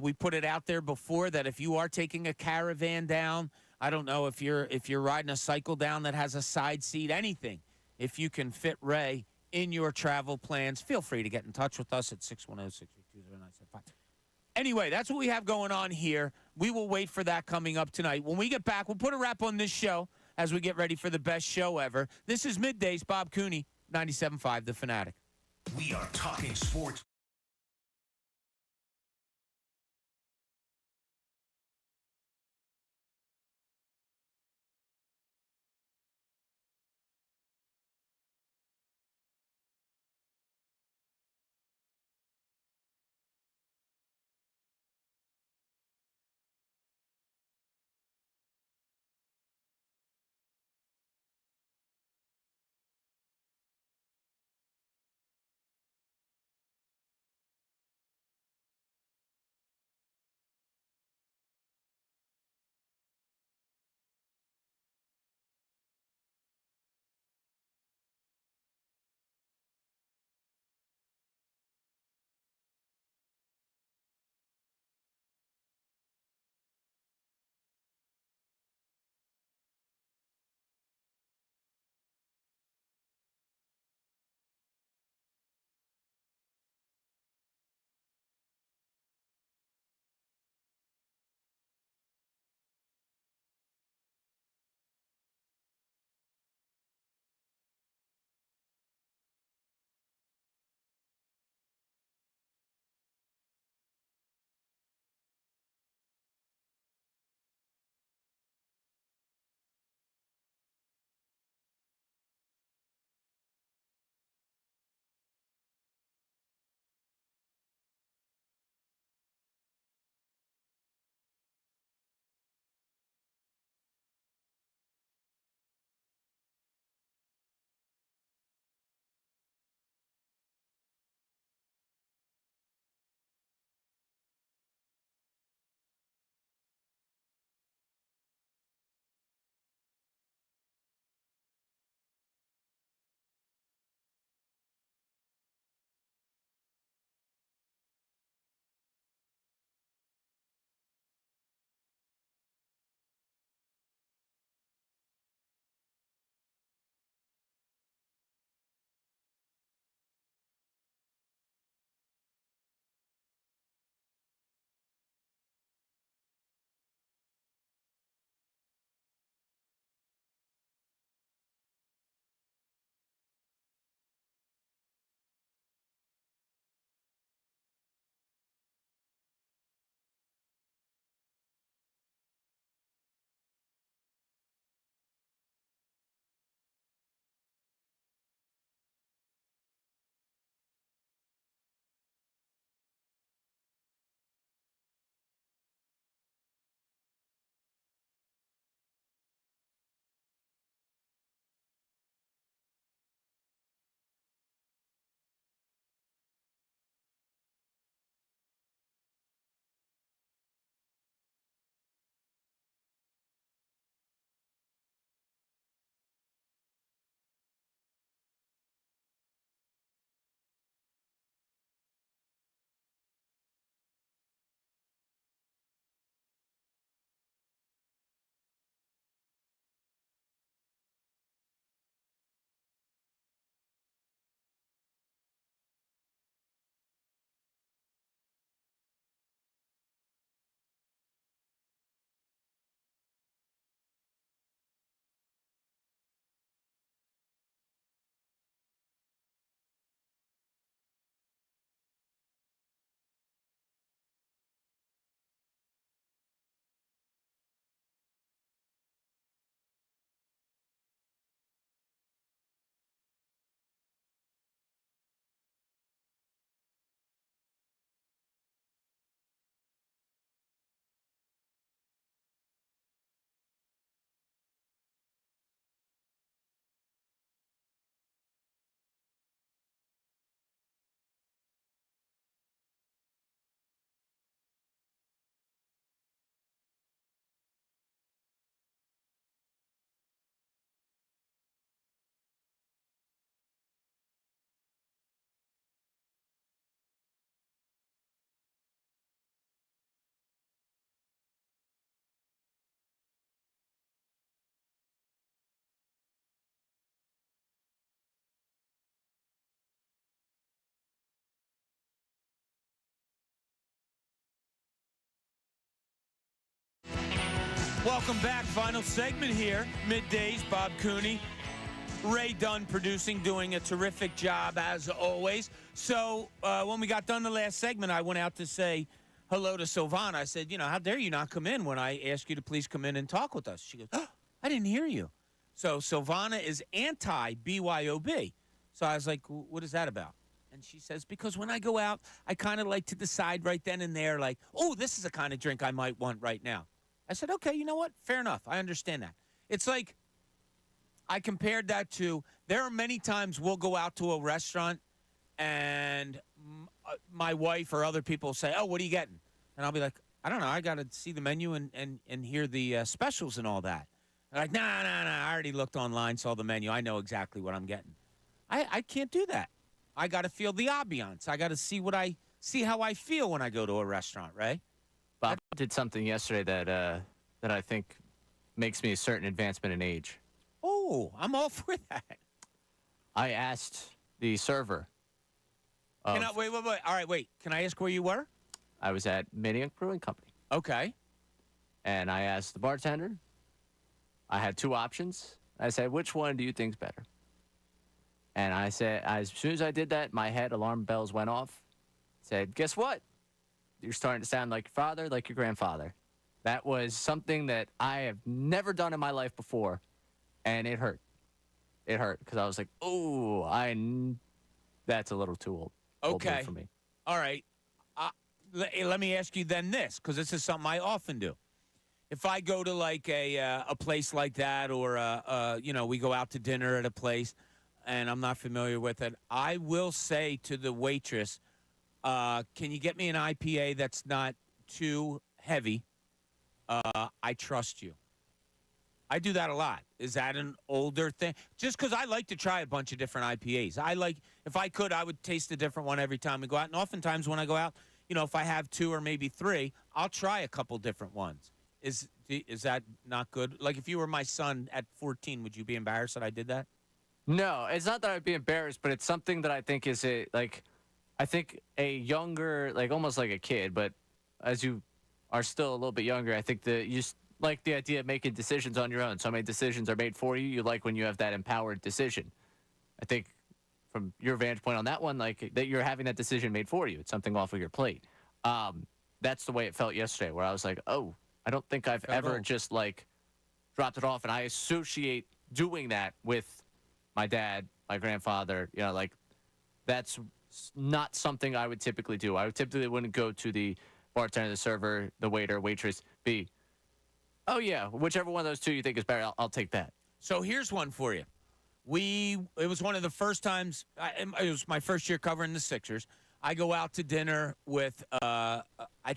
We put it out there before that if you are taking a caravan down, I don't know if you're riding a cycle down that has a side seat, anything. If you can fit Ray in your travel plans, feel free to get in touch with us at 610-632-0975. Anyway, that's what we have going on here. We will wait for that coming up tonight. When we get back, we'll put a wrap on this show as we get ready for the best show ever. This is Middays, Bob Cooney, 97.5 The Fanatic. We are talking sports. Welcome back. Final segment here. Middays, Bob Cooney. Ray Dunn producing, doing a terrific job as always. So when we got done the last segment, I went out to say hello to Silvana. I said, how dare you not come in when I ask you to please come in and talk with us? She goes, oh, I didn't hear you. So Silvana is anti-BYOB. So I was like, what is that about? And she says, because when I go out, I kind of like to decide right then and there, like, oh, this is the kind of drink I might want right now. I said, okay, you know what? Fair enough. I understand that. It's like, I compared that to, there are many times we'll go out to a restaurant and my wife or other people say, oh, what are you getting? And I'll be like, I don't know. I got to see the menu and hear the specials and all that. They're like, nah, I already looked online, saw the menu. I know exactly what I'm getting. I can't do that. I got to feel the ambiance. I got to see how I feel when I go to a restaurant, right? Bob did something yesterday that I think makes me a certain advancement in age. Oh, I'm all for that. I asked the server. Wait. All right, wait. Can I ask where you were? I was at McIsaac Brewing Company. Okay. And I asked the bartender. I had two options. I said, which one do you think's better? And I said, as soon as I did that, my head alarm bells went off. Said, guess what? You're starting to sound like your father, like your grandfather. That was something that I have never done in my life before, and it hurt. It hurt because I was like, oh, that's a little too old. Okay. Old for me. All right. Let me ask you then this, because this is something I often do. If I go to like a place like that, or we go out to dinner at a place, and I'm not familiar with it, I will say to the waitress, can you get me an IPA that's not too heavy? I trust you. I do that a lot. Is that an older thing? Just because I like to try a bunch of different IPAs. If I could, I would taste a different one every time we go out. And oftentimes when I go out, if I have two or maybe three, I'll try a couple different ones. Is that not good? Like if you were my son at 14, would you be embarrassed that I did that? No, it's not that I'd be embarrassed, but it's something that I think is I think a younger, like almost like a kid, but as you are still a little bit younger, I think that you like the idea of making decisions on your own. So many decisions are made for you. You like when you have that empowered decision. I think from your vantage point on that one, like that you're having that decision made for you. It's something off of your plate. That's the way it felt yesterday, where I was like, oh, I don't think I've ever just like dropped it off. And I associate doing that with my dad, my grandfather, like that's not something I would typically do. I typically wouldn't go to the bartender, the server, the waiter, waitress, oh, yeah, whichever one of those two you think is better, I'll take that. So here's one for you. It was one of the first times, it was my first year covering the Sixers. I go out to dinner with, I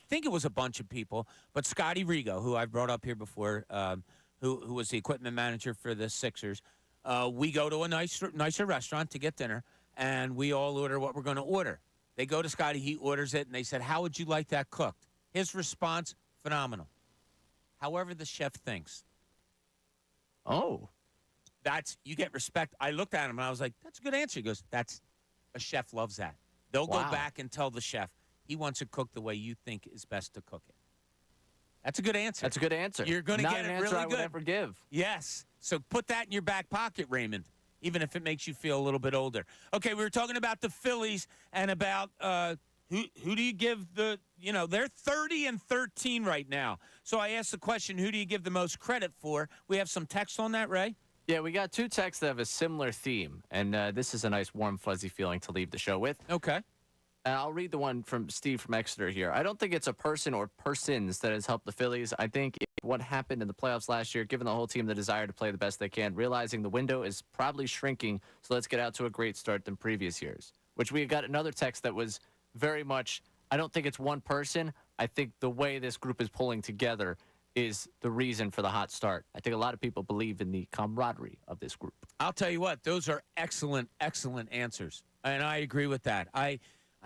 think it was a bunch of people, but Scotty Rigo, who I've brought up here before, who was the equipment manager for the Sixers. We go to a nicer restaurant to get dinner, and we all order what we're going to order. They go to Scotty, he orders it, and they said, how would you like that cooked? His response, phenomenal. However the chef thinks. Oh. You get respect. I looked at him, and I was like, that's a good answer. He goes, a chef loves that. They'll go back and tell the chef, he wants it cooked the way you think is best to cook it. That's a good answer. That's a good answer. You're going to get it really good. Not an answer I would ever give. Yes. So put that in your back pocket, Raymond, even if it makes you feel a little bit older. Okay, we were talking about the Phillies and about who do you give they're 30-13 right now. So I asked the question, who do you give the most credit for? We have some text on that, Ray? Yeah, we got two texts that have a similar theme, and this is a nice, warm, fuzzy feeling to leave the show with. Okay. I'll read the one from Steve from Exeter here. I don't think it's a person or persons that has helped the Phillies. I think what happened in the playoffs last year, given the whole team the desire to play the best they can, realizing the window is probably shrinking, so let's get out to a great start than previous years. Which we got another text that was very much, I don't think it's one person. I think the way this group is pulling together is the reason for the hot start. I think a lot of people believe in the camaraderie of this group. I'll tell you what, those are excellent, excellent answers. And I agree with that.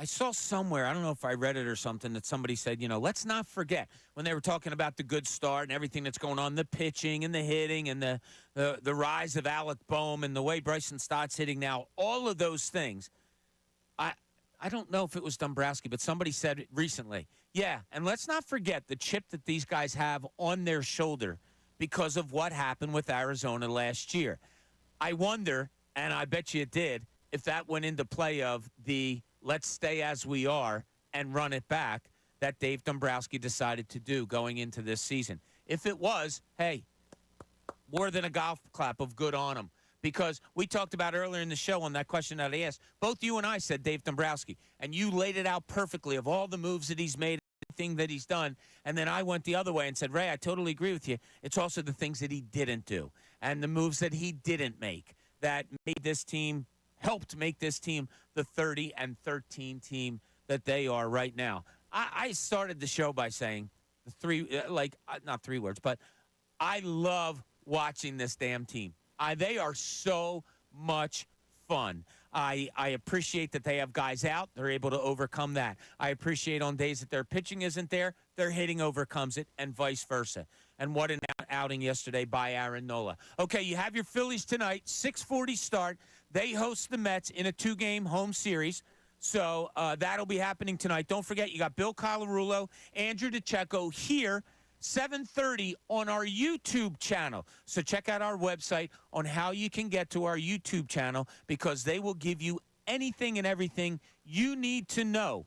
I saw somewhere, I don't know if I read it or something, that somebody said, let's not forget when they were talking about the good start and everything that's going on, the pitching and the hitting and the rise of Alec Boehm and the way Bryson Stott's hitting now, all of those things. I don't know if it was Dombrowski, but somebody said it recently. Yeah, and let's not forget the chip that these guys have on their shoulder because of what happened with Arizona last year. I wonder, and I bet you it did, if that went into play of the let's stay as we are and run it back that Dave Dombrowski decided to do going into this season. If it was, hey, more than a golf clap of good on him. Because we talked about earlier in the show on that question that I asked, both you and I said Dave Dombrowski, and you laid it out perfectly of all the moves that he's made, everything that he's done, and then I went the other way and said, Ray, I totally agree with you. It's also the things that he didn't do and the moves that he didn't make that made this team, helped make this team the 30-13 team that they are right now. I started the show by saying the three, not three words, but I love watching this damn team. They are so much fun. I appreciate that they have guys out. They're able to overcome that. I appreciate on days that their pitching isn't there, their hitting overcomes it, and vice versa. And what an outing yesterday by Aaron Nola. Okay, you have your Phillies tonight, 6:40 start. They host the Mets in a 2-game home series. So that'll be happening tonight. Don't forget, you got Bill Colarulo, Andrew DeCecco here, 7:30 on our YouTube channel. So check out our website on how you can get to our YouTube channel because they will give you anything and everything you need to know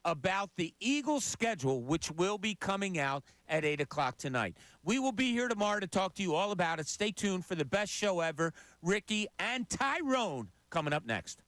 about the Eagles schedule, which will be coming out at 8 o'clock tonight. We will be here tomorrow to talk to you all about it. Stay tuned for the best show ever. Ricky and Tyrone coming up next.